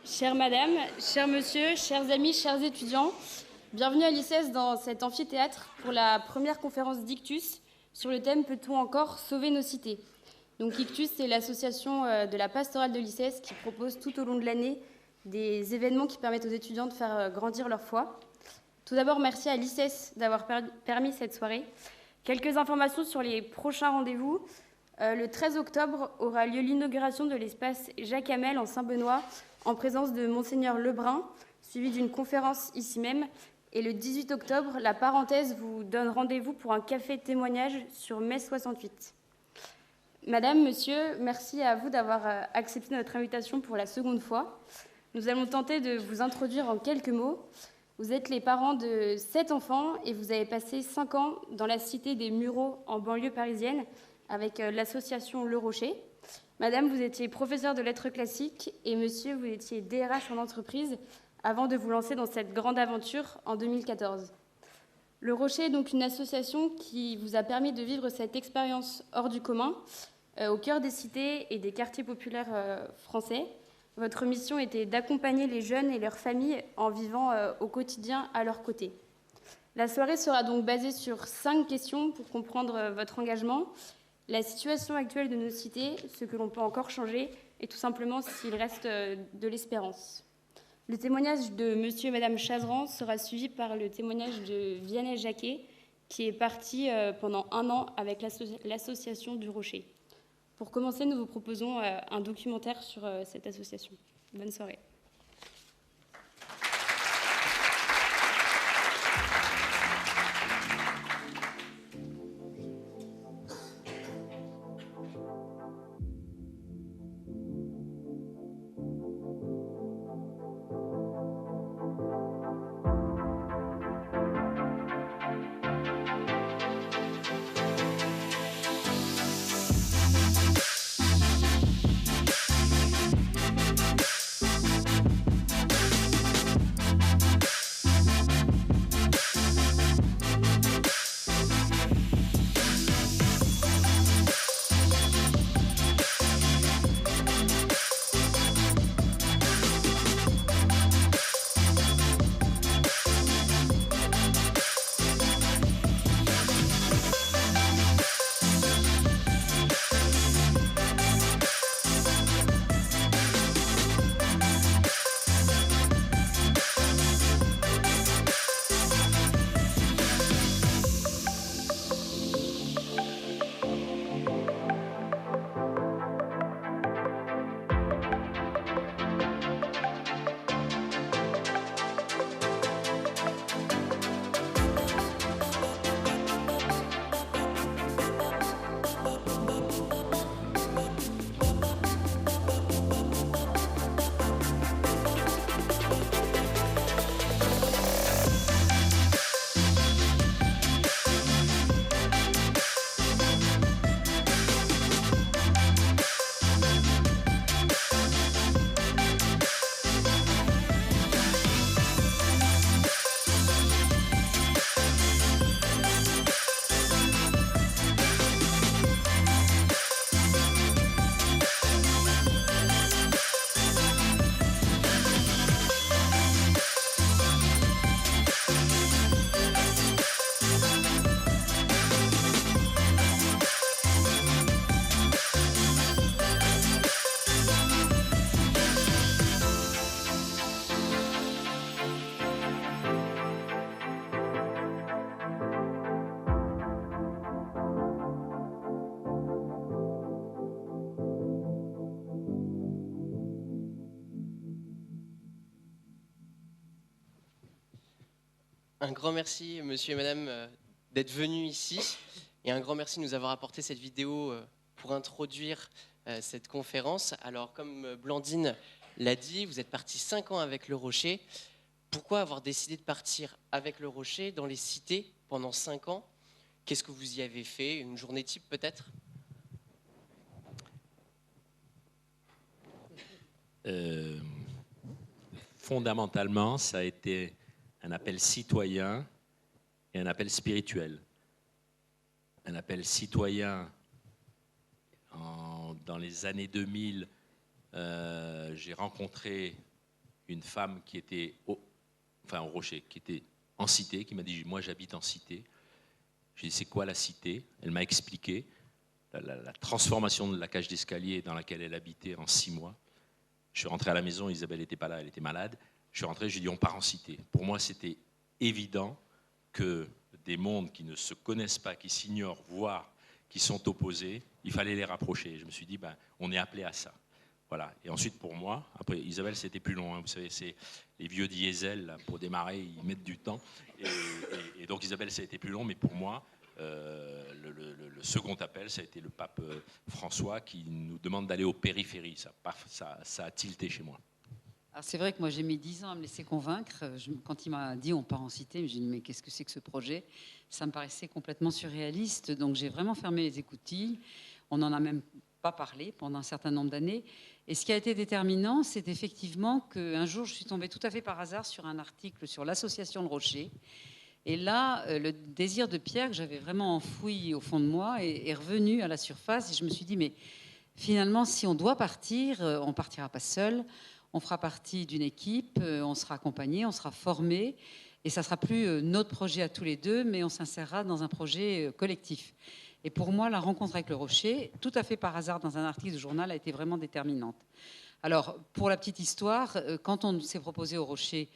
Chère madame, chers monsieur, chers amis, chers étudiants, bienvenue à l'ICES dans cet amphithéâtre pour la première conférence d'Ictus sur le thème « Peut-on encore sauver nos cités ?» Donc Ictus, c'est l'association de la pastorale de l'ICES qui propose tout au long de l'année des événements qui permettent aux étudiants de faire grandir leur foi. Tout d'abord, merci à l'ICES d'avoir permis cette soirée. Quelques informations sur les prochains rendez-vous. Le 13 octobre aura lieu l'inauguration de l'espace Jacques Hamel en Saint-Benoît en présence de Monseigneur Lebrun, suivi d'une conférence ici même. Et le 18 octobre, la parenthèse vous donne rendez-vous pour un café témoignage sur mai 68. Madame, monsieur, merci à vous d'avoir accepté notre invitation pour la seconde fois. Nous allons tenter de vous introduire en quelques mots. Vous êtes les parents de 7 enfants et vous avez passé 5 ans dans la cité des Mureaux en banlieue parisienne avec l'association Le Rocher. Madame, vous étiez professeure de lettres classiques et monsieur, vous étiez DRH en entreprise avant de vous lancer dans cette grande aventure en 2014. Le Rocher est donc une association qui vous a permis de vivre cette expérience hors du commun au cœur des cités et des quartiers populaires français. Votre mission était d'accompagner les jeunes et leurs familles en vivant au quotidien à leur côté. La soirée sera donc basée sur 5 questions pour comprendre votre engagement, la situation actuelle de nos cités, ce que l'on peut encore changer, et tout simplement s'il reste de l'espérance. Le témoignage de monsieur et madame Chazeran sera suivi par le témoignage de Vianney Jacquet, qui est parti pendant 1 an avec l'association du Rocher. Pour commencer, nous vous proposons un documentaire sur cette association. Bonne soirée. Un grand merci, monsieur et madame, d'être venus ici. Et un grand merci de nous avoir apporté cette vidéo pour introduire cette conférence. Alors, comme Blandine l'a dit, vous êtes partis 5 ans avec Le Rocher. Pourquoi avoir décidé de partir avec Le Rocher dans les cités pendant 5 ans? Qu'est-ce que vous y avez fait? Une journée type peut-être? Fondamentalement, ça a été un appel citoyen et un appel spirituel. Un appel citoyen, dans les années 2000, j'ai rencontré une femme qui était au Rocher, qui était en cité, qui m'a dit « Moi, j'habite en cité ». J'ai dit « C'est quoi la cité ?» Elle m'a expliqué la transformation de la cage d'escalier dans laquelle elle habitait en 6 mois. Je suis rentré à la maison, Isabelle n'était pas là, elle était malade. Je suis rentré, je lui ai dit « On part en cité ». Pour moi, c'était évident que des mondes qui ne se connaissent pas, qui s'ignorent, voire qui sont opposés, il fallait les rapprocher. Je me suis dit, on est appelé à ça. Voilà. Et ensuite, pour moi, après, Isabelle, c'était plus long. Hein. Vous savez, c'est les vieux diesel, là, pour démarrer, ils mettent du temps. Et donc, Isabelle, ça a été plus long. Mais pour moi, le second appel, ça a été le pape François qui nous demande d'aller aux périphéries. Ça a tilté chez moi. Alors c'est vrai que moi j'ai mis 10 ans à me laisser convaincre. Quand il m'a dit on part en cité, j'ai dit mais qu'est-ce que c'est que ce projet? Ça me paraissait complètement surréaliste. Donc j'ai vraiment fermé les écoutilles. On n'en a même pas parlé pendant un certain nombre d'années. Et ce qui a été déterminant, c'est effectivement qu'un jour je suis tombée tout à fait par hasard sur un article sur l'association Le Rocher. Et là, le désir de Pierre que j'avais vraiment enfoui au fond de moi est revenu à la surface. Et je me suis dit mais finalement si on doit partir, on partira pas seul. On fera partie d'une équipe, on sera accompagné, on sera formé, et ça ne sera plus notre projet à tous les deux, mais on s'insérera dans un projet collectif. Et pour moi, la rencontre avec Le Rocher, tout à fait par hasard dans un article de journal, a été vraiment déterminante. Alors, pour la petite histoire, quand on s'est proposé au Rocher,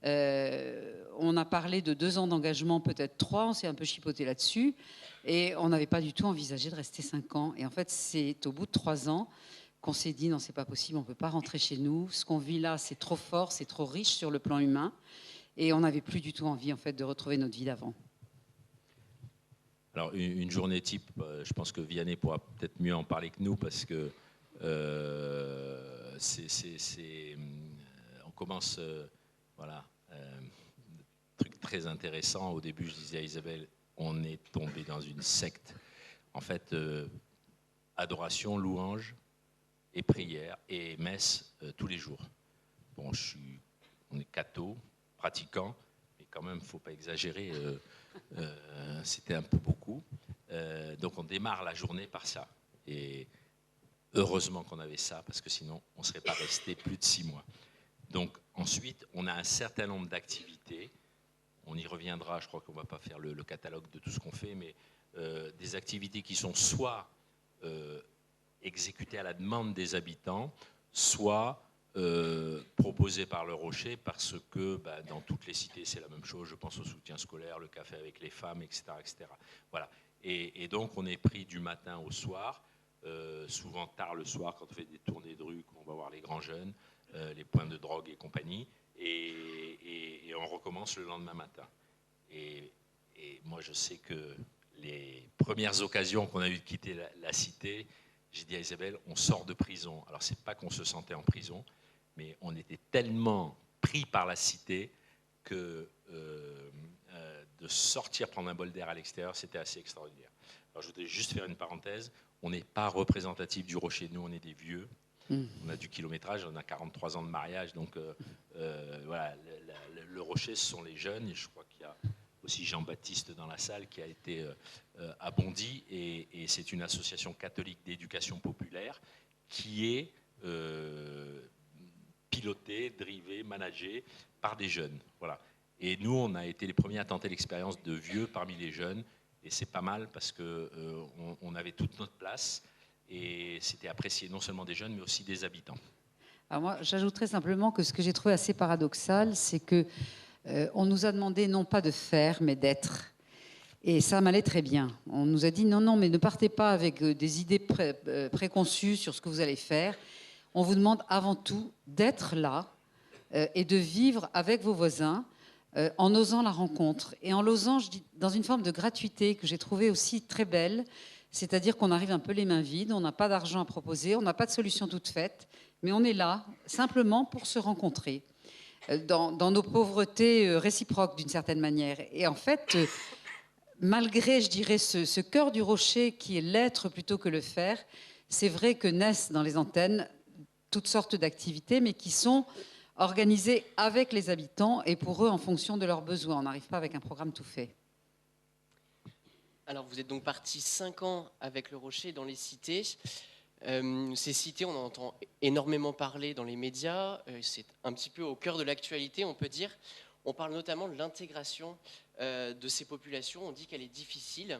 on a parlé de 2 ans d'engagement, peut-être 3, on s'est un peu chipoté là-dessus, et on n'avait pas du tout envisagé de rester 5 ans. Et en fait, c'est au bout de 3 ans qu'on s'est dit non, c'est pas possible, on peut pas rentrer chez nous. Ce qu'on vit là, c'est trop fort, c'est trop riche sur le plan humain, et on n'avait plus du tout envie en fait de retrouver notre vie d'avant. Alors une journée type, je pense que Vianney pourra peut-être mieux en parler que nous parce que on commence truc très intéressant. Au début, je disais à Isabelle, on est tombé dans une secte. En fait, adoration, louange et prière et messe tous les jours. Bon, on est catho, pratiquant, mais quand même, il ne faut pas exagérer. C'était un peu beaucoup. Donc, on démarre la journée par ça. Et heureusement qu'on avait ça, parce que sinon, on ne serait pas resté plus de 6 mois. Donc, ensuite, on a un certain nombre d'activités. On y reviendra, je crois qu'on ne va pas faire le catalogue de tout ce qu'on fait, mais des activités qui sont soit exécutées à la demande des habitants, soit proposées par Le Rocher, parce que dans toutes les cités, c'est la même chose. Je pense au soutien scolaire, le café avec les femmes, etc. etc. Voilà. Et donc, on est pris du matin au soir, souvent tard le soir, quand on fait des tournées de rue, qu'on va voir les grands jeunes, les points de drogue et compagnie, et on recommence le lendemain matin. Et moi, je sais que les premières occasions qu'on a eues de quitter la cité, j'ai dit à Isabelle, on sort de prison. Alors, c'est pas qu'on se sentait en prison, mais on était tellement pris par la cité que de sortir prendre un bol d'air à l'extérieur, c'était assez extraordinaire. Alors, je voudrais juste faire une parenthèse. On n'est pas représentatif du Rocher. Nous, on est des vieux. On a du kilométrage, on a 43 ans de mariage. Donc, voilà, le Rocher, ce sont les jeunes. Et je crois qu'il y a aussi Jean-Baptiste dans la salle qui a été à Bondy. Et c'est une association catholique d'éducation populaire qui est pilotée, drivée, managée par des jeunes. Voilà. Et nous, on a été les premiers à tenter l'expérience de vieux parmi les jeunes. Et c'est pas mal parce qu'on avait toute notre place. Et c'était apprécié non seulement des jeunes, mais aussi des habitants. Alors moi, j'ajouterais simplement que ce que j'ai trouvé assez paradoxal, c'est qu'on nous a demandé non pas de faire, mais d'être. Et ça m'allait très bien. On nous a dit non, mais ne partez pas avec des idées préconçues sur ce que vous allez faire. On vous demande avant tout d'être là et de vivre avec vos voisins en osant la rencontre. Et en l'osant, je dis, dans une forme de gratuité que j'ai trouvée aussi très belle. C'est-à-dire qu'on arrive un peu les mains vides, on n'a pas d'argent à proposer, on n'a pas de solution toute faite, mais on est là simplement pour se rencontrer dans nos pauvretés réciproques d'une certaine manière. Et en fait, malgré, je dirais, ce cœur du Rocher qui est l'être plutôt que le faire, c'est vrai que naissent dans les antennes toutes sortes d'activités, mais qui sont organisées avec les habitants et pour eux en fonction de leurs besoins. On n'arrive pas avec un programme tout fait. Alors, vous êtes donc parti 5 ans avec Le Rocher dans les cités. Ces cités, on en entend énormément parler dans les médias, c'est un petit peu au cœur de l'actualité, on peut dire. On parle notamment de l'intégration de ces populations, on dit qu'elle est difficile.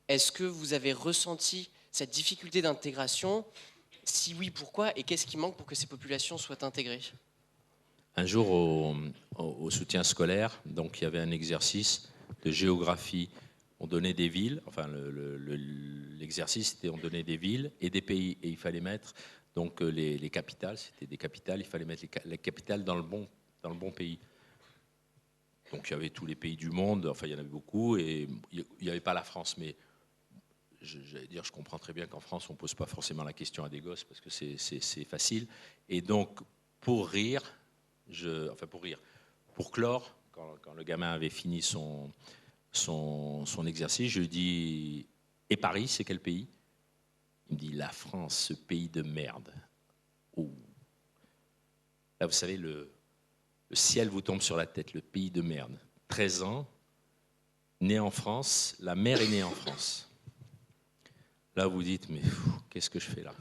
Est-ce que vous avez ressenti cette difficulté d'intégration? Si oui, pourquoi? Et qu'est-ce qui manque pour que ces populations soient intégrées? Un jour, au soutien scolaire, donc il y avait un exercice de géographie. On donnait des villes, enfin l'exercice c'était on donnait des villes et des pays, et il fallait mettre donc les capitales, c'était des capitales, il fallait mettre les capitales dans le bon pays. Donc il y avait tous les pays du monde, enfin il y en avait beaucoup, et il n'y avait pas la France, mais j'allais dire, je comprends très bien qu'en France on ne pose pas forcément la question à des gosses parce que c'est facile. Et donc pour rire, pour clore, quand le gamin avait fini son exercice, je lui dis « Et Paris, c'est quel pays ?» Il me dit « La France, ce pays de merde. » Oh. Là, vous savez, le ciel vous tombe sur la tête, le pays de merde. 13 ans, né en France, la mère est née en France. Là, vous dites « Mais qu'est-ce que je fais là ?»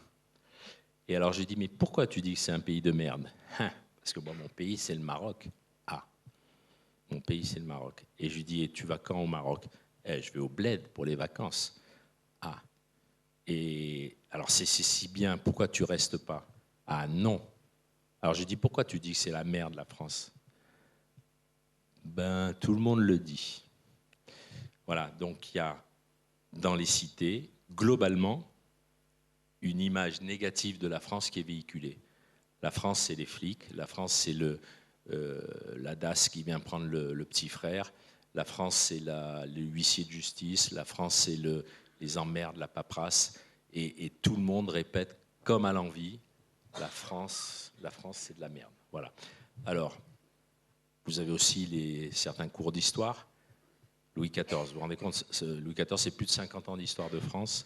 Et alors, je lui dis « Mais pourquoi tu dis que c'est un pays de merde ?» Parce que moi, mon pays, c'est le Maroc. Ah, mon pays, c'est le Maroc. Et je lui dis, et tu vas quand au Maroc? Je vais au Bled pour les vacances. Ah, et alors c'est si bien, pourquoi tu restes pas? Ah non. Alors je lui dis, pourquoi tu dis que c'est la merde, la France? Ben, tout le monde le dit. Voilà, donc il y a dans les cités, globalement, une image négative de la France qui est véhiculée. La France, c'est les flics. La France, c'est la DAS qui vient prendre le petit frère. La France, c'est le huissier de justice. La France, c'est les emmerdes, la paperasse. Et tout le monde répète, comme à l'envi, la France, c'est de la merde. Voilà. Alors, vous avez aussi certains cours d'histoire. Louis XIV, vous vous rendez compte, Louis XIV, c'est plus de 50 ans d'histoire de France.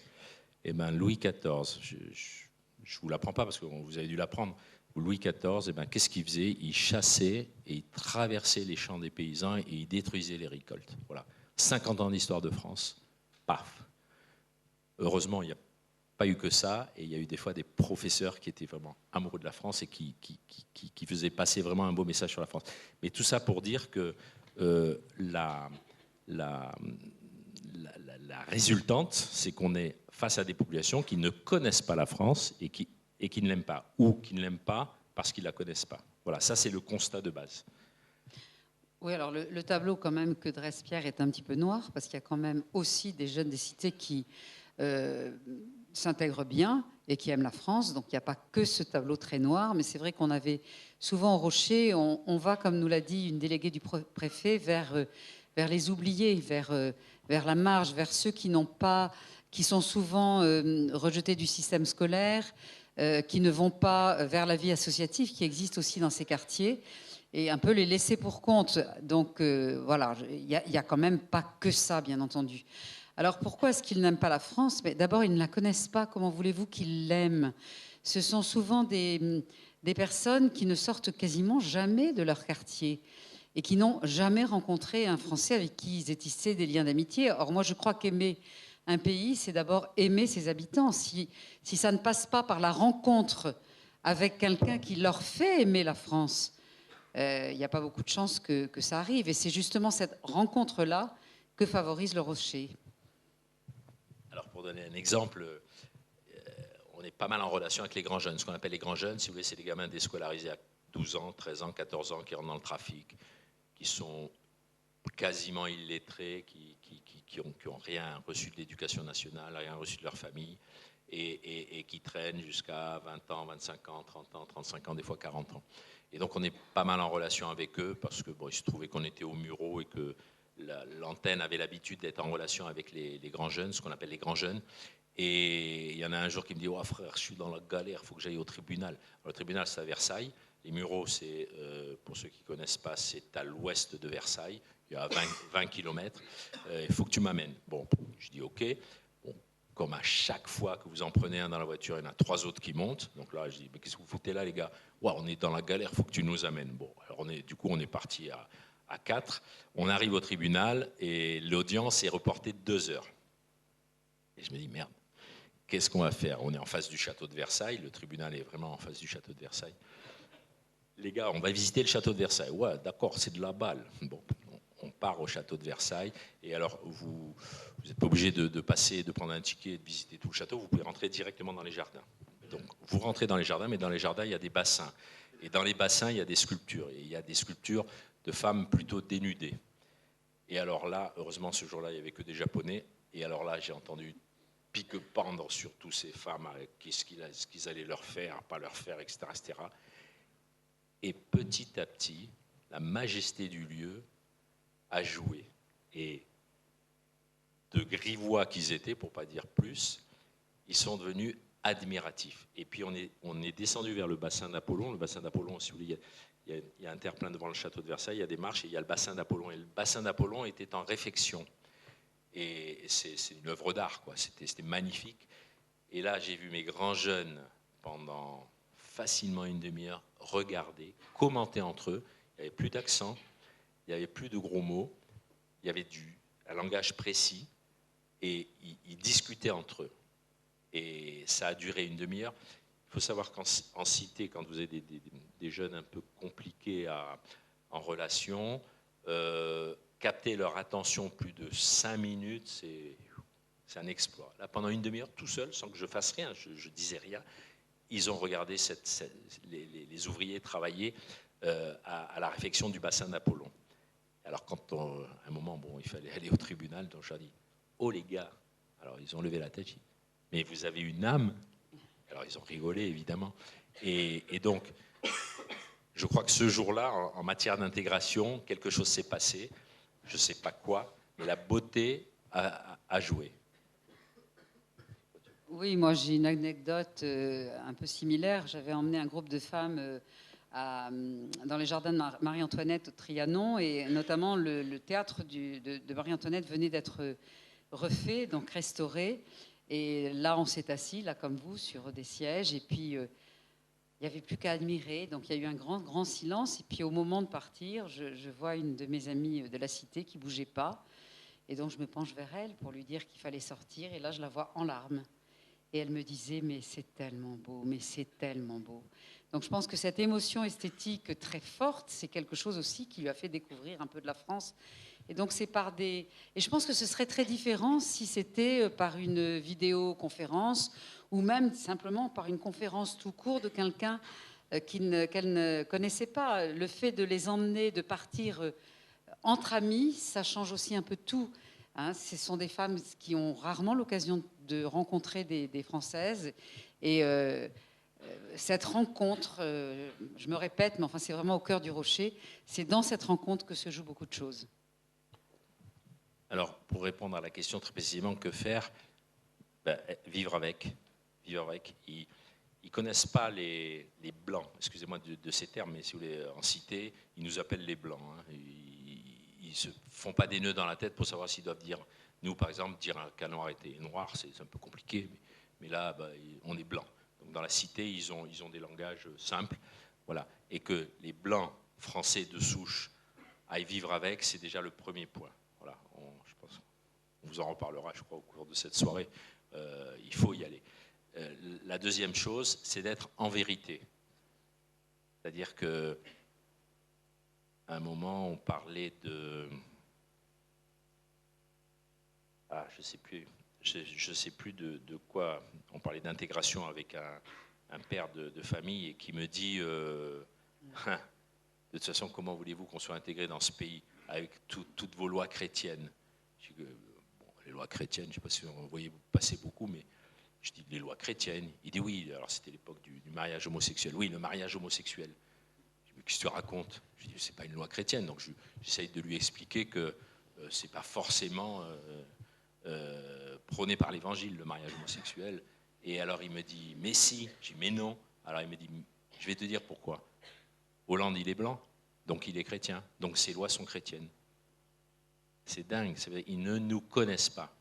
Eh bien, Louis XIV, je ne vous l'apprends pas parce que vous avez dû l'apprendre. Louis XIV, eh ben, qu'est-ce qu'il faisait? Il chassait et il traversait les champs des paysans et il détruisait les récoltes. Voilà. 50 ans d'histoire de France, paf. Heureusement, il n'y a pas eu que ça, et il y a eu des fois des professeurs qui étaient vraiment amoureux de la France et qui faisaient passer vraiment un beau message sur la France. Mais tout ça pour dire que la résultante, c'est qu'on est face à des populations qui ne connaissent pas la France et qui ne l'aiment pas, ou qui ne l'aiment pas parce qu'ils ne la connaissent pas. Voilà, ça c'est le constat de base. Oui, alors le tableau quand même que dresse Pierre est un petit peu noir, parce qu'il y a quand même aussi des jeunes des cités qui s'intègrent bien et qui aiment la France, donc il n'y a pas que ce tableau très noir, mais c'est vrai qu'on avait souvent au Rocher, on va, comme nous l'a dit une déléguée du préfet, vers les oubliés, vers la marge, vers ceux qui sont souvent rejetés du système scolaire, qui ne vont pas vers la vie associative qui existe aussi dans ces quartiers, et un peu les laisser pour compte. Donc voilà, il n'y a quand même pas que ça, bien entendu. Alors pourquoi est-ce qu'ils n'aiment pas la France? Mais d'abord, ils ne la connaissent pas. Comment voulez-vous qu'ils l'aiment? Ce sont souvent des personnes qui ne sortent quasiment jamais de leur quartier et qui n'ont jamais rencontré un Français avec qui ils aient tissé des liens d'amitié. Or, moi, je crois qu'aimer un pays, c'est d'abord aimer ses habitants. Si ça ne passe pas par la rencontre avec quelqu'un qui leur fait aimer la France, il n'y a pas beaucoup de chances que ça arrive. Et c'est justement cette rencontre-là que favorise le Rocher. Alors, pour donner un exemple, on est pas mal en relation avec les grands jeunes. Ce qu'on appelle les grands jeunes, si vous voulez, c'est les gamins déscolarisés à 12 ans, 13 ans, 14 ans, qui rentrent dans le trafic, qui sont quasiment illettrés, qui ont rien reçu de l'éducation nationale, rien reçu de leur famille, et qui traînent jusqu'à 20 ans, 25 ans, 30 ans, 35 ans, des fois 40 ans. Et donc on est pas mal en relation avec eux, parce que bon, il se trouvait qu'on était au Murau et que l'antenne avait l'habitude d'être en relation avec les grands jeunes, ce qu'on appelle les grands jeunes. Et il y en a un jour qui me dit « Oh frère, je suis dans la galère, il faut que j'aille au tribunal. » Alors, le tribunal, c'est à Versailles. Les Mureaux, c'est, pour ceux qui ne connaissent pas, c'est à l'ouest de Versailles. Il y a 20 km. Il faut que tu m'amènes. Bon, je dis OK. Bon, comme à chaque fois que vous en prenez un dans la voiture, il y en a 3 autres qui montent. Donc là, je dis, mais qu'est-ce que vous foutez là, les gars? Ouais, on est dans la galère, il faut que tu nous amènes. Bon, alors on est parti à 4. On arrive au tribunal et l'audience est reportée de 2 heures. Et je me dis, merde, qu'est-ce qu'on va faire? On est en face du château de Versailles, le tribunal est vraiment en face du château de Versailles. Les gars, on va visiter le château de Versailles. Ouais, d'accord, c'est de la balle. Bon, on part au château de Versailles. Et alors, vous n'êtes pas obligé de passer, de prendre un ticket et de visiter tout le château. Vous pouvez rentrer directement dans les jardins. Donc, vous rentrez dans les jardins, mais dans les jardins, il y a des bassins. Et dans les bassins, il y a des sculptures. Et il y a des sculptures de femmes plutôt dénudées. Et alors là, heureusement, ce jour-là, il n'y avait que des Japonais. Et alors là, j'ai entendu pique-pendre sur toutes ces femmes, ce qu'ils allaient leur faire, pas leur faire, etc., etc. Et petit à petit, la majesté du lieu a joué. Et de grivois qu'ils étaient, pour ne pas dire plus, ils sont devenus admiratifs. Et puis on est descendu vers le bassin d'Apollon. Le bassin d'Apollon, si vous voulez, il y a un terre-plein devant le château de Versailles, il y a des marches et il y a le bassin d'Apollon. Et le bassin d'Apollon était en réfection. Et c'est une œuvre d'art, quoi. C'était magnifique. Et là, j'ai vu mes grands jeunes pendant facilement une demi-heure regarder, commenter entre eux. Il n'y avait plus d'accent, il n'y avait plus de gros mots, il y avait un langage précis et ils discutaient entre eux. Et ça a duré une demi-heure. Il faut savoir qu'en cité, quand vous avez des jeunes un peu compliqués en relation, capter leur attention plus de 5 minutes, c'est un exploit. Là, pendant une demi-heure, tout seul, sans que je fasse rien, je disais rien, ils ont regardé les ouvriers travailler à la réfection du bassin d'Apollon. Alors, quand à un moment, il fallait aller au tribunal, donc je leur ai dit, oh les gars, alors ils ont levé la tête, mais vous avez une âme. Alors ils ont rigolé, évidemment. Et donc, je crois que ce jour-là, en matière d'intégration, quelque chose s'est passé. Je ne sais pas quoi, mais la beauté a joué. Oui, moi j'ai une anecdote un peu similaire. J'avais emmené un groupe de femmes dans les jardins de Marie-Antoinette au Trianon, et notamment le théâtre de Marie-Antoinette venait d'être refait, donc restauré. Et là, on s'est assis, là comme vous, sur des sièges, et puis il n'y avait plus qu'à admirer. Donc il y a eu un grand, grand silence. Et puis au moment de partir, je vois une de mes amies de la cité qui ne bougeait pas. Et donc je me penche vers elle pour lui dire qu'il fallait sortir. Et là, je la vois en larmes. Et elle me disait, mais c'est tellement beau, mais c'est tellement beau. Donc je pense que cette émotion esthétique très forte, c'est quelque chose aussi qui lui a fait découvrir un peu de la France. Et donc c'est par des... Et je pense que ce serait très différent si c'était par une vidéoconférence ou même simplement par une conférence tout court de quelqu'un qu'elle ne connaissait pas. Le fait de les emmener, de partir entre amis, ça change aussi un peu tout. Hein, ce sont des femmes qui ont rarement l'occasion de rencontrer des Françaises. Et cette rencontre, je me répète, mais enfin c'est vraiment au cœur du rocher, c'est dans cette rencontre que se jouent beaucoup de choses. Alors, pour répondre à la question très précisément, que faire? Vivre avec. Vivre avec. Ils ne connaissent pas les blancs, excusez-moi de ces termes, mais si vous voulez, en cité, ils nous appellent les blancs. Hein. Ils ne se font pas des nœuds dans la tête pour savoir s'ils doivent dire, nous par exemple, dire qu'un noir était noir, c'est un peu compliqué, mais là, on est blanc. Donc dans la cité, ils ont des langages simples, voilà. Et que les blancs français de souche aillent vivre avec, c'est déjà le premier point. Voilà, je pense, on vous en reparlera, je crois, au cours de cette soirée. Il faut y aller. La deuxième chose, c'est d'être en vérité. C'est-à-dire que à un moment, on parlait de... je ne sais plus de quoi. On parlait d'intégration avec un père de famille et qui me dit de toute façon, comment voulez-vous qu'on soit intégré dans ce pays avec toutes vos lois chrétiennes? Je dis que, les lois chrétiennes, je ne sais pas si vous en voyez passer beaucoup, mais je dis les lois chrétiennes. Il dit oui, alors c'était l'époque du mariage homosexuel. Oui, le mariage homosexuel. Qu'est-ce que tu racontes? Je dis, c'est pas une loi chrétienne. Donc j'essaye de lui expliquer que c'est pas forcément prôné par l'Évangile, le mariage homosexuel. Et alors il me dit, mais si. Je dis, mais non. Alors il me dit, je vais te dire pourquoi. Hollande, il est blanc, donc il est chrétien. Donc ses lois sont chrétiennes. C'est dingue. Ils ne nous connaissent pas.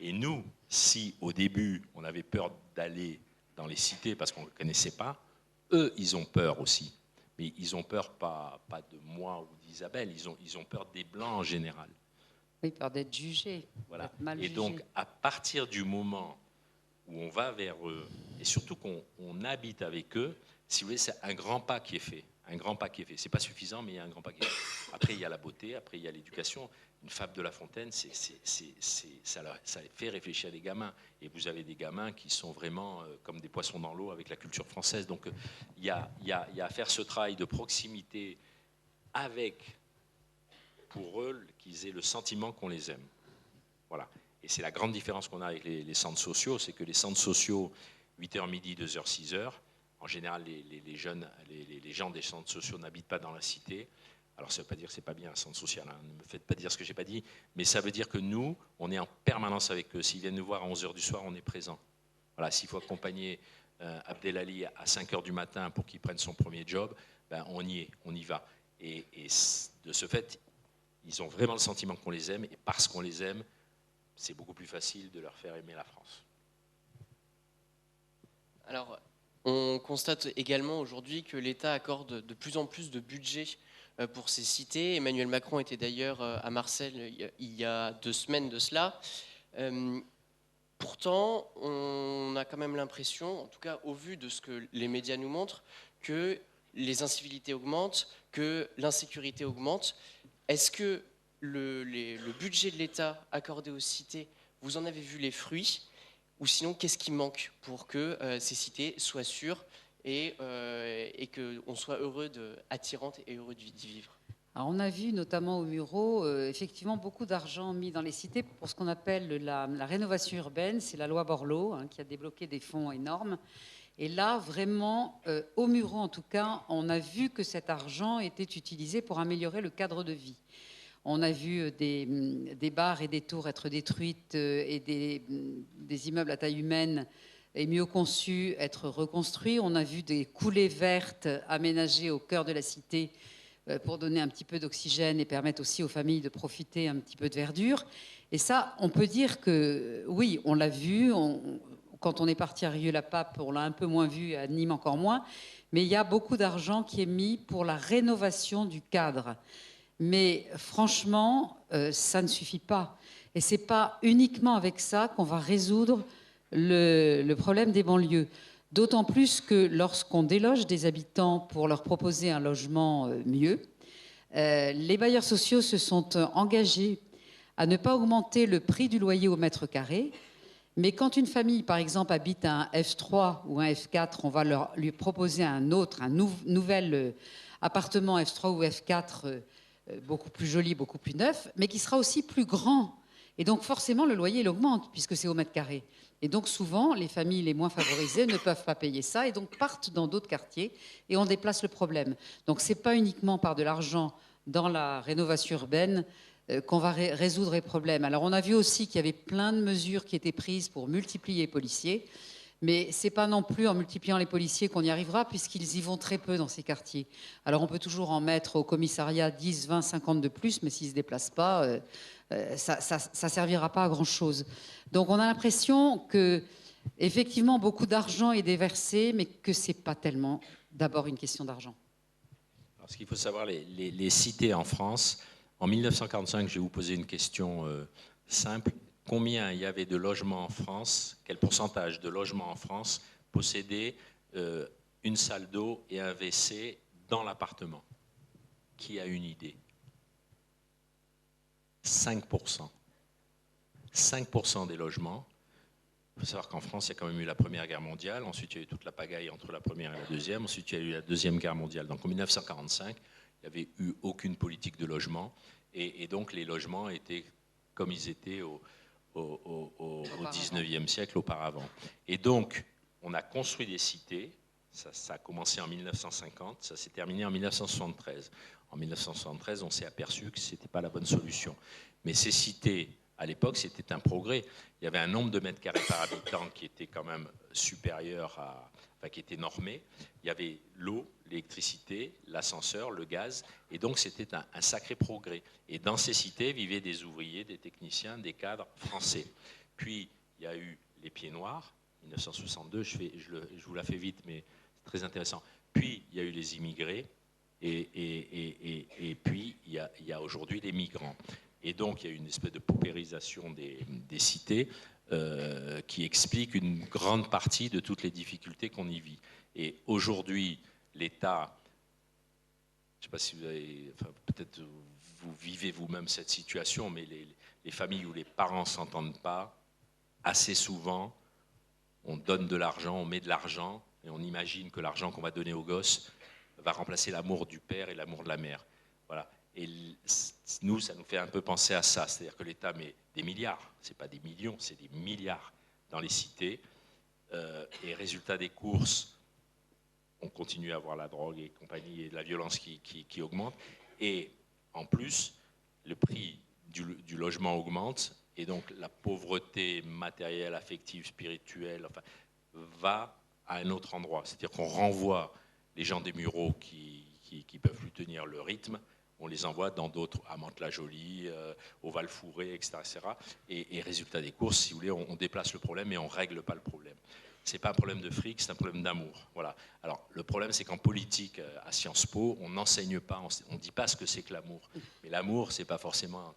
Et nous, si au début on avait peur d'aller dans les cités parce qu'on ne le connaissait pas, eux, ils ont peur aussi. Mais ils ont peur pas de moi ou d'Isabelle, ils ont peur des Blancs en général. Oui, peur d'être jugés. Voilà. Mal et jugés. Donc, à partir du moment où on va vers eux, et surtout qu'on habite avec eux, si vous voulez, c'est un grand pas qui est fait. Un grand pas qui est fait. C'est pas suffisant, mais il y a un grand pas qui est fait. Après, il y a la beauté, après, il y a l'éducation. Une fable de La Fontaine, ça fait réfléchir les gamins. Et vous avez des gamins qui sont vraiment comme des poissons dans l'eau avec la culture française. Donc, il y a à faire ce travail de proximité avec, pour eux, qu'ils aient le sentiment qu'on les aime. Voilà. Et c'est la grande différence qu'on a avec les centres sociaux, c'est que les centres sociaux, 8h midi, 2h, 6h, en général, les jeunes, les gens des centres sociaux n'habitent pas dans la cité. Alors, ça ne veut pas dire que ce n'est pas bien un centre social, hein. Ne me faites pas dire ce que je n'ai pas dit, mais ça veut dire que nous, on est en permanence avec eux. S'ils viennent nous voir à 11h du soir, on est présent. Voilà, s'il faut accompagner Abdelali à 5h du matin pour qu'il prenne son premier job, ben, on y est, on y va. Et de ce fait, ils ont vraiment le sentiment qu'on les aime, et parce qu'on les aime, c'est beaucoup plus facile de leur faire aimer la France. Alors, on constate également aujourd'hui que l'État accorde de plus en plus de budget pour ces cités. Emmanuel Macron était d'ailleurs à Marseille il y a 2 semaines de cela. Pourtant, on a quand même l'impression, en tout cas au vu de ce que les médias nous montrent, que les incivilités augmentent, que l'insécurité augmente. Est-ce que le budget de l'État accordé aux cités, vous en avez vu les fruits? Ou sinon, qu'est-ce qui manque pour que ces cités soient sûres et qu'on soit heureux, attirantes et heureux d'y vivre? Alors, on a vu notamment au Mureau, effectivement, beaucoup d'argent mis dans les cités pour ce qu'on appelle la rénovation urbaine. C'est la loi Borloo qui a débloqué des fonds énormes. Et là, vraiment, au Mureau en tout cas, on a vu que cet argent était utilisé pour améliorer le cadre de vie. On a vu des bars et des tours être détruites et des immeubles à taille humaine et mieux conçus être reconstruits. On a vu des coulées vertes aménagées au cœur de la cité pour donner un petit peu d'oxygène et permettre aussi aux familles de profiter un petit peu de verdure. Et ça, on peut dire que oui, on l'a vu. Quand on est parti à Rieux-la-Pape, on l'a un peu moins vu, à Nîmes encore moins. Mais il y a beaucoup d'argent qui est mis pour la rénovation du cadre. Mais franchement, ça ne suffit pas. Et ce n'est pas uniquement avec ça qu'on va résoudre le problème des banlieues. D'autant plus que lorsqu'on déloge des habitants pour leur proposer un logement mieux, les bailleurs sociaux se sont engagés à ne pas augmenter le prix du loyer au mètre carré. Mais quand une famille, par exemple, habite un F3 ou un F4, on va lui proposer un nouvel appartement F3 ou F4 beaucoup plus joli, beaucoup plus neuf, mais qui sera aussi plus grand. Et donc forcément, le loyer, il augmente, puisque c'est au mètre carré. Et donc souvent, les familles les moins favorisées ne peuvent pas payer ça, et donc partent dans d'autres quartiers, et on déplace le problème. Donc ce n'est pas uniquement par de l'argent dans la rénovation urbaine qu'on va résoudre les problèmes. Alors on a vu aussi qu'il y avait plein de mesures qui étaient prises pour multiplier les policiers, mais ce n'est pas non plus en multipliant les policiers qu'on y arrivera, puisqu'ils y vont très peu dans ces quartiers. Alors on peut toujours en mettre au commissariat 10, 20, 50 de plus, mais s'ils ne se déplacent pas, ça ne servira pas à grand-chose. Donc on a l'impression que, effectivement, beaucoup d'argent est déversé, mais que ce n'est pas tellement d'abord une question d'argent. Alors, ce qu'il faut savoir, les cités en France, en 1945, je vais vous poser une question simple. Combien il y avait de logements en France, quel pourcentage de logements en France possédaient une salle d'eau et un WC dans l'appartement? Qui a une idée? 5%. 5% des logements. Il faut savoir qu'en France, il y a quand même eu la Première Guerre mondiale, ensuite il y a eu toute la pagaille entre la Première et la Deuxième, ensuite il y a eu la Deuxième Guerre mondiale. Donc en 1945, il n'y avait eu aucune politique de logement, et donc les logements étaient comme ils étaient au 19e siècle auparavant. Et donc, on a construit des cités, ça a commencé en 1950, ça s'est terminé en 1973. En 1973, on s'est aperçu que ce n'était pas la bonne solution. Mais ces cités, à l'époque, c'était un progrès. Il y avait un nombre de mètres carrés par habitant qui était quand même supérieur qui était normé. Il y avait l'eau, l'électricité, l'ascenseur, le gaz, et donc c'était un sacré progrès. Et dans ces cités vivaient des ouvriers, des techniciens, des cadres français. Puis il y a eu les Pieds Noirs, 1962, je vous la fais vite, mais c'est très intéressant. Puis il y a eu les immigrés, et puis il y a aujourd'hui les migrants. Et donc il y a eu une espèce de paupérisation des cités. qui explique une grande partie de toutes les difficultés qu'on y vit. Et aujourd'hui, l'État, je ne sais pas si vous avez, enfin, peut-être vous vivez vous-même cette situation, mais les familles où les parents ne s'entendent pas, assez souvent, on donne de l'argent, on met de l'argent, et on imagine que l'argent qu'on va donner aux gosses va remplacer l'amour du père et l'amour de la mère. Voilà. Et nous, ça nous fait un peu penser à ça, c'est-à-dire que l'État met des milliards, ce n'est pas des millions, c'est des milliards dans les cités, et résultat des courses, on continue à avoir la drogue et compagnie et la violence qui augmente, et en plus, le prix du logement augmente, et donc la pauvreté matérielle, affective, spirituelle, enfin, va à un autre endroit. C'est-à-dire qu'on renvoie les gens des Mureaux qui peuvent plus tenir le rythme, on les envoie dans d'autres, à Mantes-la-Jolie, au Val-Fouré, etc. Et résultat des courses, si vous voulez, on déplace le problème et on ne règle pas le problème. Ce n'est pas un problème de fric, c'est un problème d'amour. Voilà. Alors, le problème, c'est qu'en politique, à Sciences Po, on n'enseigne pas, on ne dit pas ce que c'est que l'amour. Mais l'amour, ce n'est pas forcément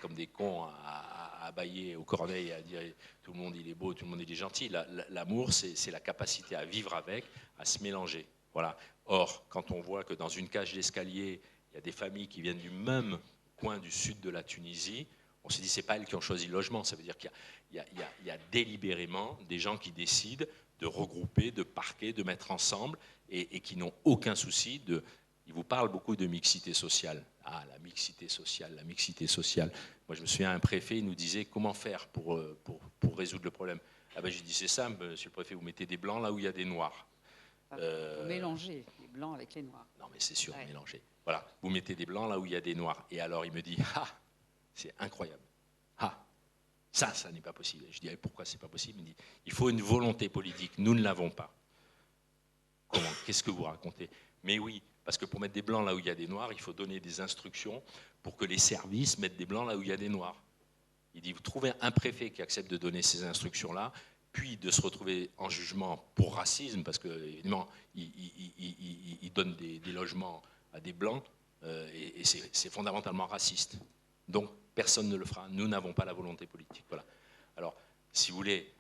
comme des cons à bailler au corneille et à dire tout le monde il est beau, tout le monde il est gentil. L'amour, c'est la capacité à vivre avec, à se mélanger. Voilà. Or, quand on voit que dans une cage d'escalier, il y a des familles qui viennent du même coin du sud de la Tunisie, on se dit c'est pas elles qui ont choisi le logement. Ça veut dire qu'il y a délibérément des gens qui décident de regrouper, de parquer, de mettre ensemble et qui n'ont aucun souci de... Ils vous parlent beaucoup de mixité sociale. Ah, la mixité sociale, la mixité sociale. Moi, je me souviens, un préfet, il nous disait comment faire pour résoudre le problème. Ah ben, j'ai dit, c'est simple, monsieur le préfet, vous mettez des blancs là où il y a des noirs. Mélanger les blancs avec les noirs. Non, mais c'est sûr, mélanger. Voilà, vous mettez des blancs là où il y a des noirs. Et alors, il me dit, ah, c'est incroyable. Ah, ça n'est pas possible. Je dis, pourquoi c'est pas possible? Il me dit, il faut une volonté politique. Nous ne l'avons pas. Comment? Qu'est-ce que vous racontez? Mais oui, parce que pour mettre des blancs là où il y a des noirs, il faut donner des instructions pour que les services mettent des blancs là où il y a des noirs. Il dit, vous trouvez un préfet qui accepte de donner ces instructions-là, puis de se retrouver en jugement pour racisme, parce que évidemment, il donne des logements à des blancs, et c'est fondamentalement raciste. Donc, personne ne le fera. Nous n'avons pas la volonté politique. Voilà. Alors, si vous voulez,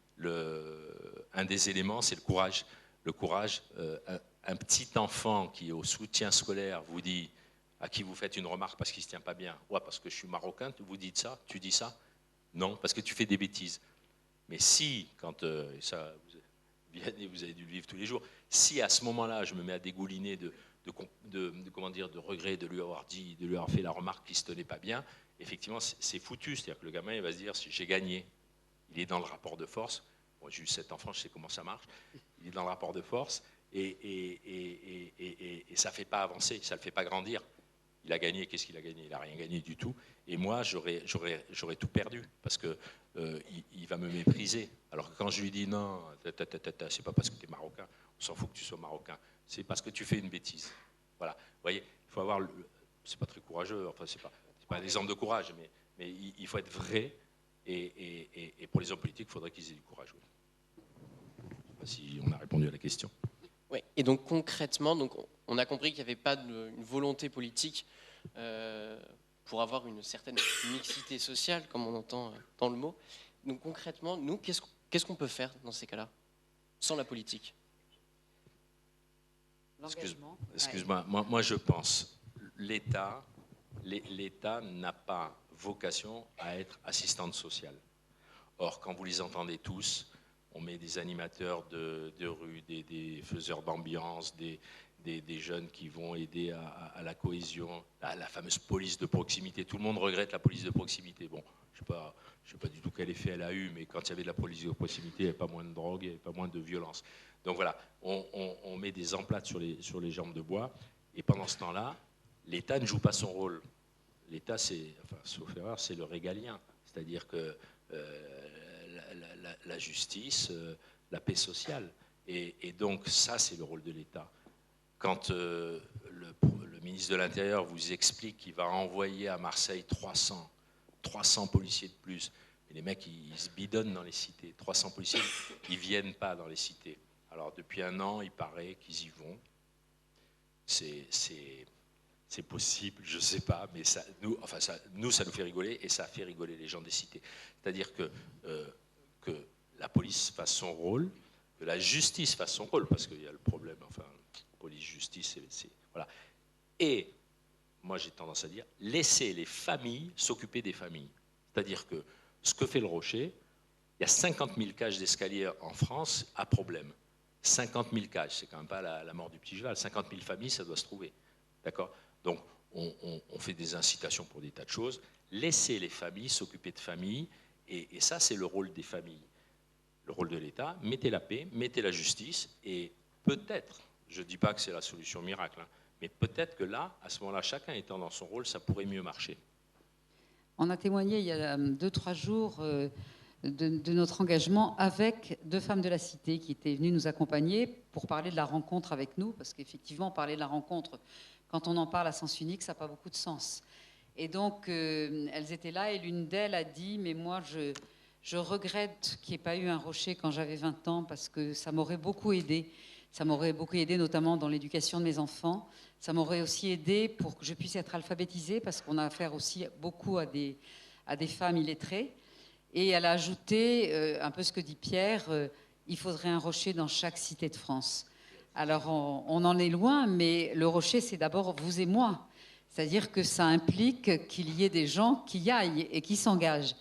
un des éléments, c'est le courage. Le courage, un petit enfant qui, au soutien scolaire, vous dit, à qui vous faites une remarque parce qu'il ne se tient pas bien, ouais, parce que je suis marocain, vous dites ça, tu dis ça? Non, parce que tu fais des bêtises. Mais si, quand ça, vous avez dû le vivre tous les jours, si à ce moment-là, je me mets à dégouliner de regrets de lui avoir dit, de lui avoir fait la remarque qui ne se tenait pas bien, effectivement, c'est foutu. C'est-à-dire que le gamin, il va se dire, j'ai gagné. Il est dans le rapport de force. Moi, j'ai eu 7 enfants, je sais comment ça marche. Il est dans le rapport de force et ça ne fait pas avancer, ça ne le fait pas grandir. Il a gagné, qu'est-ce qu'il a gagné? Il n'a rien gagné du tout. Et moi, j'aurais tout perdu parce qu'il va me mépriser. Alors que quand je lui dis non, c'est pas parce que tu es marocain, on s'en fout que tu sois marocain, c'est parce que tu fais une bêtise. Voilà. Vous voyez, il faut avoir. C'est pas très courageux, enfin, c'est pas un exemple de courage, mais il faut être vrai. Et pour les hommes politiques, il faudrait qu'ils aient du courage. Oui. Je ne sais pas si on a répondu à la question. Oui, et donc concrètement, on a compris qu'il n'y avait pas une volonté politique pour avoir une certaine mixité sociale, comme on entend dans le mot. Donc concrètement, nous, qu'est-ce qu'on peut faire dans ces cas-là, sans la politique? Excuse-moi, moi je pense, l'État n'a pas vocation à être assistante sociale. Or, quand vous les entendez tous, on met des animateurs de rue, des faiseurs d'ambiance, des jeunes qui vont aider à la cohésion, à la fameuse police de proximité. Tout le monde regrette la police de proximité. Bon, je ne sais pas du tout quel effet elle a eu, mais quand il y avait de la police de proximité, il n'y avait pas moins de drogue, il n'y avait pas moins de violence. Donc voilà, on met des emplâtres sur les jambes de bois, et pendant ce temps-là, l'État ne joue pas son rôle. L'État, sauf erreur, c'est le régalien. C'est-à-dire que la justice, la paix sociale. Et donc, ça, c'est le rôle de l'État. Quand le ministre de l'Intérieur vous explique qu'il va envoyer à Marseille 300 policiers de plus, et les mecs, ils se bidonnent dans les cités. 300 policiers, ils ne viennent pas dans les cités. Alors, depuis 1 an, il paraît qu'ils y vont. C'est possible, je ne sais pas, mais ça nous fait rigoler et ça fait rigoler les gens des cités. C'est-à-dire que police fasse son rôle, que la justice fasse son rôle, parce qu'il y a le problème, enfin, police, justice, voilà. Et, moi j'ai tendance à dire, laisser les familles s'occuper des familles. C'est-à-dire que ce que fait le Rocher, il y a 50 000 cages d'escalier en France à problème. 50 000 cages, c'est quand même pas la mort du petit cheval. 50 000 familles, ça doit se trouver. D'accord ? Donc, on fait des incitations pour des tas de choses. Laissez les familles s'occuper de familles, et ça, c'est le rôle des familles. Le rôle de l'État, mettez la paix, mettez la justice, et peut-être, je ne dis pas que c'est la solution miracle, hein, mais peut-être que là, à ce moment-là, chacun étant dans son rôle, ça pourrait mieux marcher. On a témoigné il y a 2-3 jours de notre engagement avec 2 femmes de la cité qui étaient venues nous accompagner pour parler de la rencontre avec nous, parce qu'effectivement, parler de la rencontre, quand on en parle à sens unique, ça n'a pas beaucoup de sens. Et donc, elles étaient là, et l'une d'elles a dit « Mais moi, je regrette qu'il n'y ait pas eu un Rocher quand j'avais 20 ans, parce que ça m'aurait beaucoup aidé. Ça m'aurait beaucoup aidé, notamment dans l'éducation de mes enfants. Ça m'aurait aussi aidé pour que je puisse être alphabétisée, parce qu'on a affaire aussi beaucoup à des femmes illettrées. » Et elle a ajouté, un peu ce que dit Pierre, il faudrait un Rocher dans chaque cité de France. Alors, on en est loin, mais le Rocher, c'est d'abord vous et moi. C'est-à-dire que ça implique qu'il y ait des gens qui y aillent et qui s'engagent.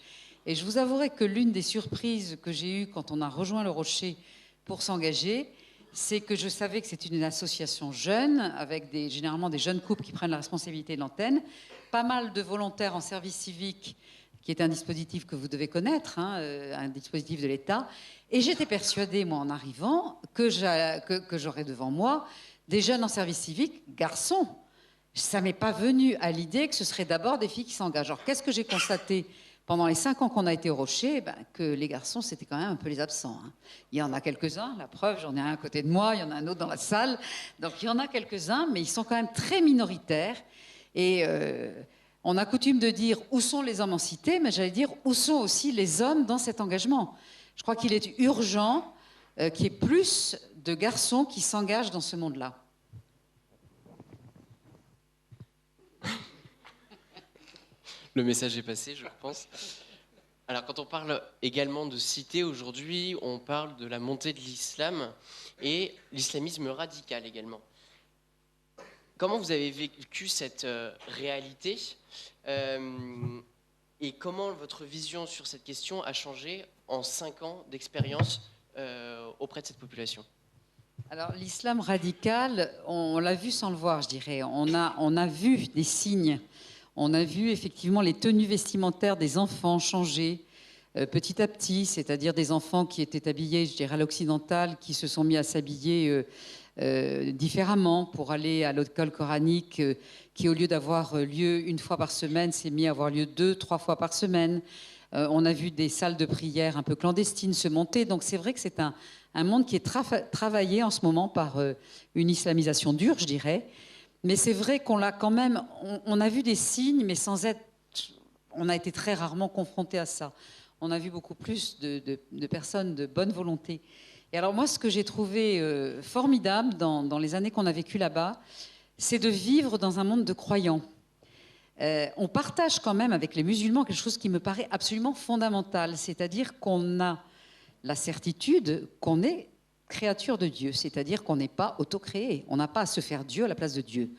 Et je vous avouerai que l'une des surprises que j'ai eues quand on a rejoint le Rocher pour s'engager, c'est que je savais que c'était une association jeune, avec généralement des jeunes couples qui prennent la responsabilité de l'antenne, pas mal de volontaires en service civique, qui est un dispositif que vous devez connaître, hein, un dispositif de l'État. Et j'étais persuadée, moi, en arrivant, que j'aurais devant moi des jeunes en service civique, garçons. Ça ne m'est pas venu à l'idée que ce serait d'abord des filles qui s'engagent. Alors, qu'est-ce que j'ai constaté pendant les 5 ans qu'on a été au Rocher? Que les garçons, c'était quand même un peu les absents. Hein. Il y en a quelques-uns, la preuve, j'en ai un à côté de moi, il y en a un autre dans la salle. Donc, il y en a quelques-uns, mais ils sont quand même très minoritaires. Et on a coutume de dire où sont les hommes en cité, mais j'allais dire où sont aussi les hommes dans cet engagement. Je crois qu'il est urgent qu'il y ait plus de garçons qui s'engagent dans ce monde-là. Le message est passé, je pense. Alors, quand on parle également de cité aujourd'hui, on parle de la montée de l'islam et l'islamisme radical également. Comment vous avez vécu cette réalité et comment votre vision sur cette question a changé en 5 ans d'expérience auprès de cette population? Alors, l'islam radical, on l'a vu sans le voir, je dirais. On a vu des signes. On a vu effectivement les tenues vestimentaires des enfants changer petit à petit, c'est-à-dire des enfants qui étaient habillés, je dirais, à l'occidental, qui se sont mis à s'habiller différemment pour aller à l'école coranique, qui au lieu d'avoir lieu 1 fois par semaine, s'est mis à avoir lieu 2-3 fois par semaine. On a vu des salles de prière un peu clandestines se monter. Donc c'est vrai que c'est un monde qui est travaillé en ce moment par une islamisation dure, je dirais. Mais c'est vrai qu'on l'a quand même, on a vu des signes, mais sans être, on a été très rarement confrontés à ça. On a vu beaucoup plus de personnes de bonne volonté. Et alors moi, ce que j'ai trouvé formidable dans les années qu'on a vécues là-bas, c'est de vivre dans un monde de croyants. On partage quand même avec les musulmans quelque chose qui me paraît absolument fondamental, c'est-à-dire qu'on a la certitude qu'on est créature de Dieu, c'est-à-dire qu'on n'est pas autocréé, on n'a pas à se faire Dieu à la place de Dieu.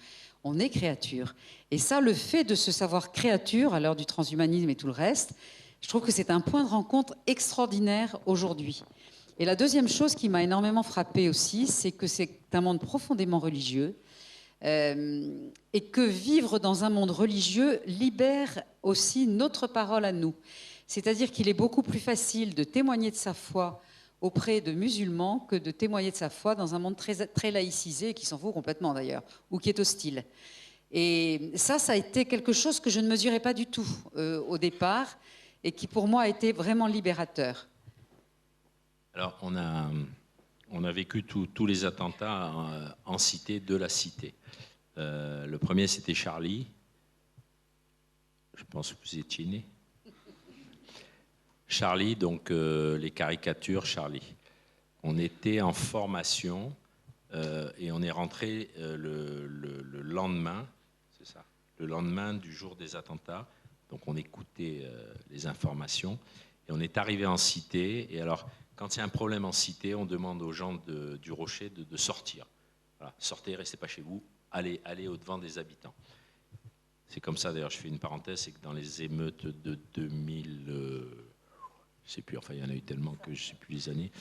On est créature. Et ça, le fait de se savoir créature à l'heure du transhumanisme et tout le reste, je trouve que c'est un point de rencontre extraordinaire aujourd'hui. Et la deuxième chose qui m'a énormément frappée aussi, c'est que c'est un monde profondément religieux et que vivre dans un monde religieux libère aussi notre parole à nous. C'est-à-dire qu'il est beaucoup plus facile de témoigner de sa foi auprès de musulmans que de témoigner de sa foi dans un monde très laïcisé, qui s'en fout complètement d'ailleurs, ou qui est hostile. Et ça a été quelque chose que je ne mesurais pas du tout au départ, et qui pour moi a été vraiment libérateur. Alors on a vécu tous les attentats en cité, de la cité. Le premier c'était Charlie, je pense que vous étiez né. Charlie, donc les caricatures Charlie. On était en formation et on est rentré le lendemain, c'est ça, le lendemain du jour des attentats. Donc on écoutait les informations et on est arrivé en cité. Et alors, quand il y a un problème en cité, on demande aux gens du Rocher de sortir. Voilà, sortez, restez pas chez vous, allez au-devant des habitants. C'est comme ça, d'ailleurs, je fais une parenthèse, c'est que dans les émeutes de 2000, je ne sais plus, enfin il y en a eu tellement que je ne sais plus les années,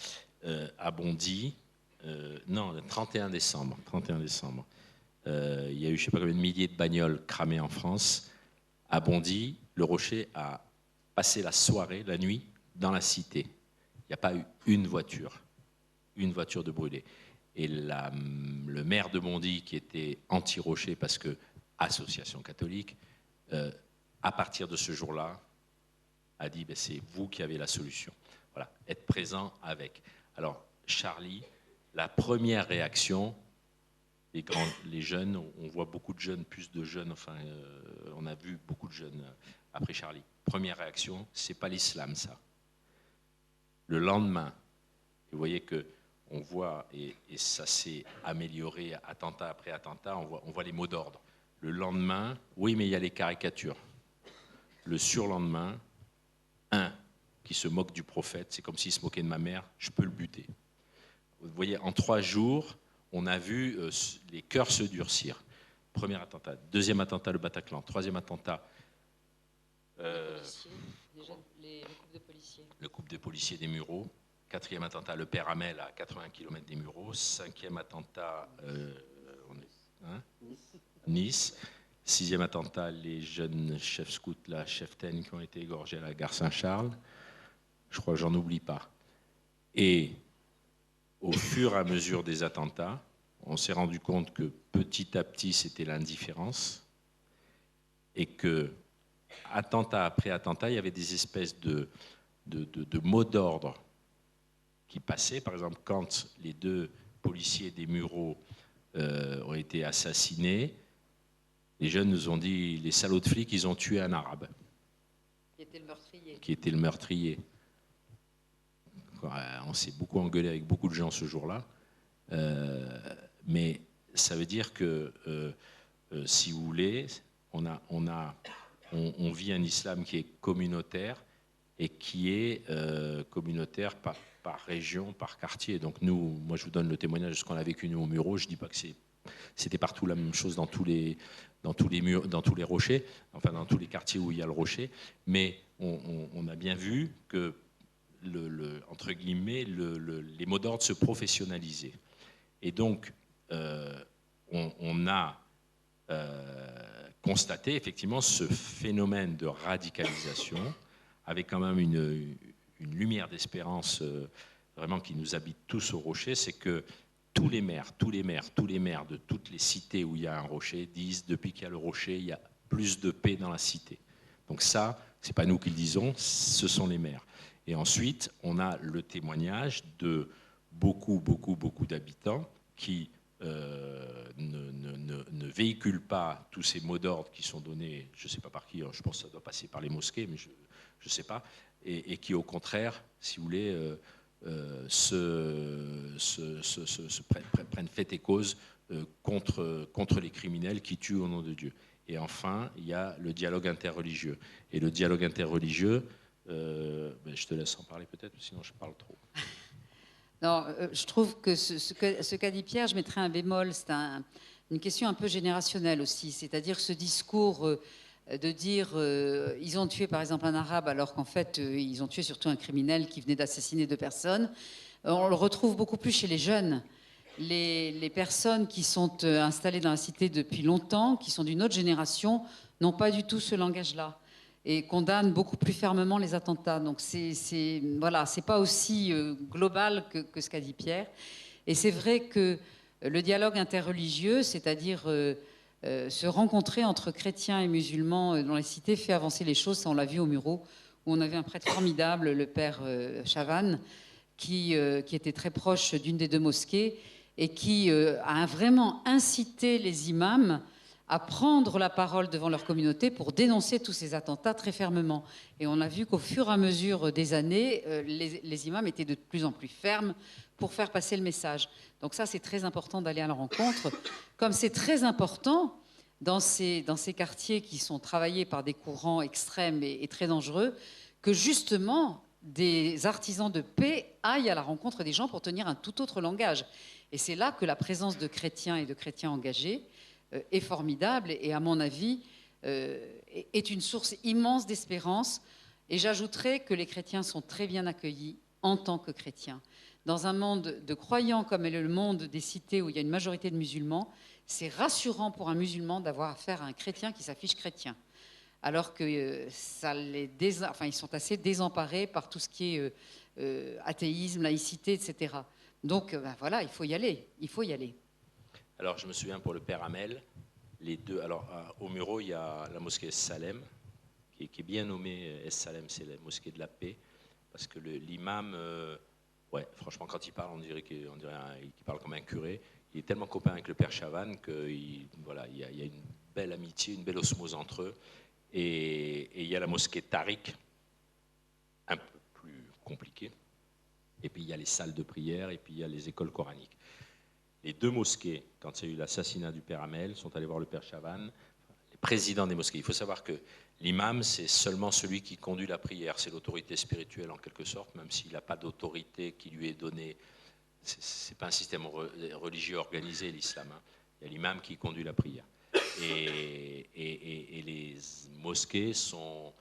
à Bondy, non, le 31 décembre, il y a eu je ne sais pas combien de milliers de bagnoles cramées en France. À Bondy, le Rocher a passé la soirée, la nuit, dans la cité. Il n'y a pas eu une voiture de brûlée. Et le maire de Bondy, qui était anti-Rocher parce que association catholique, à partir de ce jour-là, a dit c'est vous qui avez la solution. Voilà, être présent avec. Alors, Charlie, la première réaction, les jeunes, on voit beaucoup de jeunes, plus de jeunes, enfin, on a vu beaucoup de jeunes après Charlie. Première réaction, c'est pas l'islam, ça. Le lendemain, vous voyez que on voit, et ça s'est amélioré attentat après attentat, on voit les mots d'ordre. Le lendemain, oui, mais il y a les caricatures. Le surlendemain, un qui se moque du prophète, c'est comme s'il se moquait de ma mère, je peux le buter. Vous voyez, en 3 jours, on a vu les cœurs se durcir. Premier attentat, deuxième attentat, le Bataclan, troisième attentat, le couple de policiers. Le couple de policiers des Mureaux. Quatrième attentat, le Père Hamel à 80 km des Mureaux. Cinquième attentat, Nice. Sixième attentat, les jeunes chefs scouts, la cheftaine qui ont été égorgés à la gare Saint-Charles. Je crois que j'en oublie pas. Et au fur et à mesure des attentats, on s'est rendu compte que petit à petit, c'était l'indifférence et que, attentat après attentat, il y avait des espèces de mots d'ordre qui passaient. Par exemple, quand les 2 policiers des Mureaux ont été assassinés, les jeunes nous ont dit, les salauds de flics, ils ont tué un arabe. Qui était le meurtrier. On s'est beaucoup engueulé avec beaucoup de gens ce jour-là. Mais ça veut dire que, si vous voulez, on vit un islam qui est communautaire et qui est communautaire par région, par quartier. Donc nous, moi je vous donne le témoignage de ce qu'on a vécu nous au Mureaux. Je ne dis pas que c'était partout la même chose dans tous les rochers, enfin dans tous les quartiers où il y a le rocher, mais on a bien vu que entre guillemets, les mots d'ordre se professionnalisaient. Et donc, on a constaté effectivement ce phénomène de radicalisation, avec quand même une lumière d'espérance vraiment qui nous habite tous au Rocher, c'est que tous les maires de toutes les cités où il y a un rocher disent depuis qu'il y a le rocher, il y a plus de paix dans la cité. Donc ça, c'est pas nous qui le disons, ce sont les maires. Et ensuite, on a le témoignage de beaucoup d'habitants qui ne véhiculent pas tous ces mots d'ordre qui sont donnés, je ne sais pas par qui, je pense que ça doit passer par les mosquées, mais je ne sais pas, et qui au contraire, si vous voulez, prennent fait et cause contre les criminels qui tuent au nom de Dieu. Et enfin, il y a le dialogue interreligieux. Et le dialogue interreligieux, je te laisse en parler peut-être, sinon je parle trop. Non, je trouve que ce qu'a dit Pierre, je mettrais un bémol, c'est une question un peu générationnelle aussi, c'est-à-dire ce discours de dire ils ont tué par exemple un arabe alors qu'en fait ils ont tué surtout un criminel qui venait d'assassiner 2 personnes. On le retrouve beaucoup plus chez les jeunes. Les personnes qui sont installées dans la cité depuis longtemps, qui sont d'une autre génération, n'ont pas du tout ce langage-là et condamnent beaucoup plus fermement les attentats. Donc c'est pas aussi global que ce qu'a dit Pierre. Et c'est vrai que le dialogue interreligieux, c'est-à-dire se rencontrer entre chrétiens et musulmans dans les cités, fait avancer les choses. Ça, on l'a vu au Mureaux, où on avait un prêtre formidable, le père Chavannes, qui était très proche d'une des 2 mosquées et qui a vraiment incité les imams à prendre la parole devant leur communauté pour dénoncer tous ces attentats très fermement. Et on a vu qu'au fur et à mesure des années, les imams étaient de plus en plus fermes pour faire passer le message. Donc ça, c'est très important d'aller à la rencontre. Comme c'est très important dans ces quartiers qui sont travaillés par des courants extrêmes et très dangereux, que justement, des artisans de paix aillent à la rencontre des gens pour tenir un tout autre langage. Et c'est là que la présence de chrétiens et de chrétiens engagés est formidable et, à mon avis, est une source immense d'espérance. Et j'ajouterais que les chrétiens sont très bien accueillis en tant que chrétiens. Dans un monde de croyants comme est le monde des cités où il y a une majorité de musulmans, c'est rassurant pour un musulman d'avoir affaire à un chrétien qui s'affiche chrétien. Alors que ils sont assez désemparés par tout ce qui est athéisme, laïcité, etc. Donc voilà, il faut y aller. Alors je me souviens pour le Père Hamel, les deux. Alors au Muro, il y a la mosquée Salem, qui est bien nommée Salem, c'est la mosquée de la paix, parce que l'imam, franchement, quand il parle, on dirait qu'il parle comme un curé. Il est tellement copain avec le Père Chavannes qu'il y a une belle amitié, une belle osmose entre eux. Et il y a la mosquée Tariq, un peu plus compliquée. Et puis il y a les salles de prière, et puis il y a les écoles coraniques. Les deux mosquées, quand il y a eu l'assassinat du Père Hamel, sont allés voir le Père Chavannes, les présidents des mosquées. Il faut savoir que l'imam, c'est seulement celui qui conduit la prière. C'est l'autorité spirituelle en quelque sorte, même s'il n'a pas d'autorité qui lui est donnée. Ce n'est pas un système religieux organisé, l'islam. Il y a l'imam qui conduit la prière. Et les mosquées sont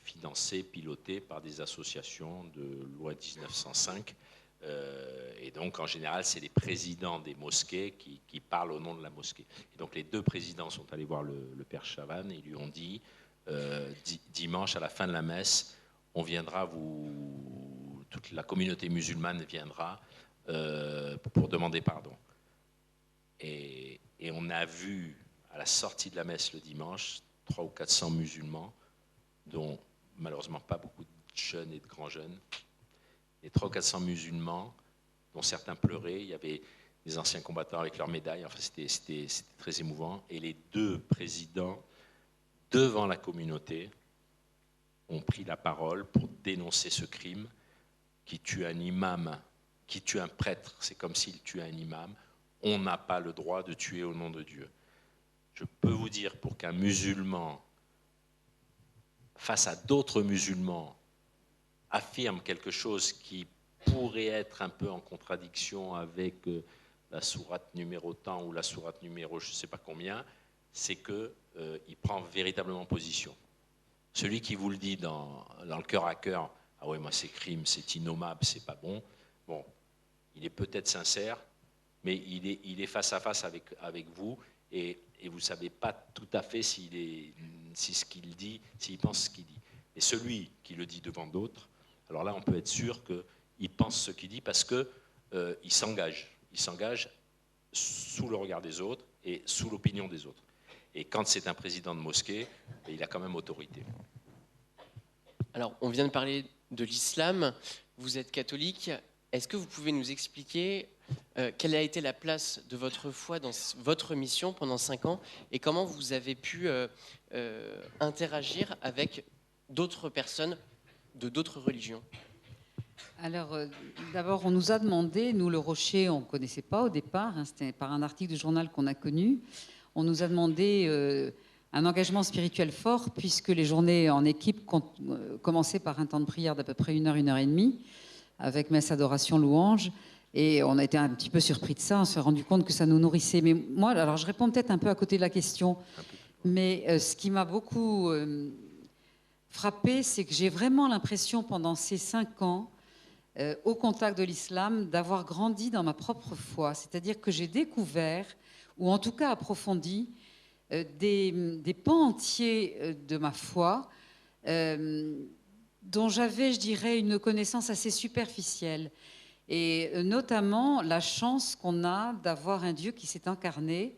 financées, pilotées par des associations de loi 1905. Et donc, en général, c'est les présidents des mosquées qui parlent au nom de la mosquée. Et donc, les deux présidents sont allés voir le Père Chavannes et lui ont dit dimanche, à la fin de la messe, on viendra toute la communauté musulmane viendra pour demander pardon. Et on a vu, à la sortie de la messe le dimanche, 300 ou 400 musulmans, dont malheureusement pas beaucoup de jeunes et de grands jeunes, et 300 ou 400 musulmans, dont certains pleuraient. Il y avait des anciens combattants avec leurs médailles. Enfin, c'était très émouvant. Et les deux présidents, devant la communauté, ont pris la parole pour dénoncer ce crime qui tue un imam, qui tue un prêtre. C'est comme s'il tuait un imam. On n'a pas le droit de tuer au nom de Dieu. Je peux vous dire, pour qu'un musulman, face à d'autres musulmans, affirme quelque chose qui pourrait être un peu en contradiction avec la sourate numéro tant ou la sourate numéro je ne sais pas combien, c'est qu'il prend véritablement position. Celui qui vous le dit dans le cœur à cœur, ah ouais, moi c'est crime, c'est innommable, c'est pas bon, il est peut-être sincère, mais il est face à face avec vous et vous ne savez pas tout à fait si ce qu'il dit, s'il pense ce qu'il dit. Et celui qui le dit devant d'autres, alors là on peut être sûr qu'il pense ce qu'il dit parce qu'il s'engage. Il s'engage sous le regard des autres et sous l'opinion des autres. Et quand c'est un président de mosquée, il a quand même autorité. Alors, on vient de parler de l'islam. Vous êtes catholique. Est-ce que vous pouvez nous expliquer quelle a été la place de votre foi dans votre mission pendant 5 ans et comment vous avez pu interagir avec d'autres personnes de d'autres religions? Alors, d'abord, on nous a demandé, nous, le Rocher, on ne connaissait pas au départ, c'était par un article du journal qu'on a connu, on nous a demandé un engagement spirituel fort, puisque les journées en équipe commençaient par un temps de prière d'à peu près 1 heure, 1 heure et demie, avec messe, adoration, louange, et on a été un petit peu surpris de ça, on s'est rendu compte que ça nous nourrissait. Mais moi, alors je réponds peut-être un peu à côté de la question, mais ce qui m'a beaucoup frappée, c'est que j'ai vraiment l'impression, pendant ces 5 ans, au contact de l'islam, d'avoir grandi dans ma propre foi. C'est-à-dire que j'ai découvert, ou en tout cas approfondi, des pans entiers de ma foi dont j'avais, je dirais, une connaissance assez superficielle. Et notamment la chance qu'on a d'avoir un Dieu qui s'est incarné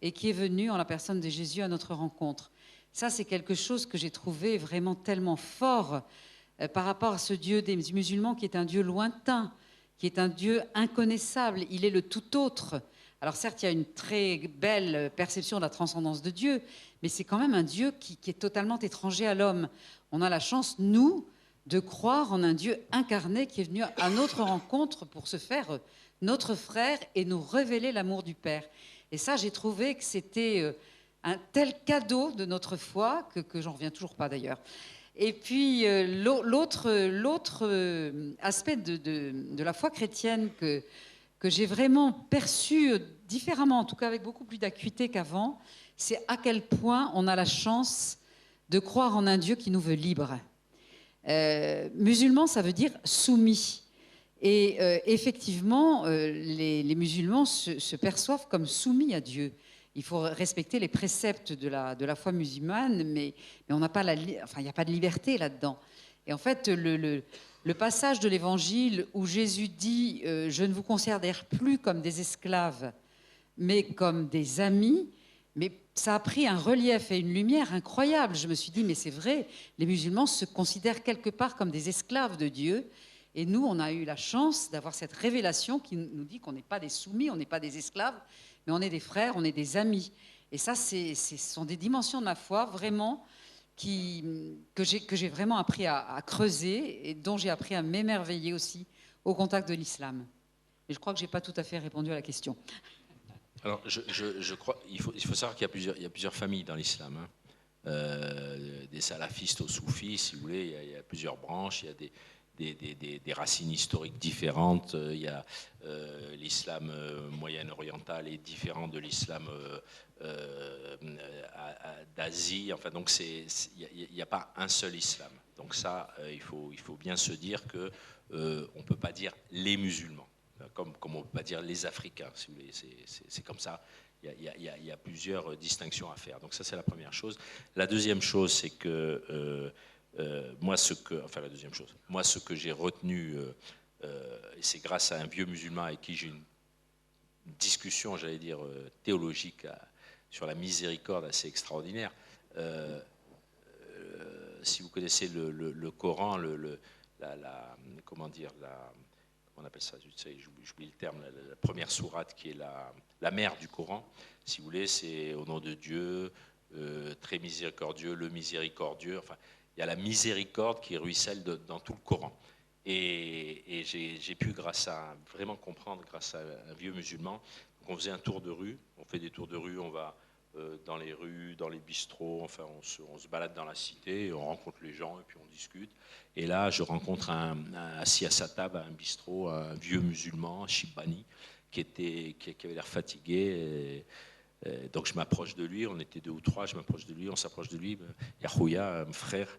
et qui est venu en la personne de Jésus à notre rencontre. Ça, c'est quelque chose que j'ai trouvé vraiment tellement fort par rapport à ce Dieu des musulmans qui est un Dieu lointain, qui est un Dieu inconnaissable. Il est le tout autre. Alors certes, il y a une très belle perception de la transcendance de Dieu, mais c'est quand même un Dieu qui est totalement étranger à l'homme. On a la chance, nous, de croire en un Dieu incarné qui est venu à notre rencontre pour se faire notre frère et nous révéler l'amour du Père. Et ça, j'ai trouvé que c'était un tel cadeau de notre foi que j'en reviens toujours pas d'ailleurs. Et puis l'autre aspect de la foi chrétienne que j'ai vraiment perçu différemment, en tout cas avec beaucoup plus d'acuité qu'avant, c'est à quel point on a la chance de croire en un Dieu qui nous veut libres. Musulman, ça veut dire soumis. Et effectivement, les musulmans se perçoivent comme soumis à Dieu. Il faut respecter les préceptes de la foi musulmane, mais on n'a pas il n'y a pas de liberté là-dedans. Et en fait, le passage de l'Évangile où Jésus dit « Je ne vous considère plus comme des esclaves, mais comme des amis », mais ça a pris un relief et une lumière incroyable. Je me suis dit, mais c'est vrai, les musulmans se considèrent quelque part comme des esclaves de Dieu. Et nous, on a eu la chance d'avoir cette révélation qui nous dit qu'on n'est pas des soumis, on n'est pas des esclaves, mais on est des frères, on est des amis. Et ça, ce sont des dimensions de ma foi, vraiment, que j'ai vraiment appris à creuser et dont j'ai appris à m'émerveiller aussi au contact de l'islam. Et je crois que je n'ai pas tout à fait répondu à la question. Alors, je crois, il faut savoir qu'il y a plusieurs familles dans l'islam. Hein. Des salafistes aux soufis, si vous voulez, il y a plusieurs branches, il y a des racines historiques différentes. Il y a l'islam moyen-oriental est différent de l'islam d'Asie. Enfin, donc il n'y a pas un seul islam. Donc ça, il faut bien se dire que on peut pas dire les musulmans. Comme on ne peut pas dire les Africains, si vous voulez, c'est comme ça. Il y a plusieurs distinctions à faire. Donc ça, c'est la première chose. La deuxième chose, c'est que moi, ce que j'ai retenu, et c'est grâce à un vieux musulman avec qui j'ai une discussion, j'allais dire, théologique sur la miséricorde assez extraordinaire. Si vous connaissez le Coran, comment dire, on appelle ça, j'oublie le terme, la première sourate qui est la mère du Coran, si vous voulez, c'est au nom de Dieu, très miséricordieux, le miséricordieux, enfin, il y a la miséricorde qui ruisselle dans tout le Coran. Et j'ai pu, vraiment comprendre, grâce à un vieux musulman, qu'on faisait un tour de rue, on fait des tours de rue, on va dans les rues, dans les bistrots, enfin on se balade dans la cité, on rencontre les gens et puis on discute. Et là, je rencontre assis à sa table à un bistrot, un vieux musulman, Shibani, qui avait l'air fatigué. Donc je m'approche de lui, on était 2 ou 3, je m'approche de lui, on s'approche de lui. Yahouya, mon frère,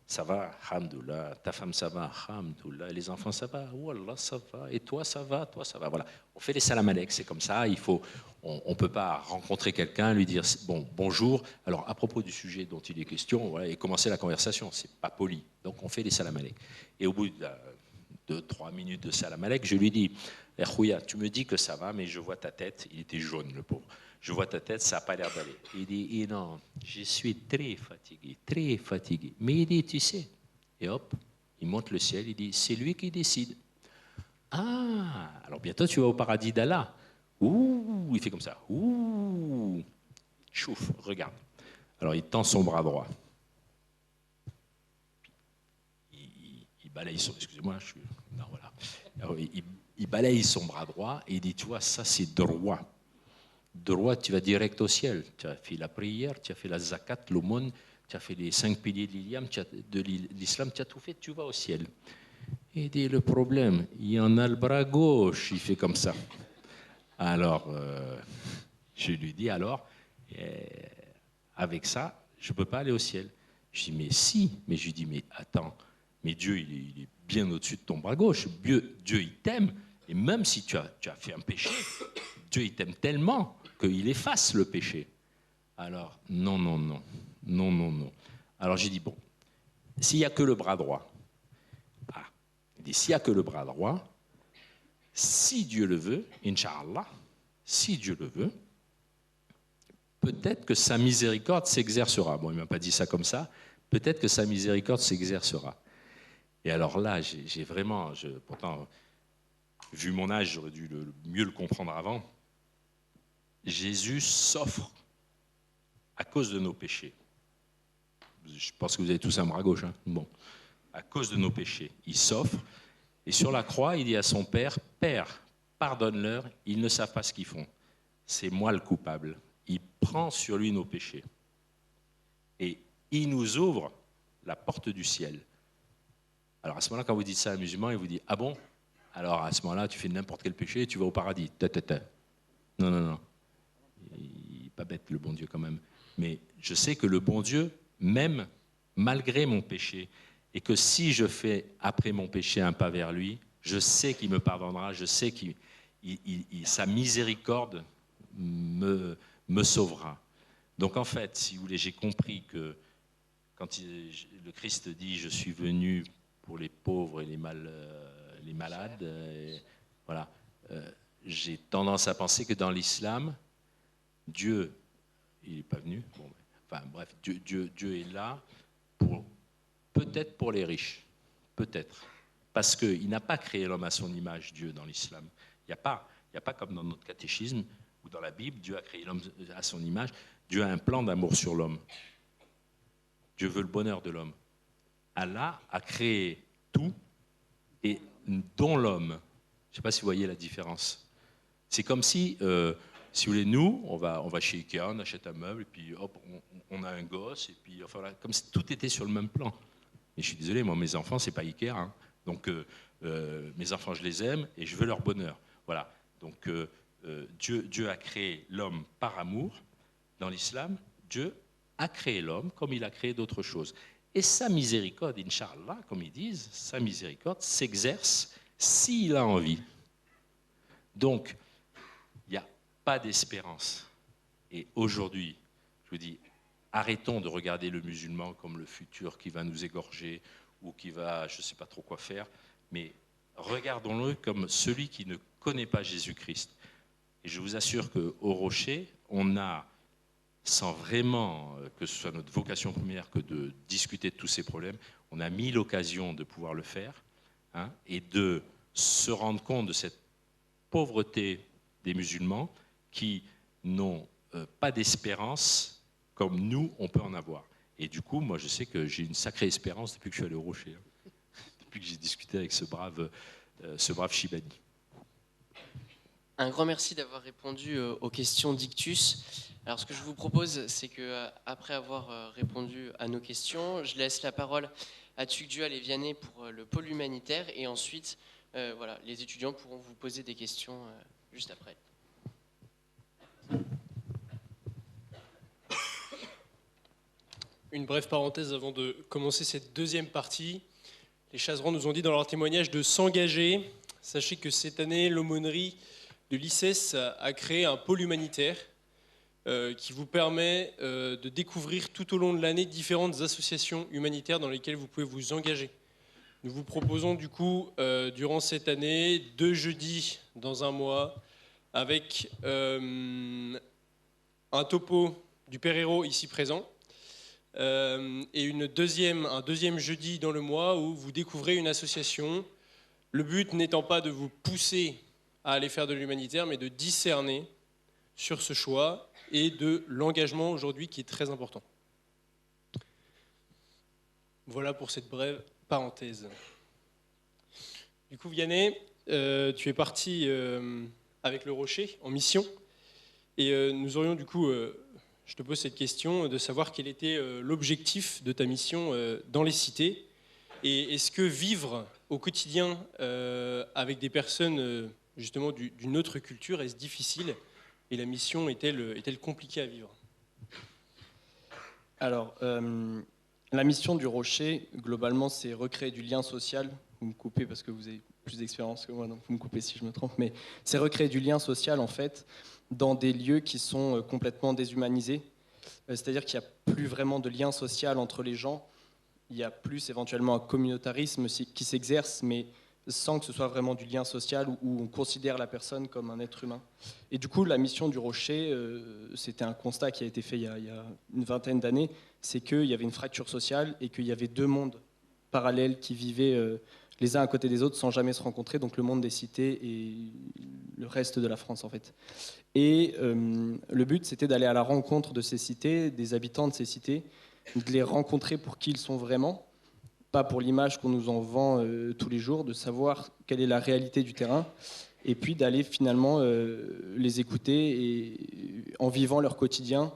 ça va, alhamdoulilah, ta femme ça va, alhamdoulilah, les enfants ça va, wallah ça va, et toi ça va, voilà. On fait les salam alek, c'est comme ça, on ne peut pas rencontrer quelqu'un, lui dire bonjour, alors à propos du sujet dont il est question, voilà, et commencer la conversation, c'est pas poli, donc on fait les salam alek. Et au bout de 3 minutes de salam alek, je lui dis, Khouya, tu me dis que ça va, mais je vois ta tête, il était jaune le pauvre. Je vois ta tête, ça n'a pas l'air d'aller. Il dit, non, je suis très fatigué. Mais il dit, tu sais, et hop, il monte le ciel, il dit, c'est lui qui décide. Ah, alors bientôt tu vas au paradis d'Allah. Ouh, il fait comme ça. Ouh, chouf, regarde. Alors il tend son bras droit. Il balaye son, excusez-moi, non, voilà. Alors, il balaye son bras droit et il dit, tu vois, ça c'est droit. Droit, tu vas direct au ciel. Tu as fait la prière, tu as fait la zakat, l'aumône, tu as fait les 5 piliers de l'islam, tu as tout fait, tu vas au ciel. Et il dit, le problème, il y en a le bras gauche, il fait comme ça. Alors, je lui dis, avec ça, je ne peux pas aller au ciel. Je dis, mais si. Mais je lui dis, mais attends, mais Dieu, il est bien au-dessus de ton bras gauche. Dieu, il t'aime. Et même si tu as fait un péché, Dieu, il t'aime tellement qu'il efface le péché. Alors, non. Alors j'ai dit, bon, s'il n'y a que le bras droit, il dit, s'il n'y a que le bras droit, si Dieu le veut, Inch'Allah, si Dieu le veut, peut-être que sa miséricorde s'exercera. Bon, il ne m'a pas dit ça comme ça, peut-être que sa miséricorde s'exercera. Et alors là, j'ai vraiment, pourtant, vu mon âge, j'aurais dû mieux le comprendre avant. Jésus s'offre à cause de nos péchés. Je pense que vous avez tous un bras gauche. Hein. Bon, à cause de nos péchés, il s'offre. Et sur la croix, il dit à son Père, Père, pardonne-leur, ils ne savent pas ce qu'ils font. C'est moi le coupable. Il prend sur lui nos péchés. Et il nous ouvre la porte du ciel. Alors à ce moment-là, quand vous dites ça à un musulman, il vous dit « Ah bon ? Alors à ce moment-là, tu fais n'importe quel péché et tu vas au paradis. » Non, non, non. Il n'est pas bête, le bon Dieu, quand même. Mais je sais que le bon Dieu m'aime malgré mon péché. Et que si je fais, après mon péché, un pas vers lui, je sais qu'il me pardonnera, je sais que sa miséricorde me sauvera. Donc en fait, si vous voulez, j'ai compris que quand le Christ dit « Je suis venu pour les pauvres et les malades », voilà, j'ai tendance à penser que dans l'islam, Dieu, il n'est pas venu, bon, enfin bref, Dieu est là peut-être pour les riches, peut-être, parce qu'il n'a pas créé l'homme à son image, Dieu, dans l'islam. Il n'y a pas comme dans notre catéchisme ou dans la Bible, Dieu a créé l'homme à son image. Dieu a un plan d'amour sur l'homme. Dieu veut le bonheur de l'homme. Allah a créé tout et dont l'homme. Je ne sais pas si vous voyez la différence. C'est comme si vous voulez, nous, on va chez Ikea, on achète un meuble, et puis hop, on a un gosse, et puis enfin, voilà, comme si tout était sur le même plan. Et je suis désolé, moi, mes enfants, c'est pas Ikea. Hein. Donc, mes enfants, je les aime, et je veux leur bonheur. Voilà. Donc, Dieu a créé l'homme par amour. Dans l'islam, Dieu a créé l'homme comme il a créé d'autres choses. Et sa miséricorde, Inch'Allah, comme ils disent, sa miséricorde s'exerce s'il a envie. Donc, il n'y a pas d'espérance. Et aujourd'hui, je vous dis, arrêtons de regarder le musulman comme le futur qui va nous égorger ou qui va, je ne sais pas trop quoi faire, mais regardons-le comme celui qui ne connaît pas Jésus-Christ. Et je vous assure qu'au Rocher, on a, sans vraiment que ce soit notre vocation première que de discuter de tous ces problèmes, on a mis l'occasion de pouvoir le faire, hein, et de se rendre compte de cette pauvreté des musulmans qui n'ont pas d'espérance comme nous, on peut en avoir. Et du coup, moi, je sais que j'ai une sacrée espérance depuis que je suis allé au Rocher, hein, depuis que j'ai discuté avec ce brave Chibani. Un grand merci d'avoir répondu aux questions d'Ictus. Alors, ce que je vous propose, c'est que après avoir répondu à nos questions, je laisse la parole à Tugdual et Vianney pour le pôle humanitaire, et ensuite, voilà, les étudiants pourront vous poser des questions juste après. Une brève parenthèse avant de commencer cette deuxième partie. Les Chazerans nous ont dit dans leur témoignage de s'engager. Sachez que cette année, l'aumônerie de l'ICES a créé un pôle humanitaire qui vous permet de découvrir tout au long de l'année différentes associations humanitaires dans lesquelles vous pouvez vous engager. Nous vous proposons du coup, durant cette année, 2 jeudis dans un mois, avec un topo du Père Hérault ici présent, et un deuxième jeudi dans le mois où vous découvrez une association. Le but n'étant pas de vous pousser à aller faire de l'humanitaire, mais de discerner sur ce choix et de l'engagement aujourd'hui qui est très important. Voilà pour cette brève parenthèse. Du coup, Vianney, tu es parti avec le Rocher en mission, et nous aurions du coup, je te pose cette question, de savoir quel était l'objectif de ta mission dans les cités, et est-ce que vivre au quotidien avec des personnes justement d'une autre culture, est-ce difficile, et la mission est-elle compliquée à vivre? Alors, la mission du Rocher, globalement, c'est recréer du lien social. Vous me coupez parce que vous avez plus d'expérience que moi, donc vous me coupez si je me trompe, mais c'est recréer du lien social, en fait, dans des lieux qui sont complètement déshumanisés. C'est-à-dire qu'il n'y a plus vraiment de lien social entre les gens. Il y a plus éventuellement un communautarisme qui s'exerce, mais sans que ce soit vraiment du lien social où on considère la personne comme un être humain. Et du coup, la mission du Rocher, c'était un constat qui a été fait il y a une vingtaine d'années, c'est qu'il y avait une fracture sociale et qu'il y avait 2 mondes parallèles qui vivaient les uns à côté des autres sans jamais se rencontrer, donc le monde des cités et le reste de la France, en fait. Et le but, c'était d'aller à la rencontre de ces cités, des habitants de ces cités, de les rencontrer pour qui ils sont vraiment, pas pour l'image qu'on nous en vend tous les jours, de savoir quelle est la réalité du terrain, et puis d'aller finalement les écouter et en vivant leur quotidien,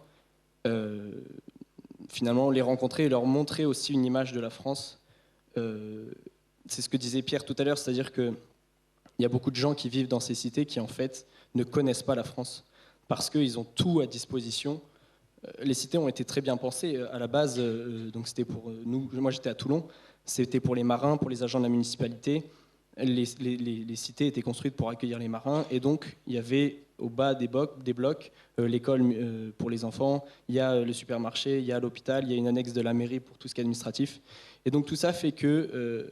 finalement les rencontrer et leur montrer aussi une image de la France. C'est ce que disait Pierre tout à l'heure, c'est-à-dire qu'il y a beaucoup de gens qui vivent dans ces cités qui en fait ne connaissent pas la France parce qu'ils ont tout à disposition. Les cités ont été très bien pensées à la base, donc c'était pour nous, moi j'étais à Toulon, c'était pour les marins, pour les agents de la municipalité. Les cités étaient construites pour accueillir les marins et donc il y avait au bas des blocs l'école pour les enfants, il y a le supermarché, il y a l'hôpital, il y a une annexe de la mairie pour tout ce qui est administratif. Et donc tout ça fait que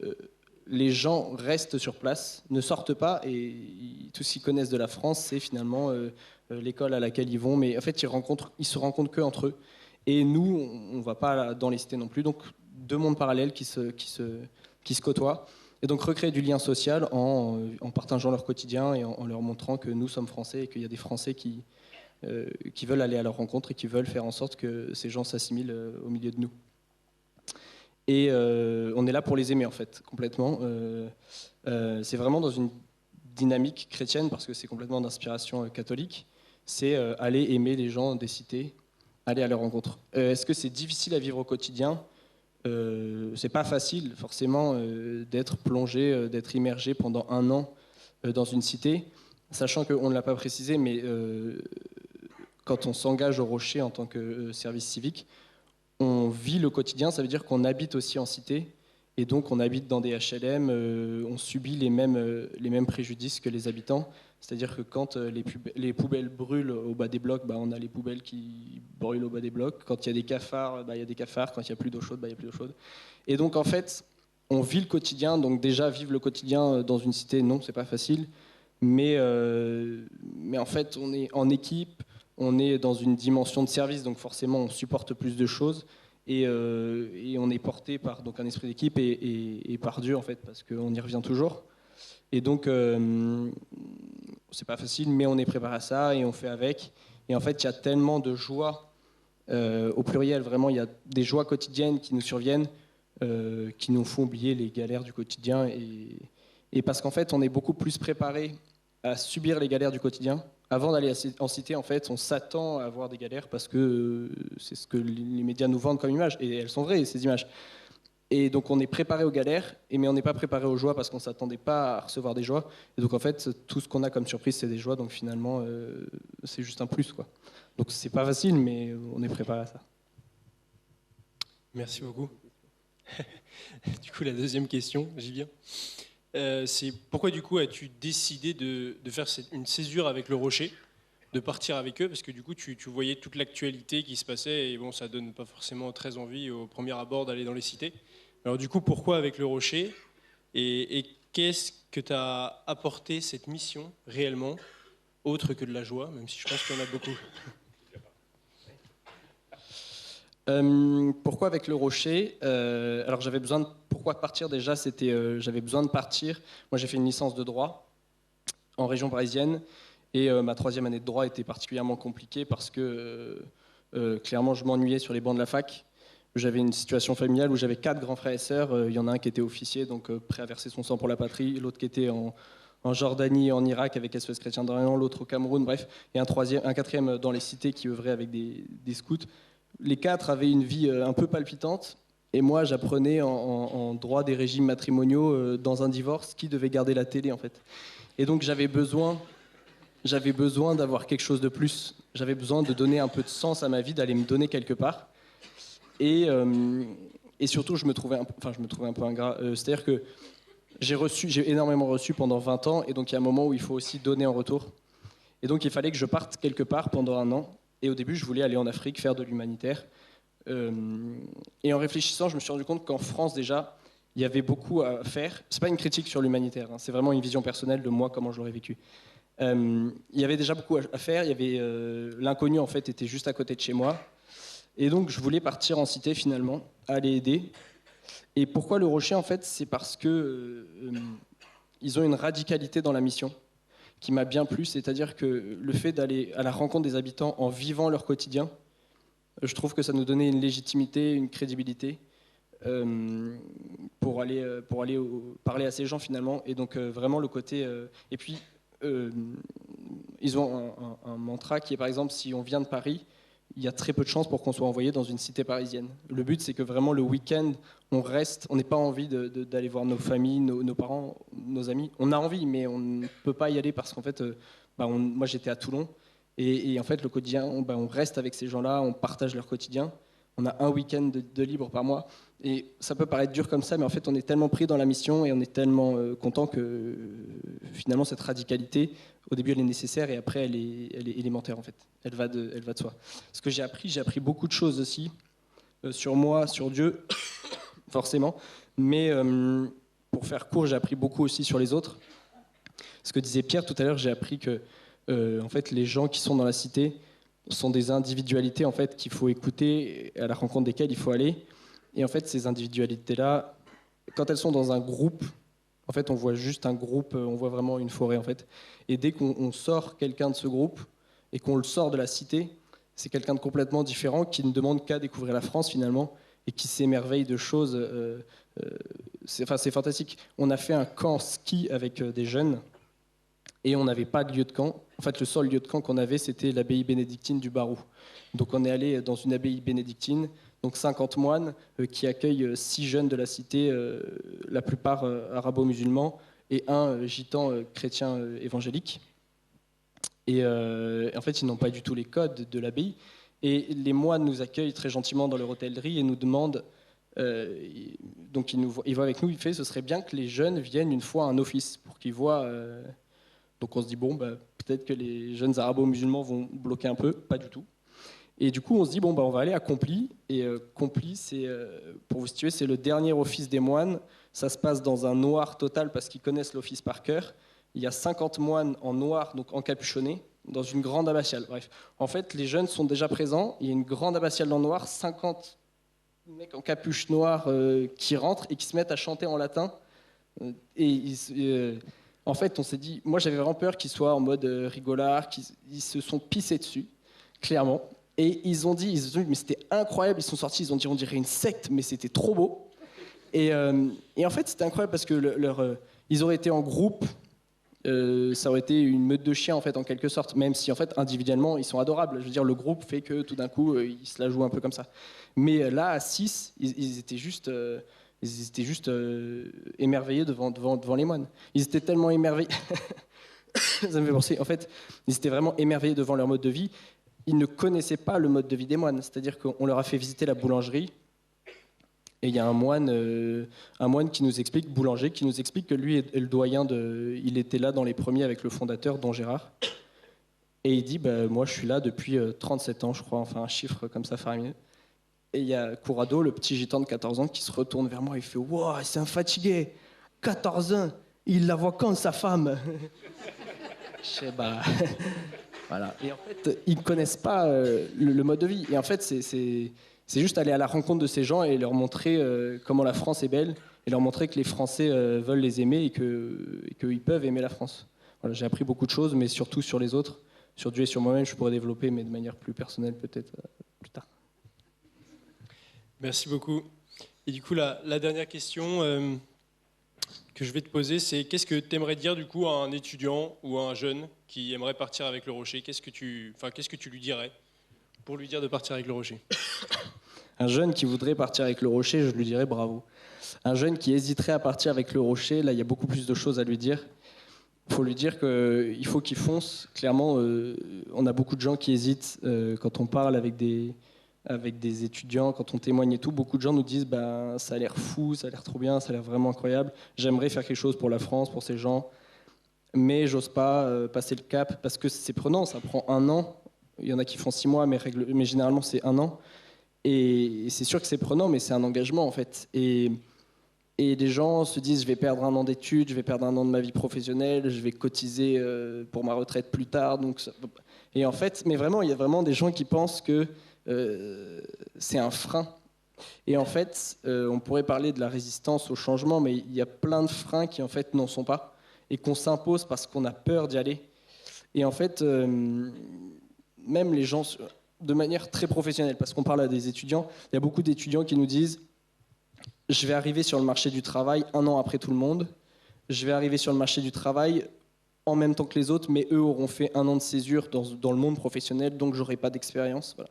les gens restent sur place, ne sortent pas et tout ce qu'ils connaissent de la France, c'est finalement l'école à laquelle ils vont. Mais en fait, ils se rencontrent que entre eux. Et nous, on ne va pas dans les cités non plus. Donc deux mondes parallèles qui se côtoient. Et donc recréer du lien social en partageant leur quotidien et en leur montrant que nous sommes Français et qu'il y a des Français qui veulent aller à leur rencontre et qui veulent faire en sorte que ces gens s'assimilent au milieu de nous. Et on est là pour les aimer en fait, complètement. C'est vraiment dans une dynamique chrétienne parce que c'est complètement d'inspiration catholique. C'est aller aimer les gens des cités, aller à leur rencontre. Est-ce que c'est difficile à vivre au quotidien ? C'est pas facile forcément d'être plongé, d'être immergé pendant 1 an dans une cité, sachant qu'on ne l'a pas précisé, mais quand on s'engage au Rocher en tant que service civique, on vit le quotidien, ça veut dire qu'on habite aussi en cité, et donc on habite dans des HLM, on subit les mêmes préjudices que les habitants. C'est-à-dire que quand les poubelles brûlent au bas des blocs, on a les poubelles qui brûlent au bas des blocs. Quand il y a des cafards, il y a des cafards. Quand il n'y a plus d'eau chaude, il n'y a plus d'eau chaude. Et donc en fait, on vit le quotidien. Donc déjà, vivre le quotidien dans une cité, non, c'est pas facile. Mais en fait, on est en équipe, on est dans une dimension de service, donc forcément, on supporte plus de choses. Et on est porté par donc, un esprit d'équipe et par Dieu, en fait, parce qu'on y revient toujours. Et donc, c'est pas facile, mais on est préparé à ça et on fait avec. Et en fait, il y a tellement de joie, au pluriel, vraiment, il y a des joies quotidiennes qui nous surviennent, qui nous font oublier les galères du quotidien. Et parce qu'en fait, on est beaucoup plus préparé à subir les galères du quotidien. Avant d'aller en cité, en fait, on s'attend à avoir des galères parce que c'est ce que les médias nous vendent comme image. Et elles sont vraies, ces images. Et donc on est préparé aux galères, mais on n'est pas préparé aux joies parce qu'on ne s'attendait pas à recevoir des joies. Et donc en fait, tout ce qu'on a comme surprise, c'est des joies. Donc finalement, c'est juste un plus, quoi. Donc c'est pas facile, mais on est préparé à ça. Merci beaucoup. Du coup, la deuxième question, j'y viens. C'est pourquoi du coup as-tu décidé de faire une césure avec le Rocher, de partir avec eux, parce que du coup tu voyais toute l'actualité qui se passait et bon, ça donne pas forcément très envie au premier abord d'aller dans les cités. Alors du coup, pourquoi avec le Rocher et qu'est-ce que t'as apporté cette mission réellement, autre que de la joie, même si je pense qu'il y en a beaucoup. Pourquoi avec le Rocher alors j'avais besoin de... Pourquoi partir déjà, j'avais besoin de partir. Moi j'ai fait une licence de droit en région parisienne et ma 3e année de droit était particulièrement compliquée parce que clairement je m'ennuyais sur les bancs de la fac. J'avais une situation familiale où j'avais 4 grands frères et sœurs. Il y en a un qui était officier, donc prêt à verser son sang pour la patrie, l'autre qui était en Jordanie et en Irak avec SOS Chrétien d'Orient, l'autre au Cameroun, bref, et un 4e dans les cités qui œuvrait avec des scouts. Les 4 avaient une vie un peu palpitante, et moi j'apprenais en droit des régimes matrimoniaux dans un divorce qui devait garder la télé en fait. Et donc j'avais besoin d'avoir quelque chose de plus. J'avais besoin de donner un peu de sens à ma vie, d'aller me donner quelque part. Et surtout je me trouvais un peu ingrat. C'est-à-dire que j'ai énormément reçu pendant 20 ans, et donc il y a un moment où il faut aussi donner en retour. Et donc il fallait que je parte quelque part pendant 1 an. Et au début, je voulais aller en Afrique, faire de l'humanitaire. Et en réfléchissant, je me suis rendu compte qu'en France, déjà, il y avait beaucoup à faire. Ce n'est pas une critique sur l'humanitaire, hein, c'est vraiment une vision personnelle de moi, comment je l'aurais vécu. Il y avait déjà beaucoup à faire. Il y avait, l'inconnu, en fait, était juste à côté de chez moi. Et donc, je voulais partir en cité, finalement, aller aider. Et pourquoi le Rocher, en fait, c'est parce que ils ont une radicalité dans la mission qui m'a bien plu, c'est-à-dire que le fait d'aller à la rencontre des habitants en vivant leur quotidien, je trouve que ça nous donnait une légitimité, une crédibilité pour aller parler à ces gens finalement. Et donc vraiment le côté... et puis, ils ont un mantra qui est par exemple, si on vient de Paris, il y a très peu de chances pour qu'on soit envoyé dans une cité parisienne. Le but, c'est que vraiment le week-end, on reste, on n'ait pas envie d'aller voir nos familles, nos parents, nos amis. On a envie, mais on ne peut pas y aller parce qu'en fait, moi j'étais à Toulon, et en fait le quotidien, on reste avec ces gens-là, on partage leur quotidien. On a un week-end de libre par mois, et ça peut paraître dur comme ça, mais en fait on est tellement pris dans la mission et on est tellement content que finalement cette radicalité, au début elle est nécessaire et après elle est élémentaire en fait. Elle va de soi. Ce que j'ai appris beaucoup de choses aussi sur moi, sur Dieu, forcément, mais pour faire court, j'ai appris beaucoup aussi sur les autres. Ce que disait Pierre tout à l'heure, j'ai appris que en fait les gens qui sont dans la cité sont des individualités en fait qu'il faut écouter, à la rencontre desquelles il faut aller. Et en fait, ces individualités-là, quand elles sont dans un groupe, en fait, on voit juste un groupe, on voit vraiment une forêt en fait. Et dès qu'on sort quelqu'un de ce groupe et qu'on le sort de la cité, c'est quelqu'un de complètement différent qui ne demande qu'à découvrir la France finalement et qui s'émerveille de choses. C'est fantastique. On a fait un camp ski avec des jeunes et on n'avait pas de lieu de camp. En fait, le seul lieu de camp qu'on avait, c'était l'abbaye bénédictine du Barou. Donc on est allé dans une abbaye bénédictine, donc 50 moines qui accueillent 6 jeunes de la cité, la plupart arabo-musulmans, et un gitan chrétien évangélique. Et en fait, ils n'ont pas du tout les codes de l'abbaye. Et les moines nous accueillent très gentiment dans leur hôtellerie et nous demandent, donc ils voient avec nous, il fait, ce serait bien que les jeunes viennent une fois à un office pour qu'ils voient... Donc on se dit, peut-être que les jeunes arabo-musulmans vont bloquer un peu, pas du tout. Et du coup, on se dit, on va aller à Compli. Et Compli, c'est, pour vous situer, c'est le dernier office des moines. Ça se passe dans un noir total parce qu'ils connaissent l'office par cœur. Il y a 50 moines en noir, donc encapuchonnés, dans une grande abbatiale. Bref, en fait, les jeunes sont déjà présents. Il y a une grande abbatiale en noir, 50 mecs en capuche noire qui rentrent et qui se mettent à chanter en latin. En fait, on s'est dit, moi j'avais vraiment peur qu'ils soient en mode rigolard, ils se sont pissés dessus, clairement. Et ils ont dit, mais c'était incroyable, ils sont sortis, ils ont dit, on dirait une secte, mais c'était trop beau. Et en fait, c'était incroyable parce que ils auraient été en groupe, ça aurait été une meute de chiens en fait, en quelque sorte, même si en fait, individuellement, ils sont adorables. Je veux dire, le groupe fait que tout d'un coup, ils se la jouent un peu comme ça. Mais là, à 6, ils étaient juste... émerveillés devant les moines. Ils étaient tellement émerveillés. Ça me fait penser. En fait, ils étaient vraiment émerveillés devant leur mode de vie. Ils ne connaissaient pas le mode de vie des moines. C'est-à-dire qu'on leur a fait visiter la boulangerie. Et il y a un moine qui nous explique, boulanger, qui nous explique que lui est le doyen il était là dans les premiers avec le fondateur, Don Gérard. Et il dit, moi je suis là depuis 37 ans, je crois, enfin un chiffre comme ça faramineux. Et il y a Courado, le petit gitan de 14 ans, qui se retourne vers moi et il fait « Wow, c'est un fatigué, 14 ans, il la voit quand sa femme ?» Je sais, voilà. Et en fait, ils ne connaissent pas le mode de vie. Et en fait, c'est juste aller à la rencontre de ces gens et leur montrer comment la France est belle et leur montrer que les Français veulent les aimer et qu'ils peuvent aimer la France. Voilà, j'ai appris beaucoup de choses, mais surtout sur les autres. Sur Dieu et sur moi-même, je pourrais développer, mais de manière plus personnelle peut-être plus tard. Merci beaucoup. Et du coup, la dernière question que je vais te poser, c'est qu'est-ce que tu aimerais dire du coup à un étudiant ou à un jeune qui aimerait partir avec le Rocher ? Qu'est-ce que tu lui dirais pour lui dire de partir avec le Rocher ? Un jeune qui voudrait partir avec le Rocher, je lui dirais bravo. Un jeune qui hésiterait à partir avec le Rocher, là, il y a beaucoup plus de choses à lui dire. Il faut lui dire qu'il faut qu'il fonce. Clairement, on a beaucoup de gens qui hésitent quand on parle avec des étudiants, quand on témoigne et tout, beaucoup de gens nous disent ça a l'air fou, ça a l'air trop bien, ça a l'air vraiment incroyable, j'aimerais faire quelque chose pour la France, pour ces gens, mais j'ose pas passer le cap parce que c'est prenant, ça prend 1 an, il y en a qui font 6 mois, mais généralement c'est 1 an, et c'est sûr que c'est prenant, mais c'est un engagement en fait, et les gens se disent je vais perdre 1 an d'études, je vais perdre 1 an de ma vie professionnelle, je vais cotiser pour ma retraite plus tard, et en fait, mais vraiment, il y a vraiment des gens qui pensent que c'est un frein. Et en fait, on pourrait parler de la résistance au changement, mais il y a plein de freins qui en fait n'en sont pas et qu'on s'impose parce qu'on a peur d'y aller. Et en fait, même les gens, de manière très professionnelle, parce qu'on parle à des étudiants, il y a beaucoup d'étudiants qui nous disent « Je vais arriver sur le marché du travail 1 an après tout le monde, je vais arriver sur le marché du travail en même temps que les autres, mais eux auront fait 1 an de césure dans le monde professionnel, donc j'aurai pas d'expérience. » Voilà.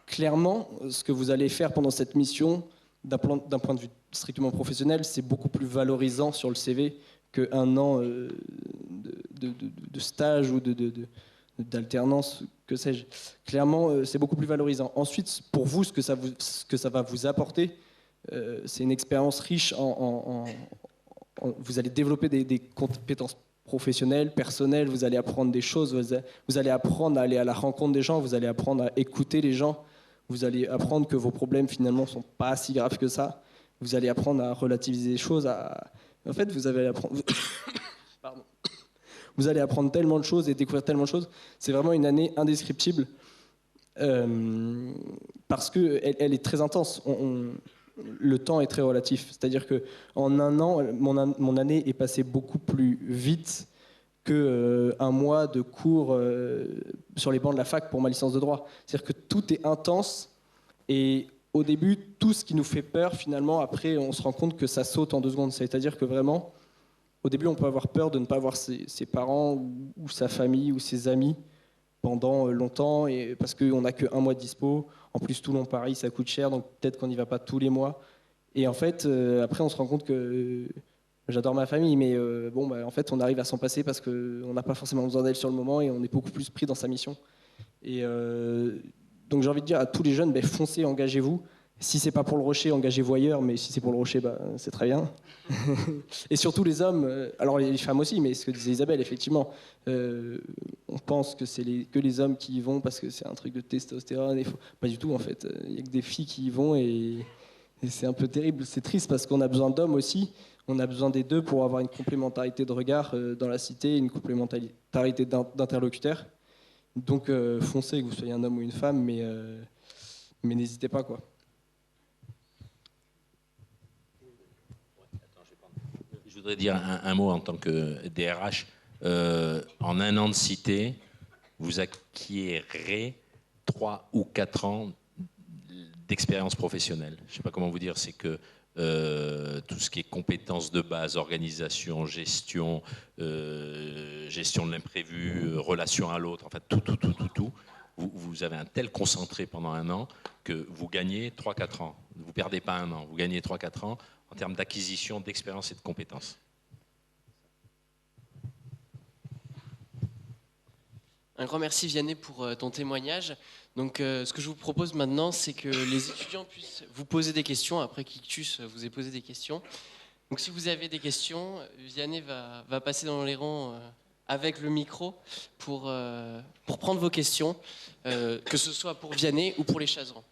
clairement, ce que vous allez faire pendant cette mission, d'un point de vue strictement professionnel, c'est beaucoup plus valorisant sur le CV qu'un an de stage ou d'alternance, que sais-je. Clairement, c'est beaucoup plus valorisant. Ensuite, pour vous, ce que ça va vous apporter, c'est une expérience riche vous allez développer des compétences professionnelles, personnelles, vous allez apprendre des choses, vous allez apprendre à aller à la rencontre des gens, vous allez apprendre à écouter les gens, vous allez apprendre que vos problèmes finalement ne sont pas si graves que ça, vous allez apprendre à relativiser les choses, en fait vous allez apprendre... Pardon. Vous allez apprendre tellement de choses et découvrir tellement de choses, c'est vraiment une année indescriptible, parce qu'elle est très intense. Le temps est très relatif. C'est-à-dire qu'en un an, mon année est passée beaucoup plus vite qu'un mois de cours sur les bancs de la fac pour ma licence de droit. C'est-à-dire que tout est intense et au début, tout ce qui nous fait peur, finalement, après, on se rend compte que ça saute en 2 secondes. C'est-à-dire que vraiment, au début, on peut avoir peur de ne pas voir ses parents ou sa famille ou ses amis pendant longtemps, et parce qu'on n'a qu'un mois de dispo. En plus, Toulon-Paris, ça coûte cher, donc peut-être qu'on n'y va pas tous les mois. Et en fait, après, on se rend compte que j'adore ma famille, mais en fait, on arrive à s'en passer parce qu'on n'a pas forcément besoin d'elle sur le moment et on est beaucoup plus pris dans sa mission. Et donc, j'ai envie de dire à tous les jeunes, foncez, engagez-vous. Si c'est pas pour le Rocher, engagez-vous ailleurs, mais si c'est pour le Rocher, c'est très bien. Et surtout les hommes, alors les femmes aussi, mais ce que disait Isabelle, effectivement, on pense que c'est que les hommes qui y vont parce que c'est un truc de testostérone. Pas du tout, en fait. Il n'y a que des filles qui y vont et c'est un peu terrible. C'est triste parce qu'on a besoin d'hommes aussi. On a besoin des deux pour avoir une complémentarité de regard dans la cité, une complémentarité d'interlocuteurs. Donc foncez, que vous soyez un homme ou une femme, mais n'hésitez pas, quoi. Je voudrais dire un mot en tant que DRH. En un an de cité, vous acquérez 3 ou 4 ans d'expérience professionnelle. Je ne sais pas comment vous dire, c'est que tout ce qui est compétences de base, organisation, gestion de l'imprévu, relation à l'autre, en fait tout. Vous avez un tel concentré pendant un an que vous gagnez 3-4 ans. Vous ne perdez pas un an, vous gagnez 3-4 ans en termes d'acquisition, d'expérience et de compétences. Un grand merci Vianney pour ton témoignage. Donc ce que je vous propose maintenant, c'est que les étudiants puissent vous poser des questions après qu'Ictus vous ait posé des questions. Donc si vous avez des questions, Vianney va passer dans les rangs avec le micro pour prendre vos questions, que ce soit pour Vianney ou pour les Chaserans.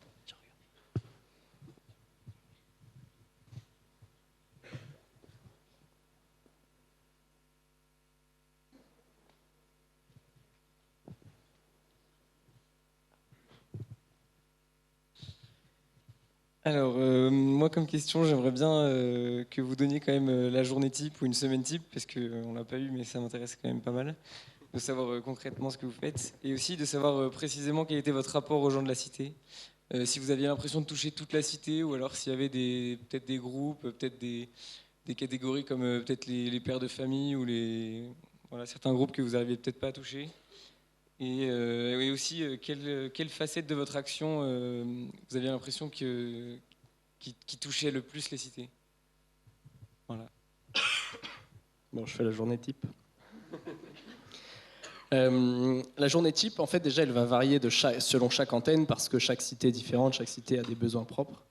Alors, moi, comme question, j'aimerais bien que vous donniez quand même la journée type ou une semaine type, parce qu'on ne l'a pas eu, mais ça m'intéresse quand même pas mal, de savoir concrètement ce que vous faites, et aussi de savoir précisément quel était votre rapport aux gens de la cité, si vous aviez l'impression de toucher toute la cité, ou alors s'il y avait peut-être des groupes, peut-être des catégories comme peut-être les pères de famille, ou certains groupes que vous n'arriviez peut-être pas à toucher. Et aussi, quelle facette de votre action vous aviez l'impression qui touchait le plus les cités? Voilà. Bon, je fais la journée type. La journée type, en fait, déjà, elle va varier selon chaque antenne parce que chaque cité est différente, chaque cité a des besoins propres.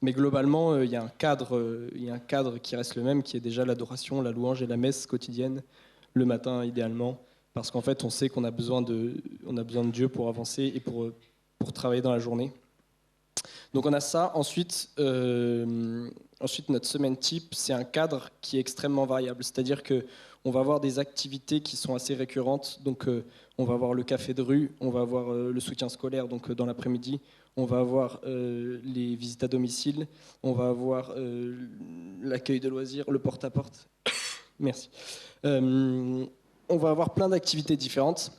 Mais globalement, il y a un cadre qui reste le même, qui est déjà l'adoration, la louange et la messe quotidienne, le matin idéalement. Parce qu'en fait, on sait qu'on a besoin de Dieu pour avancer et pour travailler dans la journée. Donc on a ça. Ensuite, notre semaine type, c'est un cadre qui est extrêmement variable. C'est-à-dire qu'on va avoir des activités qui sont assez récurrentes. Donc on va avoir le café de rue, on va avoir le soutien scolaire donc dans l'après-midi, on va avoir les visites à domicile, on va avoir l'accueil de loisirs, le porte-à-porte. Merci. On va avoir plein d'activités différentes.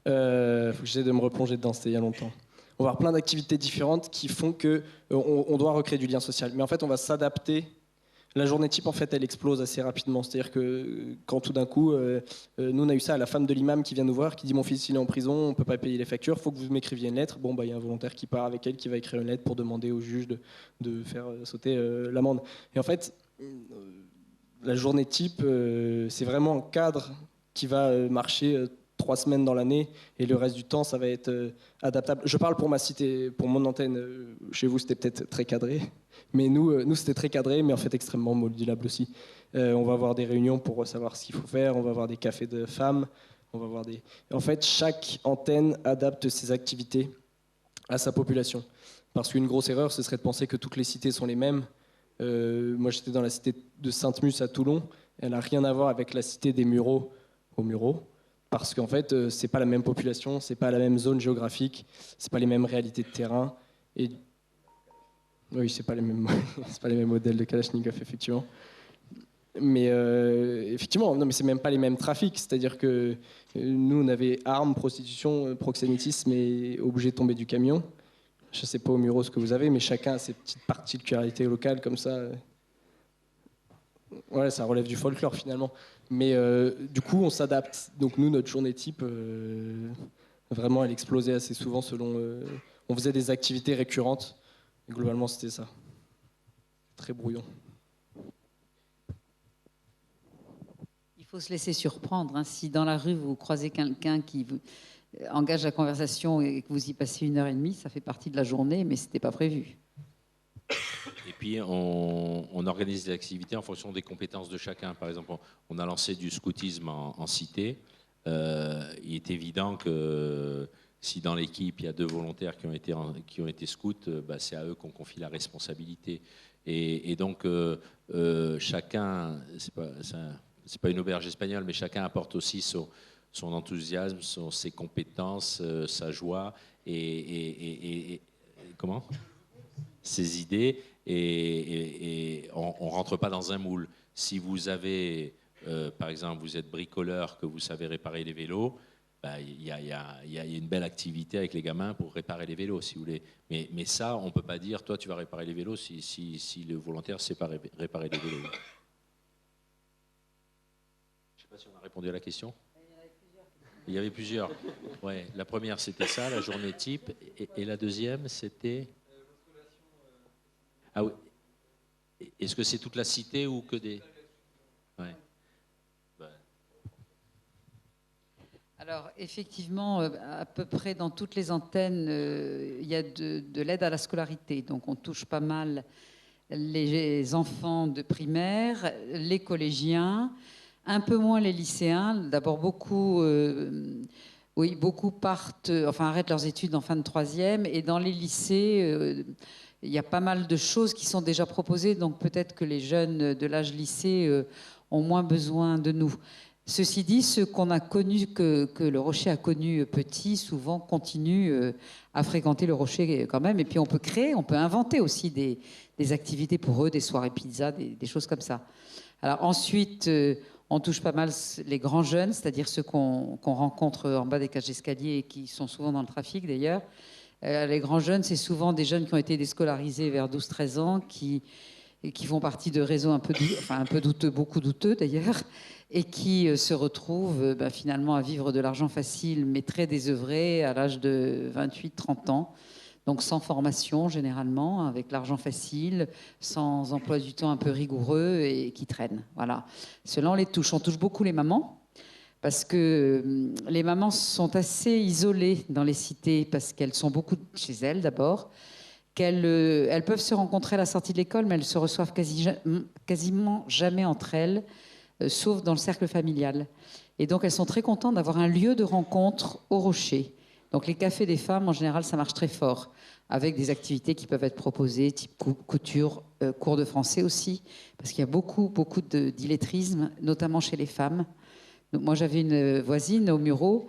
Faut que j'essaie de me replonger dedans, c'était il y a longtemps. On va avoir plein d'activités différentes qui font qu'on doit recréer du lien social. Mais en fait, on va s'adapter La journée type, en fait, elle explose assez rapidement. C'est-à-dire que quand tout d'un coup, nous, on a eu ça à la femme de l'imam qui vient nous voir, qui dit « Mon fils, il est en prison, on ne peut pas payer les factures, il faut que vous m'écriviez une lettre. » Bon, il y a un volontaire qui part avec elle, qui va écrire une lettre pour demander au juge de faire sauter l'amende. Et en fait, la journée type, c'est vraiment un cadre qui va marcher 3 semaines dans l'année, et le reste du temps, ça va être adaptable. Je parle pour ma cité, pour mon antenne. Chez vous, c'était peut-être très cadré, mais nous c'était très cadré, mais en fait extrêmement modulable aussi. On va avoir des réunions pour savoir ce qu'il faut faire, on va avoir des cafés de femmes, on va avoir des... En fait, chaque antenne adapte ses activités à sa population. Parce qu'une grosse erreur, ce serait de penser que toutes les cités sont les mêmes. Moi, j'étais dans la cité de Sainte-Mus à Toulon. Elle n'a rien à voir avec la cité des Mureaux aux Mureaux. Parce qu'en fait, c'est pas la même population, c'est pas la même zone géographique, c'est pas les mêmes réalités de terrain. Et oui, c'est pas les mêmes, c'est pas les mêmes modèles de Kalachnikov, effectivement. Mais effectivement, non, mais c'est même pas les mêmes trafics. C'est-à-dire que nous, on avait armes, prostitution, proxénétisme et obligé de tomber du camion. Je sais pas au Mureaux ce que vous avez, mais chacun a ses petites particularités locales comme ça. Ouais, ça relève du folklore finalement. Mais du coup, on s'adapte. Donc nous, notre journée type, vraiment, elle explosait assez souvent selon... on faisait des activités récurrentes. Et globalement, c'était ça. Très brouillon. Il faut se laisser surprendre. Hein. Si dans la rue, vous croisez quelqu'un qui vous engage la conversation et que vous y passez 1h30, ça fait partie de la journée, mais ce n'était pas prévu. Et puis, on organise des activités en fonction des compétences de chacun. Par exemple, on a lancé du scoutisme en cité. Il est évident que si dans l'équipe, il y a 2 volontaires qui ont été scouts, c'est à eux qu'on confie la responsabilité. Et donc, chacun, c'est pas une auberge espagnole, mais chacun apporte aussi son enthousiasme, ses compétences, sa joie et comment ? Ses idées, et on ne rentre pas dans un moule. Si vous avez, par exemple, vous êtes bricoleur, que vous savez réparer les vélos, il y a une belle activité avec les gamins pour réparer les vélos, si vous voulez. Mais ça, on ne peut pas dire, toi, tu vas réparer les vélos si le volontaire ne sait pas réparer les vélos. Je ne sais pas si on a répondu à la question. Il y avait plusieurs. Ouais, la première, c'était ça, la journée type. Et la deuxième, c'était... Ah oui. Est-ce que c'est toute la cité ou que des... Ouais. Alors, effectivement, à peu près dans toutes les antennes, il y a de l'aide à la scolarité. Donc, on touche pas mal les enfants de primaire, les collégiens, un peu moins les lycéens. D'abord, beaucoup arrêtent leurs études en fin de 3e. Et dans les lycées... il y a pas mal de choses qui sont déjà proposées, donc peut-être que les jeunes de l'âge lycée ont moins besoin de nous. Ceci dit, ceux qu'on a connus, que le Rocher a connus petits, souvent continuent à fréquenter le Rocher quand même. Et puis on peut inventer aussi des activités pour eux, des soirées pizza, des choses comme ça. Alors ensuite, on touche pas mal les grands jeunes, c'est-à-dire ceux qu'on rencontre en bas des cages d'escalier et qui sont souvent dans le trafic d'ailleurs. Les grands jeunes, c'est souvent des jeunes qui ont été déscolarisés vers 12-13 ans, qui font partie de réseaux un peu douteux, beaucoup douteux d'ailleurs, et qui se retrouvent finalement à vivre de l'argent facile, mais très désœuvrés à l'âge de 28-30 ans. Donc sans formation généralement, avec l'argent facile, sans emploi du temps un peu rigoureux et qui traînent. Voilà. Cela, on les touche. On touche beaucoup les mamans. Parce que les mamans sont assez isolées dans les cités, parce qu'elles sont beaucoup chez elles d'abord, qu'elles peuvent se rencontrer à la sortie de l'école, mais elles se reçoivent quasiment jamais entre elles, sauf dans le cercle familial. Et donc elles sont très contentes d'avoir un lieu de rencontre au Rocher. Donc les cafés des femmes, en général, ça marche très fort, avec des activités qui peuvent être proposées, type couture, cours de français aussi, parce qu'il y a beaucoup d'illettrisme, notamment chez les femmes. Donc moi, j'avais une voisine aux Mureaux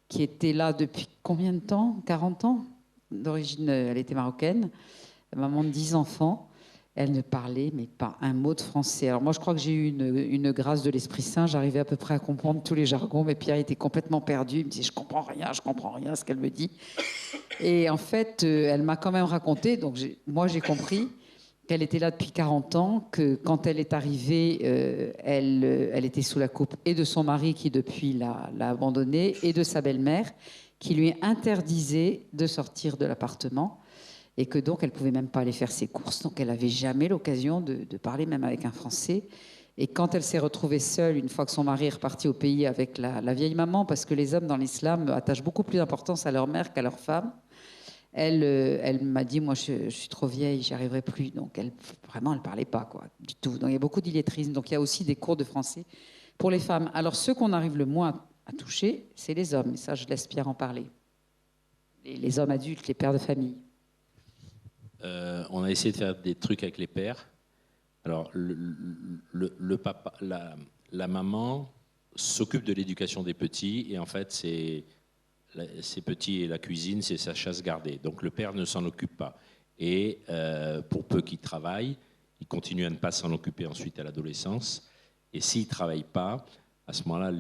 qui était là depuis combien de temps ? 40 ans. D'origine, elle était marocaine, maman de 10 enfants. Elle ne parlait mais pas un mot de français. Alors moi, je crois que j'ai eu une grâce de l'Esprit Saint. J'arrivais à peu près à comprendre tous les jargons, mais Pierre était complètement perdu. Il me disait, je comprends rien ce qu'elle me dit. Et en fait, elle m'a quand même raconté, donc moi j'ai compris, qu'elle était là depuis 40 ans, que quand elle est arrivée, elle était sous la coupe et de son mari qui depuis l'a abandonnée et de sa belle-mère qui lui interdisait de sortir de l'appartement et que donc elle pouvait même pas aller faire ses courses. Donc elle n'avait jamais l'occasion de parler même avec un Français. Et quand elle s'est retrouvée seule, une fois que son mari est reparti au pays avec la vieille maman, parce que les hommes dans l'islam attachent beaucoup plus d'importance à leur mère qu'à leur femme, elle m'a dit, moi je suis trop vieille, j'y arriverai plus. Donc vraiment, elle ne parlait pas quoi, du tout. Donc il y a beaucoup d'illettrisme. Donc il y a aussi des cours de français pour les femmes. Alors ceux qu'on arrive le moins à toucher, c'est les hommes. Et ça, je laisse Pierre en parler. Les hommes adultes, les pères de famille. On a essayé de faire des trucs avec les pères. Alors, le papa, la maman s'occupe de l'éducation des petits et en fait, ces petits et la cuisine, c'est sa chasse gardée. Donc, le père ne s'en occupe pas. Et pour peu qu'il travaille, il continue à ne pas s'en occuper ensuite à l'adolescence. Et s'il ne travaille pas, à ce moment-là,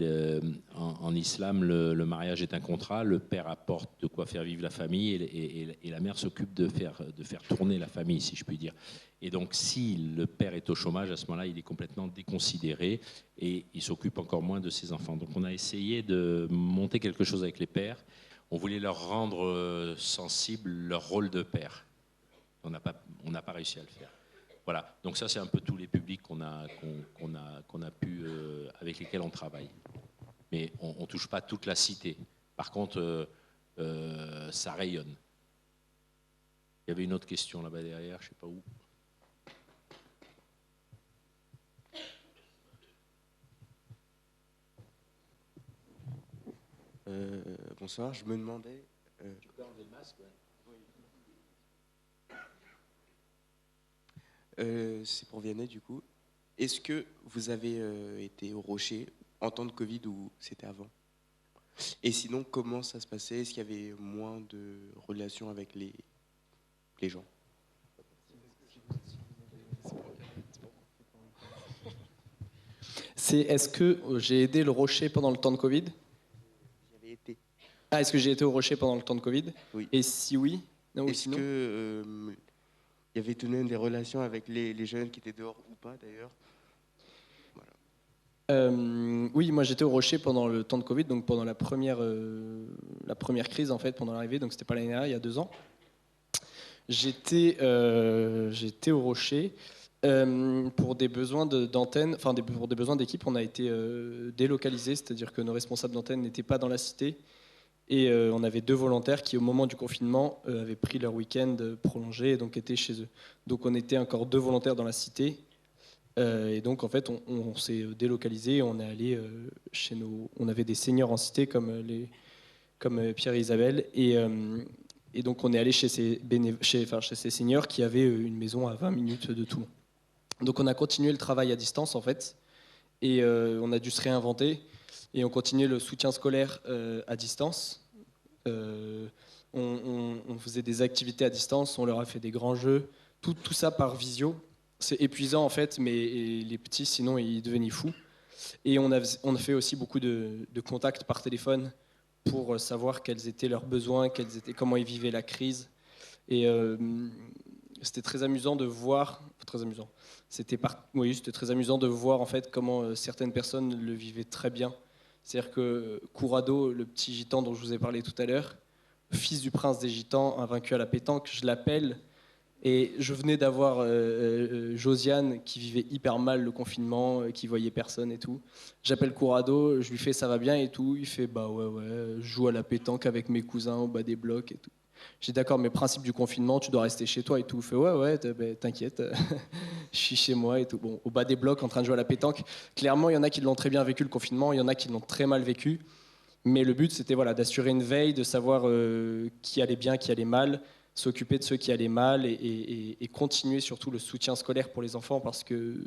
en islam, le mariage est un contrat. Le père apporte de quoi faire vivre la famille et la mère s'occupe de faire tourner la famille, si je puis dire. Et donc, si le père est au chômage, à ce moment-là, il est complètement déconsidéré et il s'occupe encore moins de ses enfants. Donc, on a essayé de monter quelque chose avec les pères. On voulait leur rendre sensible leur rôle de père. On n'a pas réussi à le faire. Voilà, donc ça c'est un peu tous les publics qu'on a pu avec lesquels on travaille. Mais on touche pas toute la cité. Par contre, ça rayonne. Il y avait une autre question là-bas derrière, je sais pas où. Bonsoir, je me demandais. Tu peux enlever le masque, ouais. C'est pour Vianney du coup. Est-ce que vous avez été au Rocher en temps de Covid ou c'était avant? Et sinon, comment ça se passait? Est-ce qu'il y avait moins de relations avec les gens? Est-ce que j'ai aidé le Rocher pendant le temps de Covid? J'y avais été. Ah, est-ce que j'ai été au Rocher pendant le temps de Covid? Oui. Et si oui? Non, ou Est-ce sinon que il y avait tout de même des relations avec les jeunes qui étaient dehors ou pas d'ailleurs? Oui, moi j'étais au Rocher pendant le temps de Covid, donc pendant la première crise en fait, pendant l'arrivée, donc c'était pas l'année dernière, il y a 2 ans. J'étais au Rocher pour des besoins d'antenne, enfin pour des besoins d'équipe, on a été délocalisés, c'est-à-dire que nos responsables d'antenne n'étaient pas dans la cité et on avait 2 volontaires qui au moment du confinement avaient pris leur week-end prolongé et donc étaient chez eux. Donc on était encore 2 volontaires dans la cité. Et donc en fait on s'est délocalisé, on est allé chez on avait des seniors en cité comme Pierre et Isabelle et donc on est allé chez ces seniors qui avaient une maison à 20 minutes de Toulon. Donc on a continué le travail à distance en fait et on a dû se réinventer et on continuait le soutien scolaire à distance. On faisait des activités à distance, on leur a fait des grands jeux, tout ça par visio. C'est épuisant en fait, mais les petits sinon ils devenaient fous. Et on a fait aussi beaucoup de contacts par téléphone pour savoir quels étaient leurs besoins, comment ils vivaient la crise. Et c'était très amusant de voir, c'était très amusant de voir en fait comment certaines personnes le vivaient très bien. C'est-à-dire que Courado, le petit gitan dont je vous ai parlé tout à l'heure, fils du prince des gitans, invaincu à la pétanque, je l'appelle. Et je venais d'avoir Josiane qui vivait hyper mal le confinement, qui voyait personne et tout. J'appelle Courado, je lui fais ça va bien et tout. Il fait bah ouais, je joue à la pétanque avec mes cousins au bas des blocs et tout. J'ai dit d'accord, mais principe du confinement, tu dois rester chez toi et tout. Il fait ouais, t'inquiète, je suis chez moi et tout. Bon, au bas des blocs en train de jouer à la pétanque. Clairement, il y en a qui l'ont très bien vécu le confinement, il y en a qui l'ont très mal vécu. Mais le but c'était voilà, d'assurer une veille, de savoir qui allait bien, qui allait mal, s'occuper de ceux qui allaient mal et continuer surtout le soutien scolaire pour les enfants parce que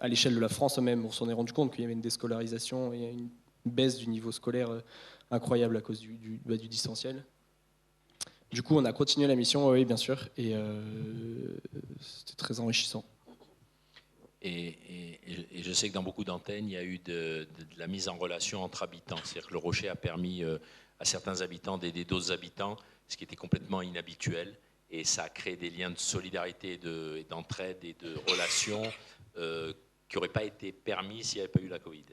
à l'échelle de la France même, on s'en est rendu compte qu'il y avait une déscolarisation et une baisse du niveau scolaire incroyable à cause du distanciel. Du coup, on a continué la mission, oui, bien sûr, et c'était très enrichissant. Et je sais que dans beaucoup d'antennes, il y a eu de la mise en relation entre habitants. C'est-à-dire que le Rocher a permis à certains habitants d'aider d'autres habitants, ce qui était complètement inhabituel. et ça a créé des liens de solidarité et d'entraide et de relations qui n'auraient pas été permis s'il n'y avait pas eu la Covid.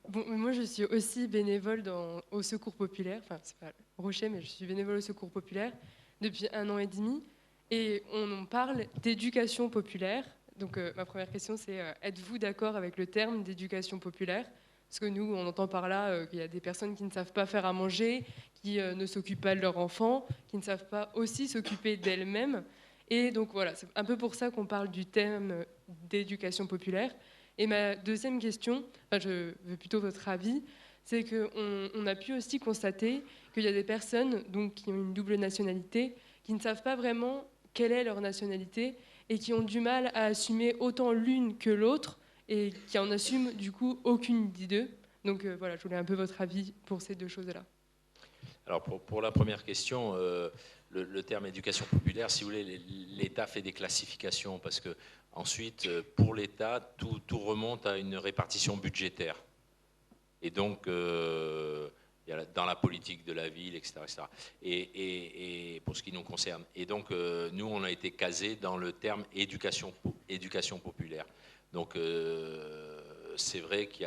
Bon, moi, je suis aussi bénévole au Secours Populaire. Enfin, c'est pas Rocher, mais je suis bénévole au Secours Populaire depuis 1 an et demi. Et on parle d'éducation populaire. Donc, ma première question, c'est êtes-vous d'accord avec le terme d'éducation populaire? Parce que nous, on entend par là qu'il y a des personnes qui ne savent pas faire à manger, qui ne s'occupent pas de leurs enfants, qui ne savent pas aussi s'occuper d'elles-mêmes. Et donc, voilà, c'est un peu pour ça qu'on parle du terme d'éducation populaire. Et ma deuxième question, enfin, je veux plutôt votre avis, c'est qu'on a pu aussi constater qu'il y a des personnes donc, qui ont une double nationalité, qui ne savent pas vraiment quelle est leur nationalité et qui ont du mal à assumer autant l'une que l'autre et qui en assument du coup aucune des deux. Donc voilà, je voulais un peu votre avis pour ces deux choses-là. Alors pour la première question, le terme éducation populaire, si vous voulez, l'État fait des classifications parce que ensuite, pour l'État, tout remonte à une répartition budgétaire. Et donc, dans la politique de la ville, etc. etc. Et pour ce qui nous concerne. Et donc, nous, on a été casés dans le terme éducation populaire. Donc, c'est vrai qu'il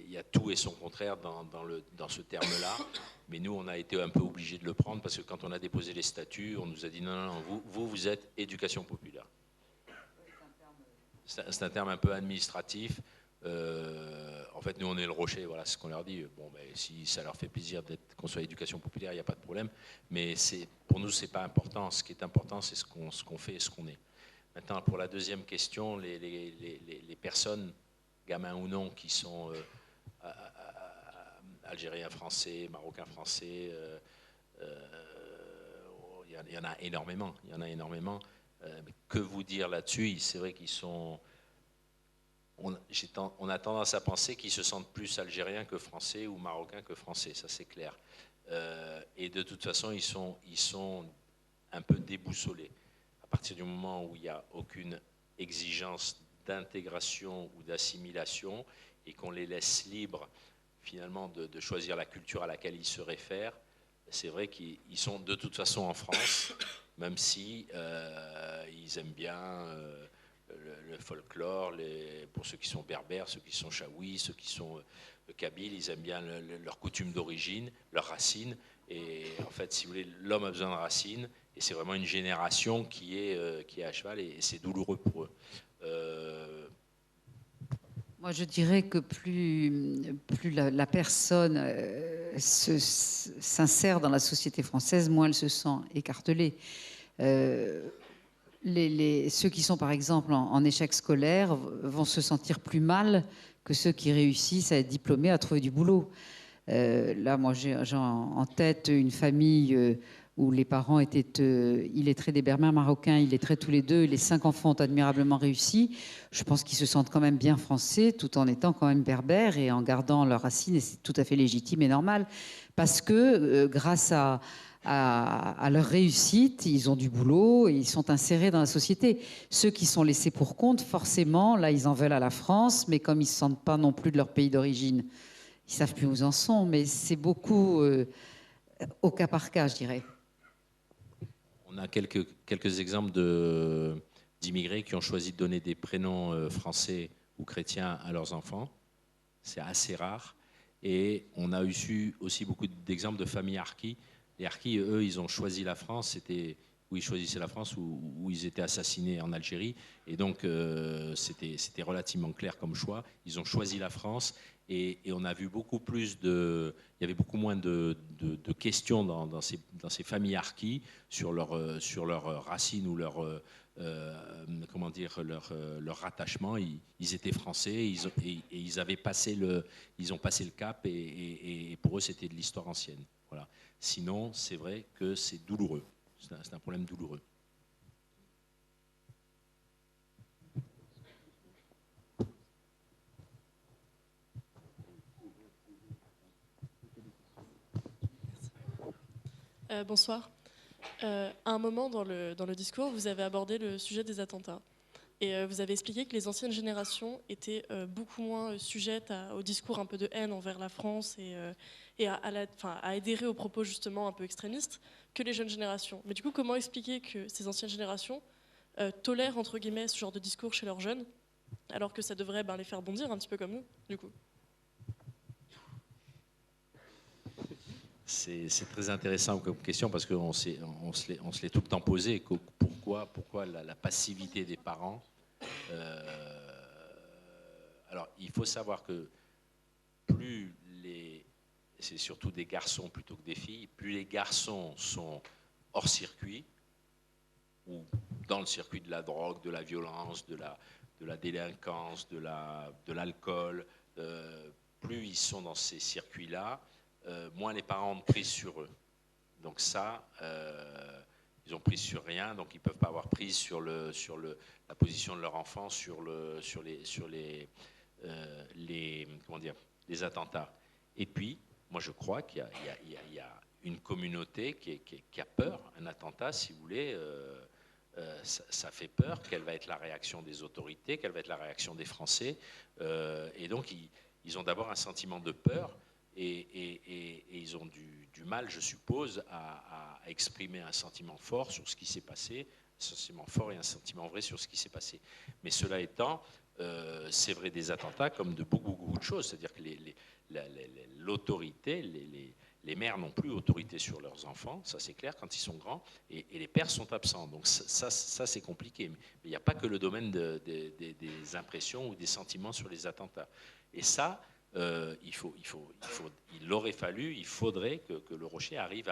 y a tout et son contraire dans ce terme-là. Mais nous, on a été un peu obligés de le prendre parce que quand on a déposé les statuts, on nous a dit non, vous êtes éducation populaire. C'est un terme un peu administratif. En fait, nous, on est le Rocher, voilà ce qu'on leur dit. Bon, ben, si ça leur fait plaisir qu'on soit éducation populaire, il n'y a pas de problème. Mais pour nous, ce n'est pas important. Ce qui est important, c'est ce qu'on fait et ce qu'on est. Maintenant, pour la deuxième question, les personnes, gamins ou non, qui sont algériens français, marocains français, il y en a énormément. Il y en a énormément. Que vous dire là-dessus? C'est vrai qu'ils sont... On a tendance à penser qu'ils se sentent plus algériens que français ou marocains que français, ça c'est clair. Et de toute façon, ils sont un peu déboussolés. À partir du moment où il n'y a aucune exigence d'intégration ou d'assimilation et qu'on les laisse libres finalement de choisir la culture à laquelle ils se réfèrent, c'est vrai qu'ils sont de toute façon en France, même si ils aiment bien... le folklore, pour ceux qui sont berbères, ceux qui sont chaouis, ceux qui sont kabyles, ils aiment bien leurs coutumes d'origine, leurs racines. Et en fait, si vous voulez, l'homme a besoin de racines, et c'est vraiment une génération qui est à cheval, et c'est douloureux pour eux. Moi, je dirais que plus la personne s'insère dans la société française, moins elle se sent écartelée. Ceux qui sont par exemple en échec scolaire vont se sentir plus mal que ceux qui réussissent à être diplômés, à trouver du boulot. Là, moi, j'ai en tête une famille où les parents étaient illettrés, des berbères marocains, illettrés tous les deux. Les 5 enfants ont admirablement réussi. Je pense qu'ils se sentent quand même bien français, tout en étant quand même berbères et en gardant leurs racines. Et c'est tout à fait légitime et normal, parce que grâce à leur réussite, ils ont du boulot et ils sont insérés dans la société. Ceux qui sont laissés pour compte, forcément, là, ils en veulent à la France, mais comme ils ne se sentent pas non plus de leur pays d'origine, ils ne savent plus où ils en sont. Mais c'est beaucoup au cas par cas, je dirais. On a quelques exemples d'immigrés qui ont choisi de donner des prénoms français ou chrétiens à leurs enfants. C'est assez rare. Et on a eu aussi beaucoup d'exemples de familles harkis. Les harkis, eux, ils ont choisi la France. C'était où ils choisissaient la France, où ils étaient assassinés en Algérie. Et donc, c'était relativement clair comme choix. Ils ont choisi la France. Et on a vu beaucoup plus il y avait beaucoup moins de questions dans ces familles harkis sur leur racines ou leur rattachement. Ils étaient français et ils ont passé le cap et pour eux c'était de l'histoire ancienne. Voilà. Sinon, c'est vrai que c'est douloureux. C'est un problème douloureux. Bonsoir. À un moment dans le discours, vous avez abordé le sujet des attentats. Et vous avez expliqué que les anciennes générations étaient beaucoup moins sujettes au discours un peu de haine envers la France et à adhérer aux propos justement un peu extrémistes que les jeunes générations. Mais du coup, comment expliquer que ces anciennes générations tolèrent entre guillemets ce genre de discours chez leurs jeunes, alors que ça devrait les faire bondir un petit peu comme nous, du coup? C'est très intéressant comme question parce qu'on se l'est tout le temps posé. Pourquoi la passivité des parents? Alors, il faut savoir que c'est surtout des garçons plutôt que des filles, plus les garçons sont hors circuit, ou dans le circuit de la drogue, de la violence, de la délinquance, de l'alcool, plus ils sont dans ces circuits-là, moins les parents ont prise sur eux. Donc ça, ils ont prise sur rien, donc ils ne peuvent pas avoir prise sur la position de leur enfant, sur les attentats. Et puis, moi je crois qu'il y a une communauté qui a peur. Un attentat, si vous voulez, ça fait peur. Quelle va être la réaction des autorités? Quelle va être la réaction des Français? Et donc, ils ont d'abord un sentiment de peur. Et ils ont du mal, je suppose, à exprimer un sentiment fort sur ce qui s'est passé, un sentiment fort et un sentiment vrai sur ce qui s'est passé. Mais cela étant, c'est vrai des attentats comme de beaucoup de choses. C'est-à-dire que l'autorité, les mères n'ont plus autorité sur leurs enfants, ça c'est clair, quand ils sont grands, et les pères sont absents. Donc ça c'est compliqué. Mais il n'y a pas que le domaine des impressions ou des sentiments sur les attentats. Et ça... il faudrait que le Rocher arrive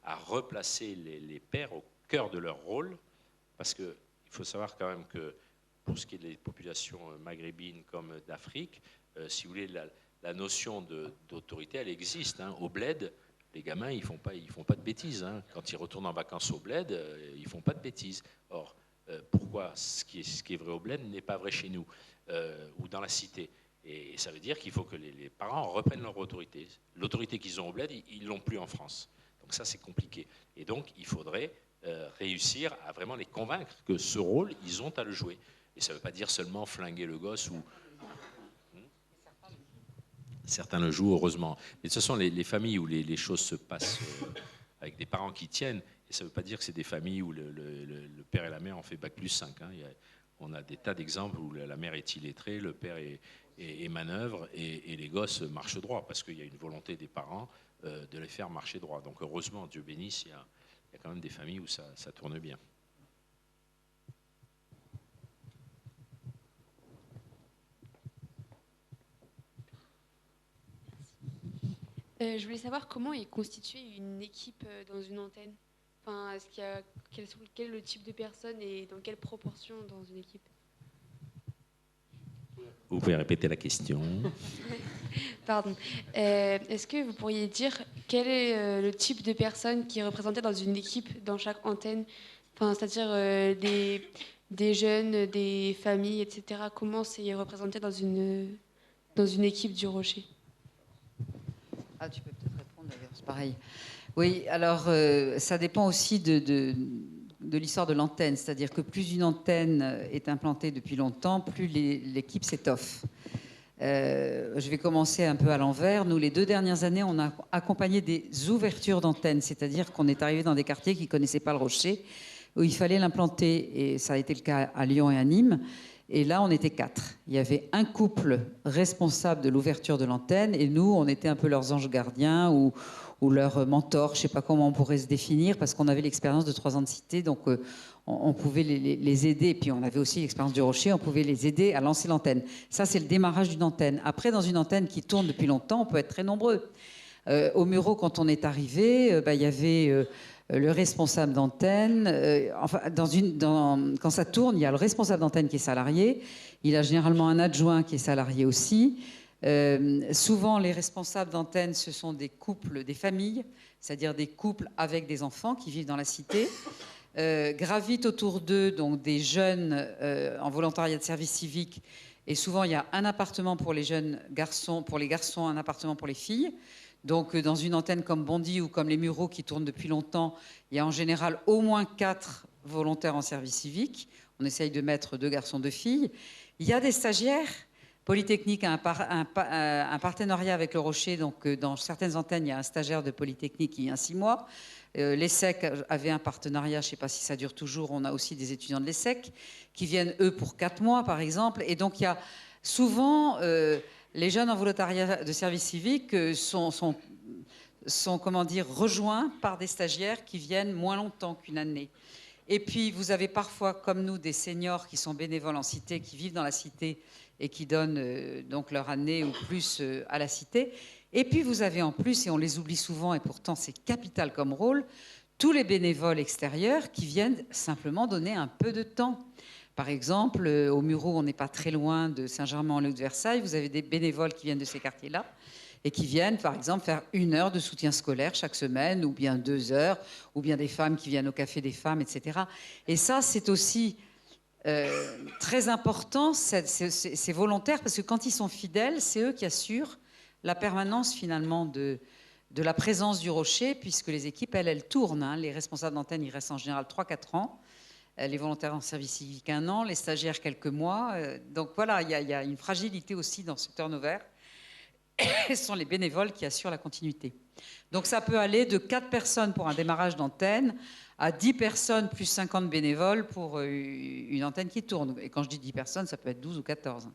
à replacer les pères au cœur de leur rôle, parce qu'il faut savoir quand même que pour ce qui est des populations maghrébines comme d'Afrique, si vous voulez, la notion d'autorité, elle existe. Hein. Au bled, les gamins, ils font pas de bêtises. Hein. Quand ils retournent en vacances au bled, ils font pas de bêtises. Or, pourquoi ce qui est vrai au bled n'est pas vrai chez nous ou dans la cité? Et ça veut dire qu'il faut que les parents reprennent leur autorité. L'autorité qu'ils ont au bled, ils ne l'ont plus en France. Donc ça, c'est compliqué. Et donc, il faudrait réussir à vraiment les convaincre que ce rôle, ils ont à le jouer. Et ça ne veut pas dire seulement flinguer le gosse ou... Certains le jouent, heureusement. Mais ce sont les familles où les choses se passent avec des parents qui tiennent. Et ça ne veut pas dire que c'est des familles où le père et la mère ont fait bac+5. Hein. On a des tas d'exemples où la mère est illettrée, le père est manœuvre et les gosses marchent droit parce qu'il y a une volonté des parents de les faire marcher droit. Donc heureusement, Dieu bénisse, il y a quand même des familles où ça tourne bien. Je voulais savoir comment est constituée une équipe dans une antenne. Enfin, quel est le type de personne et dans quelle proportion dans une équipe? Vous pouvez répéter la question. Pardon. Est-ce que vous pourriez dire quel est le type de personne qui est représenté dans une équipe, dans chaque antenne? Enfin, c'est-à-dire des jeunes, des familles, etc. Comment c'est représenté dans une équipe du Rocher? Ah, tu peux peut-être répondre d'ailleurs, c'est pareil. Oui, alors ça dépend aussi de l'histoire de l'antenne, c'est-à-dire que plus une antenne est implantée depuis longtemps, plus l'équipe s'étoffe. Je vais commencer un peu à l'envers. Nous, les 2 dernières années, on a accompagné des ouvertures d'antennes, c'est-à-dire qu'on est arrivé dans des quartiers qui ne connaissaient pas le Rocher, où il fallait l'implanter, et ça a été le cas à Lyon et à Nîmes. Et là, on était 4. Il y avait un couple responsable de l'ouverture de l'antenne, et nous, on était un peu leurs anges gardiens ou leurs mentors, je ne sais pas comment on pourrait se définir, parce qu'on avait l'expérience de 3 ans de cité, donc on pouvait les aider. Et puis on avait aussi l'expérience du Rocher, on pouvait les aider à lancer l'antenne. Ça, c'est le démarrage d'une antenne. Après, dans une antenne qui tourne depuis longtemps, on peut être très nombreux. Au Muro, quand on est arrivé, il y avait... le responsable d'antenne, quand ça tourne, il y a le responsable d'antenne qui est salarié, il a généralement un adjoint qui est salarié aussi. Souvent, les responsables d'antenne, ce sont des couples, des familles, c'est-à-dire des couples avec des enfants qui vivent dans la cité. Gravitent autour d'eux donc des jeunes en volontariat de service civique. Et souvent, il y a un appartement pour les jeunes garçons, pour les garçons, un appartement pour les filles. Donc, dans une antenne comme Bondy ou comme les Mureaux qui tournent depuis longtemps, il y a en général au moins 4 volontaires en service civique. on essaye de mettre 2 garçons, 2 filles. Il y a des stagiaires. Polytechnique a un partenariat avec le Rocher, donc dans certaines antennes, il y a un stagiaire de Polytechnique qui vient 6 mois. L'ESSEC avait un partenariat, je ne sais pas si ça dure toujours, on a aussi des étudiants de l'ESSEC qui viennent, eux, pour 4 mois, par exemple. Et donc, il y a souvent, les jeunes en volontariat de service civique sont comment dire, rejoints par des stagiaires qui viennent moins longtemps qu'une année. Et puis, vous avez parfois, comme nous, des seniors qui sont bénévoles en cité, qui vivent dans la cité et qui donnent donc leur année ou plus à la cité. Et puis, vous avez en plus, et on les oublie souvent, et pourtant c'est capital comme rôle, tous les bénévoles extérieurs qui viennent simplement donner un peu de temps. Par exemple, au Mureau, on n'est pas très loin de Saint-Germain-en-Laye de Versailles, vous avez des bénévoles qui viennent de ces quartiers-là, et qui viennent, par exemple, faire 1 heure de soutien scolaire chaque semaine, ou bien 2 heures, ou bien des femmes qui viennent au Café des femmes, etc. Et ça, c'est aussi très important, c'est volontaire, parce que quand ils sont fidèles, c'est eux qui assurent la permanence, finalement, de la présence du Rocher, puisque les équipes, elles tournent. Hein. Les responsables d'antenne, ils restent en général 3-4 ans. Les volontaires en service civique 1 an, les stagiaires quelques mois. Donc voilà, il y a une fragilité aussi dans ce turnover. Ce sont les bénévoles qui assurent la continuité. Donc ça peut aller de 4 personnes pour un démarrage d'antenne à 10 personnes plus 50 bénévoles pour une antenne qui tourne. Et quand je dis 10 personnes, ça peut être 12 ou 14.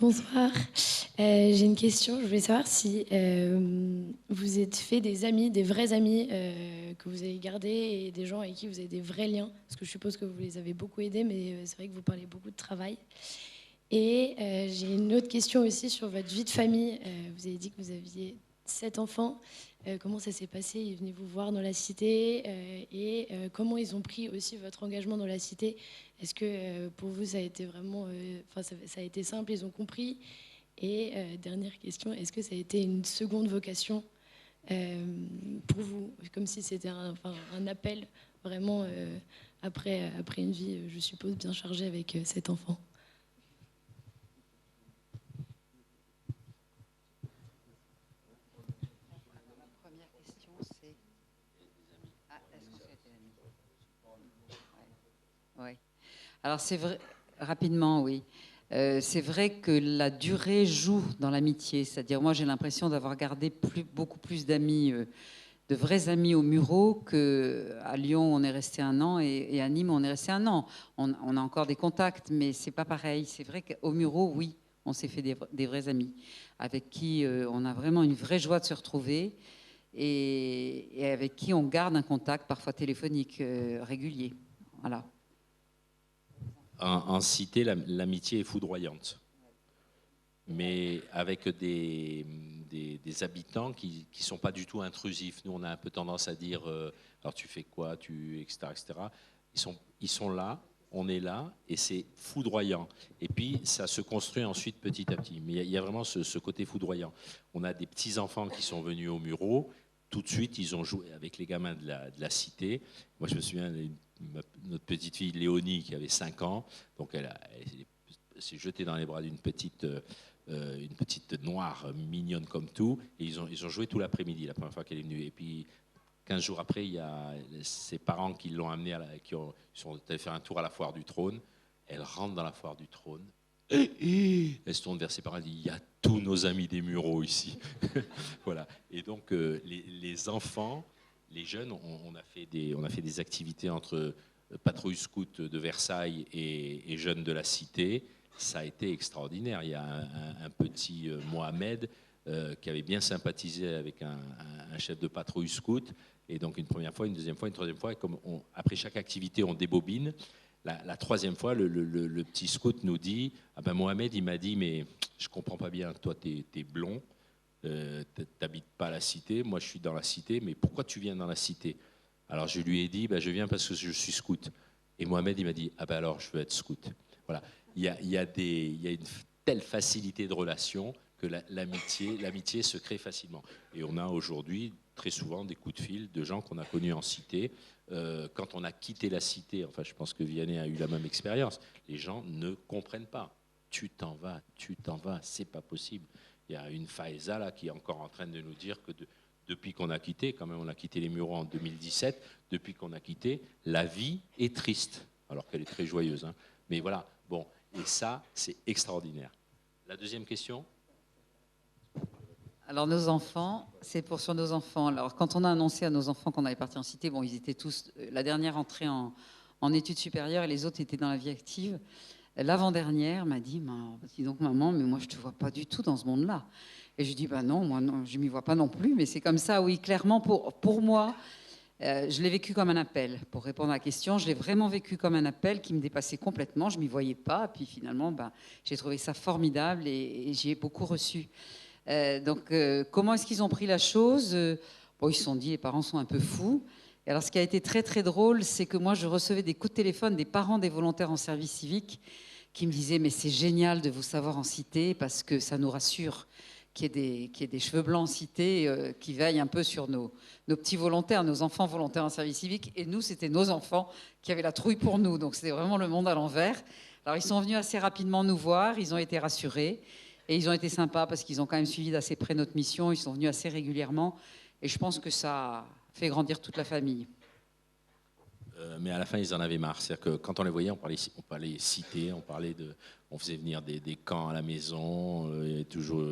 Bonsoir. J'ai une question. Je voulais savoir si vous êtes fait des amis, des vrais amis que vous avez gardés et des gens avec qui vous avez des vrais liens. Parce que je suppose que vous les avez beaucoup aidés, mais c'est vrai que vous parlez beaucoup de travail. Et j'ai une autre question aussi sur votre vie de famille. Vous avez dit que vous aviez 7 enfants. Comment ça s'est passé? Ils venaient vous voir dans la cité et comment ils ont pris aussi votre engagement dans la cité? Est-ce que pour vous ça a été vraiment, ça a été simple, ils ont compris? Et dernière question, est-ce que ça a été une seconde vocation pour vous, comme si c'était un appel vraiment après une vie, je suppose, bien chargée avec 7 enfants? Oui. Alors c'est vrai, rapidement, oui. C'est vrai que la durée joue dans l'amitié. C'est-à-dire, moi, j'ai l'impression d'avoir gardé beaucoup plus d'amis, de vrais amis au Mureau qu'à Lyon, on est resté 1 an, et à Nîmes, on est resté 1 an. On a encore des contacts, mais c'est pas pareil. C'est vrai qu'au Mureau, oui, on s'est fait des vrais amis, avec qui on a vraiment une vraie joie de se retrouver, et avec qui on garde un contact, parfois téléphonique, régulier. Voilà. En cité, l'amitié est foudroyante, mais avec des habitants qui ne sont pas du tout intrusifs. Nous, on a un peu tendance à dire alors tu fais quoi, etc., etc. Ils sont là, on est là, et c'est foudroyant. Et puis, ça se construit ensuite petit à petit. Mais il y a vraiment ce côté foudroyant. On a des petits-enfants qui sont venus au Mureau. Tout de suite, ils ont joué avec les gamins de la cité. Moi, je me souviens, notre petite fille Léonie, qui avait 5 ans, donc elle s'est jetée dans les bras d'une petite noire mignonne comme tout, et ils ont joué tout l'après-midi, la première fois qu'elle est venue. Et puis, 15 jours après, il y a ses parents qui l'ont amenée, ils sont allés faire un tour à la foire du trône. Elle rentre dans la foire du trône. Elle se tourne vers ses parents et dit: il y a tous nos amis des Mureaux ici. Voilà. Et donc les enfants, les jeunes, on a fait des activités entre patrouille scout de Versailles et jeunes de la cité. Ça a été extraordinaire. Il y a un petit Mohamed qui avait bien sympathisé avec un chef de patrouille scout. Et donc une première fois, une deuxième fois, une troisième fois. Et comme après chaque activité, on débobine. La troisième fois, le petit scout nous dit: ah ben Mohamed, il m'a dit, mais je comprends pas bien, toi t'es blond, t'habites pas à la cité, moi je suis dans la cité, mais pourquoi tu viens dans la cité? Alors je lui ai dit: ben, je viens parce que je suis scout. Et Mohamed, il m'a dit: ah ben alors je veux être scout. Voilà. Il y a une telle facilité de relation que l'amitié se crée facilement. Et on a aujourd'hui très souvent des coups de fil de gens qu'on a connus en cité. Quand on a quitté la cité, enfin je pense que Vianney a eu la même expérience, les gens ne comprennent pas. Tu t'en vas, c'est pas possible. Il y a une Faïza là qui est encore en train de nous dire que depuis qu'on a quitté, quand même on a quitté les Mureaux en 2017, depuis qu'on a quitté, la vie est triste, alors qu'elle est très joyeuse. Hein. Mais voilà, bon, et ça, c'est extraordinaire. La deuxième question ? Alors nos enfants, c'est sur nos enfants. Alors quand on a annoncé à nos enfants qu'on allait partir en cité, bon, ils étaient tous la dernière entrée en études supérieures et les autres étaient dans la vie active. L'avant-dernière m'a dit, dis donc maman, mais moi je te vois pas du tout dans ce monde-là. Et je dis, non, moi non, je m'y vois pas non plus, mais c'est comme ça, oui, clairement pour moi, je l'ai vécu comme un appel. Pour répondre à la question, je l'ai vraiment vécu comme un appel qui me dépassait complètement. Je m'y voyais pas, puis finalement, j'ai trouvé ça formidable et j'y ai beaucoup reçu. Donc, comment est-ce qu'ils ont pris la chose ? Bon, ils se sont dit, les parents sont un peu fous. Et alors, ce qui a été très, très drôle, c'est que moi, je recevais des coups de téléphone des parents des volontaires en service civique qui me disaient, mais c'est génial de vous savoir en cité parce que ça nous rassure qu'il y ait des cheveux blancs en cité qui veillent un peu sur nos petits volontaires, nos enfants volontaires en service civique. Et nous, c'était nos enfants qui avaient la trouille pour nous. Donc, c'était vraiment le monde à l'envers. Alors, ils sont venus assez rapidement nous voir. Ils ont été rassurés. Et ils ont été sympas parce qu'ils ont quand même suivi d'assez près notre mission. Ils sont venus assez régulièrement. Et je pense que ça fait grandir toute la famille. Mais à la fin, ils en avaient marre. C'est-à-dire que quand on les voyait, on parlait cité, on faisait venir des camps à la maison, il y avait toujours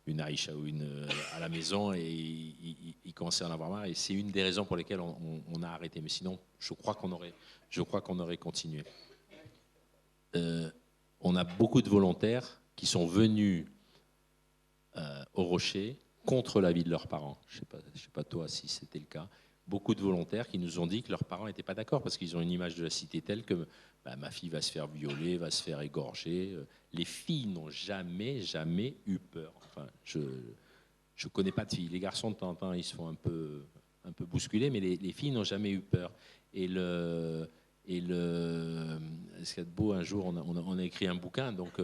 une Aïcha ou une à la maison, et ils commençaient à en avoir marre. Et c'est une des raisons pour lesquelles on a arrêté. Mais sinon, je crois qu'on aurait continué. On a beaucoup de volontaires qui sont venus au Rocher contre l'avis de leurs parents. Je sais pas toi si c'était le cas. Beaucoup de volontaires qui nous ont dit que leurs parents n'étaient pas d'accord parce qu'ils ont une image de la cité telle que ma fille va se faire violer, va se faire égorger. Les filles n'ont jamais eu peur. Enfin, je connais pas de filles. Les garçons de temps en temps ils se font un peu bousculer, mais les filles n'ont jamais eu peur. Et ce qu'il y a de beau, un jour on a écrit un bouquin, donc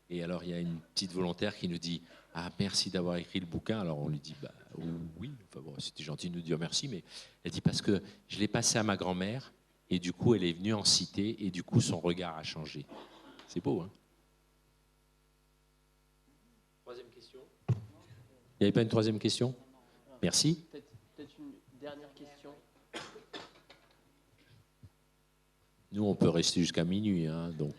et alors il y a une petite volontaire qui nous dit merci d'avoir écrit le bouquin. Alors on lui dit oui, enfin bon, c'était gentil de nous dire merci, mais elle dit parce que je l'ai passé à ma grand-mère et du coup elle est venue en cité et du coup son regard a changé. C'est beau, hein? Troisième question. Il n'y avait pas une troisième question? Merci. Peut-être une dernière question. Nous on peut rester jusqu'à minuit, hein, donc.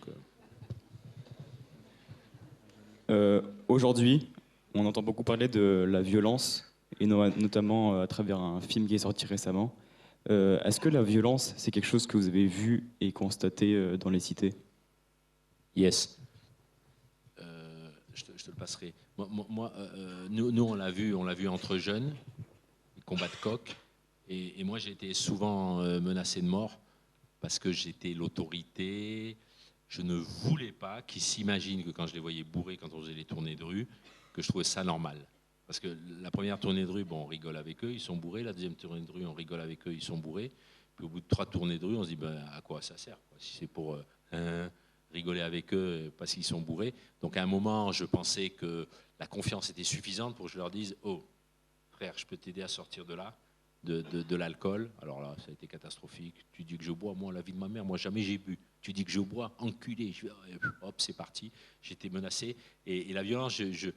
Aujourd'hui, on entend beaucoup parler de la violence, et notamment à travers un film qui est sorti récemment. Est-ce que la violence, c'est quelque chose que vous avez vu et constaté dans les cités? Yes. Je te le passerai. Nous on l'a vu entre jeunes, les combats de coq, et moi j'ai été souvent menacé de mort parce que j'étais l'autorité. Je ne voulais pas qu'ils s'imaginent que quand je les voyais bourrés, quand on faisait les tournées de rue, que je trouvais ça normal. Parce que la première tournée de rue, on rigole avec eux, ils sont bourrés. La deuxième tournée de rue, on rigole avec eux, ils sont bourrés. Puis au bout de 3 tournées de rue, on se dit à quoi ça sert, quoi, si c'est pour rigoler avec eux parce qu'ils sont bourrés. Donc à un moment, je pensais que la confiance était suffisante pour que je leur dise « Oh, frère, je peux t'aider à sortir de là ». De l'alcool, alors là, ça a été catastrophique. Tu dis que je bois, moi, la vie de ma mère, moi, jamais j'ai bu. Tu dis que je bois, enculé. Hop, c'est parti. J'étais menacé. Et la violence, je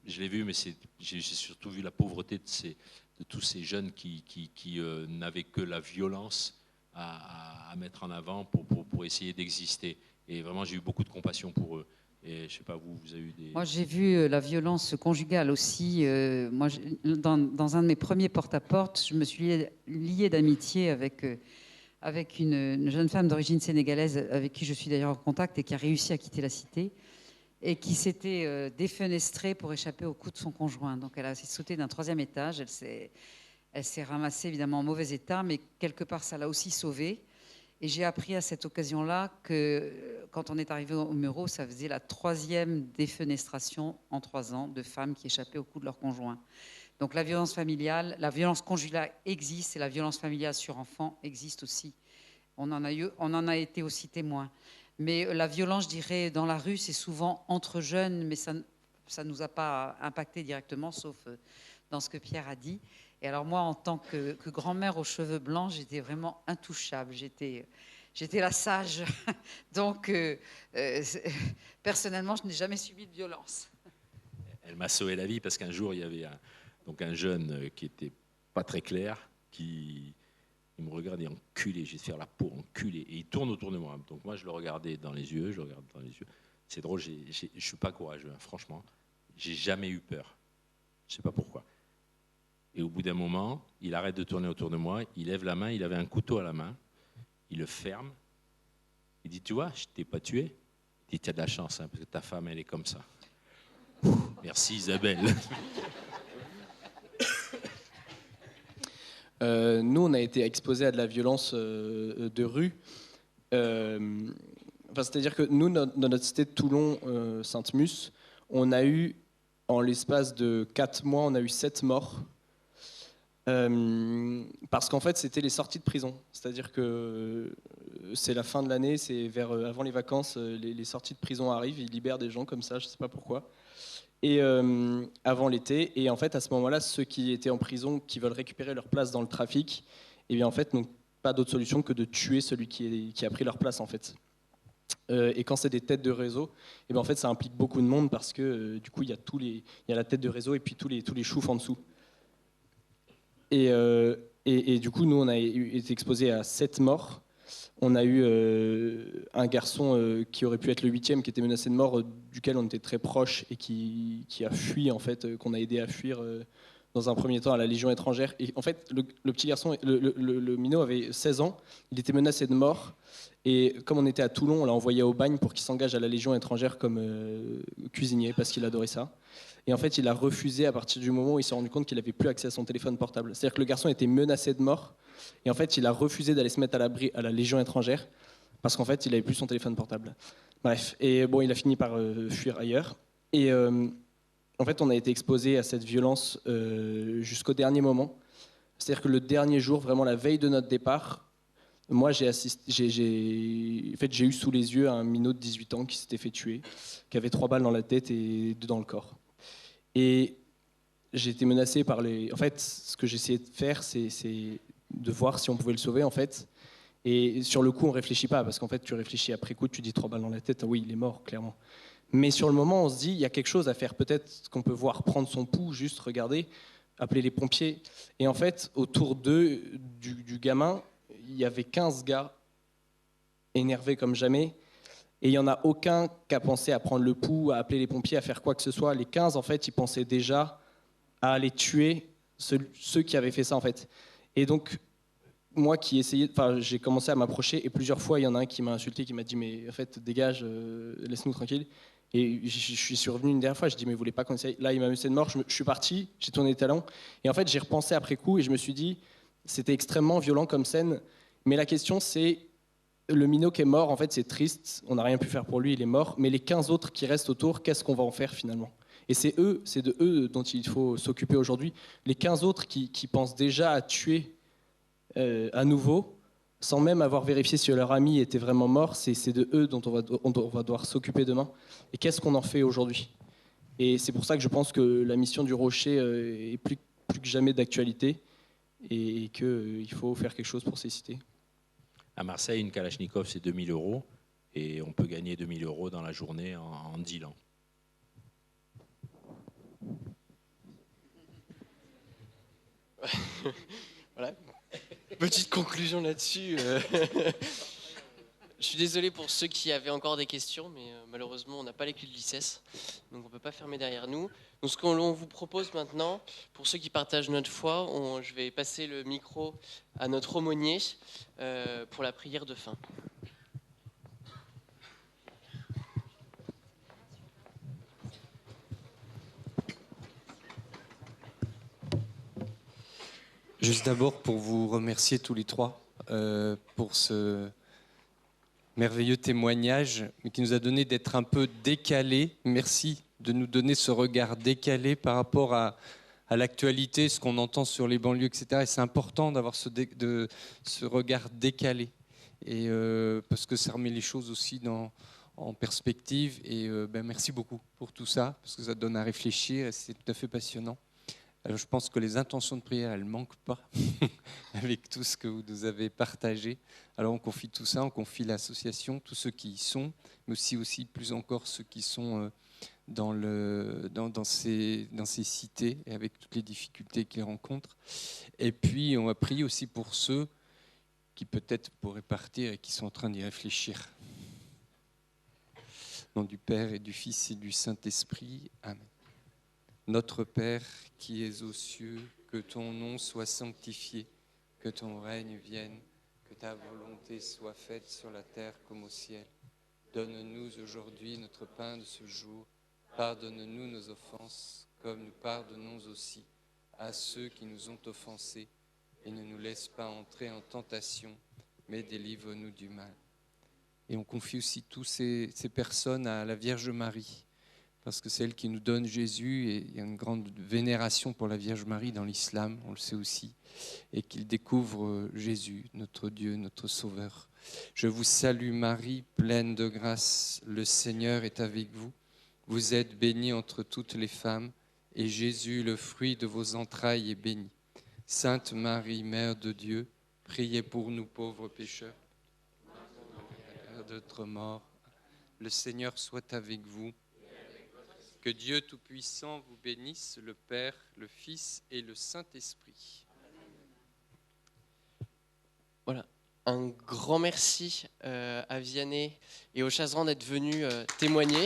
l'ai vu, mais j'ai surtout vu la pauvreté de tous ces jeunes qui n'avaient que la violence à mettre en avant pour essayer d'exister. Et vraiment, j'ai eu beaucoup de compassion pour eux. Et je sais pas, vous avez eu des... Moi, j'ai vu la violence conjugale aussi. Moi, dans un de mes premiers porte-à-porte, je me suis liée d'amitié avec une jeune femme d'origine sénégalaise avec qui je suis d'ailleurs en contact et qui a réussi à quitter la cité et qui s'était défenestrée pour échapper aux coups de son conjoint. Donc, elle a sauté d'un 3e étage. Elle s'est ramassée évidemment en mauvais état, mais quelque part, ça l'a aussi sauvée. Et j'ai appris à cette occasion-là que quand on est arrivé au Mureaux, ça faisait la 3e défenestration en 3 ans de femmes qui échappaient aux coups de leur conjoint. Donc la violence familiale, la violence conjugale existe et la violence familiale sur enfants existe aussi. On en a été aussi témoin. Mais la violence, je dirais, dans la rue, c'est souvent entre jeunes, mais ça ne nous a pas impacté directement, sauf dans ce que Pierre a dit. Et alors moi, en tant que grand-mère aux cheveux blancs, j'étais vraiment intouchable. J'étais la sage. Donc, personnellement, je n'ai jamais subi de violence. Elle m'a sauvé la vie parce qu'un jour, il y avait Donc un jeune qui était pas très clair, qui il me regarde et enculé, je vais te faire la peau, enculé. Et il tourne autour de moi. Donc moi, je le regardais dans les yeux, je le regarde dans les yeux. C'est drôle, je ne suis pas courageux, hein, franchement. J'ai jamais eu peur. Je ne sais pas pourquoi. Et au bout d'un moment, il arrête de tourner autour de moi, il lève la main, il avait un couteau à la main, il le ferme. Il dit, tu vois, je ne t'ai pas tué. Il dit, tu as de la chance, hein, parce que ta femme, elle est comme ça. Merci Isabelle. Nous, on a été exposés à de la violence de rue. C'est-à-dire que nous, dans notre cité de Toulon, Sainte-Mus, on a eu, en l'espace de 4 mois, on a eu 7 morts. Parce qu'en fait, c'était les sorties de prison. C'est-à-dire que c'est la fin de l'année, c'est avant les vacances, les sorties de prison arrivent, ils libèrent des gens comme ça, je ne sais pas pourquoi. Et avant l'été, et en fait à ce moment-là, ceux qui étaient en prison, qui veulent récupérer leur place dans le trafic, et bien en fait n'ont pas d'autre solution que de tuer celui qui a pris leur place en fait. Et quand c'est des têtes de réseau, et bien en fait ça implique beaucoup de monde parce que du coup il y a la tête de réseau et puis tous les choufs en dessous. Et du coup nous on a été exposés à 7 morts. On a eu un garçon qui aurait pu être le 8e, qui était menacé de mort, duquel on était très proche et qui a fui, en fait, qu'on a aidé à fuir dans un premier temps à la Légion étrangère. Et en fait, le petit garçon, le minot avait 16 ans, il était menacé de mort. Et comme on était à Toulon, on l'a envoyé au bagne pour qu'il s'engage à la Légion étrangère comme cuisinier, parce qu'il adorait ça. Et en fait, il a refusé à partir du moment où il s'est rendu compte qu'il n'avait plus accès à son téléphone portable. C'est-à-dire que le garçon était menacé de mort. Et en fait, il a refusé d'aller se mettre à l'abri à la Légion étrangère parce qu'en fait, il n'avait plus son téléphone portable. Bref, et bon, il a fini par fuir ailleurs. Et en fait, on a été exposé à cette violence jusqu'au dernier moment. C'est-à-dire que le dernier jour, vraiment la veille de notre départ, moi, j'ai eu sous les yeux un minot de 18 ans qui s'était fait tuer, qui avait 3 balles dans la tête et 2 dans le corps. Et j'ai été menacé par les... En fait, ce que j'essayais de faire, c'est de voir si on pouvait le sauver, en fait. Et sur le coup, on ne réfléchit pas, parce qu'en fait, tu réfléchis après coup, tu dis 3 balles dans la tête, oui, il est mort, clairement. Mais sur le moment, on se dit, il y a quelque chose à faire. Peut-être qu'on peut voir prendre son pouls, juste regarder, appeler les pompiers. Et en fait, autour d'eux, du gamin, il y avait 15 gars énervés comme jamais. Et il n'y en a aucun qui a pensé à prendre le pouls, à appeler les pompiers, à faire quoi que ce soit. Les 15, en fait, ils pensaient déjà à aller tuer ceux qui avaient fait ça, en fait. Et donc, moi qui essayais, j'ai commencé à m'approcher et plusieurs fois, il y en a un qui m'a insulté, qui m'a dit mais en fait dégage, laisse-nous tranquille. Et je suis revenu une dernière fois, je dis mais vous voulez pas qu'on essaye. Là, il m'a menacé de mort, je suis parti, j'ai tourné les talons. Et en fait, j'ai repensé après coup et je me suis dit c'était extrêmement violent comme scène. Mais la question c'est le minot qui est mort, en fait c'est triste, on n'a rien pu faire pour lui, il est mort. Mais les 15 autres qui restent autour, qu'est-ce qu'on va en faire finalement ? Et c'est de eux dont il faut s'occuper aujourd'hui. Les 15 autres qui pensent déjà à tuer à nouveau, sans même avoir vérifié si leur ami était vraiment mort, c'est de eux dont on va devoir s'occuper demain. Et qu'est-ce qu'on en fait aujourd'hui ? Et c'est pour ça que je pense que la mission du Rocher est plus que jamais d'actualité et qu'il faut faire quelque chose pour ces cités. À Marseille, une Kalachnikov, c'est 2 000 € et on peut gagner 2 000 € dans la journée en dealant. Voilà. Petite conclusion là-dessus. Je suis désolé pour ceux qui avaient encore des questions, mais malheureusement, on n'a pas les clés de l'ICES, donc on ne peut pas fermer derrière nous. Donc ce qu'on vous propose maintenant, pour ceux qui partagent notre foi, je vais passer le micro à notre aumônier pour la prière de fin. Juste d'abord pour vous remercier tous les trois pour ce merveilleux témoignage mais qui nous a donné d'être un peu décalés. Merci de nous donner ce regard décalé par rapport à l'actualité, ce qu'on entend sur les banlieues, etc. Et c'est important d'avoir ce regard décalé et, parce que ça remet les choses aussi en perspective. Et merci beaucoup pour tout ça, parce que ça donne à réfléchir et c'est tout à fait passionnant. Alors, je pense que les intentions de prière, elles ne manquent pas avec tout ce que vous nous avez partagé. Alors on confie tout ça, on confie l'association, tous ceux qui y sont, mais aussi plus encore ceux qui sont dans ces cités et avec toutes les difficultés qu'ils rencontrent. Et puis on a prié aussi pour ceux qui peut-être pourraient partir et qui sont en train d'y réfléchir. Au nom du Père et du Fils et du Saint-Esprit. Amen. Notre Père qui es aux cieux, que ton nom soit sanctifié, que ton règne vienne, que ta volonté soit faite sur la terre comme au ciel. Donne-nous aujourd'hui notre pain de ce jour. Pardonne-nous nos offenses, comme nous pardonnons aussi à ceux qui nous ont offensés. Et ne nous laisse pas entrer en tentation, mais délivre-nous du mal. Et on confie aussi toutes ces personnes à la Vierge Marie, parce que c'est elle qui nous donne Jésus, et il y a une grande vénération pour la Vierge Marie dans l'islam, on le sait aussi, et qu'ils découvrent Jésus, notre Dieu, notre Sauveur. Je vous salue Marie, pleine de grâce, le Seigneur est avec vous. Vous êtes bénie entre toutes les femmes, et Jésus, le fruit de vos entrailles, est béni. Sainte Marie, Mère de Dieu, priez pour nous pauvres pécheurs, de notre mort. Le Seigneur soit avec vous. Que Dieu Tout-Puissant vous bénisse, le Père, le Fils et le Saint-Esprit. Voilà. Un grand merci à Vianney et aux Chazerans d'être venus témoigner.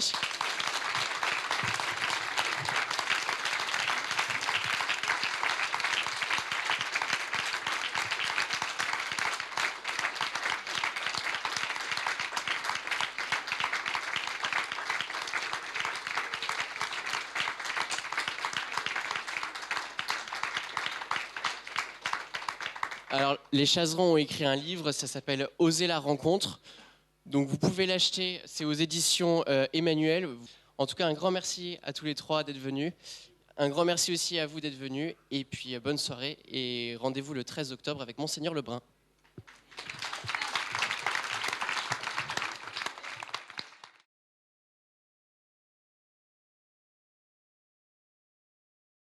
Alors, les Chazerans ont écrit un livre, ça s'appelle « Oser la rencontre ». Donc, vous pouvez l'acheter, c'est aux éditions Emmanuel. En tout cas, un grand merci à tous les trois d'être venus. Un grand merci aussi à vous d'être venus. Et puis, bonne soirée et rendez-vous le 13 octobre avec Monseigneur Lebrun.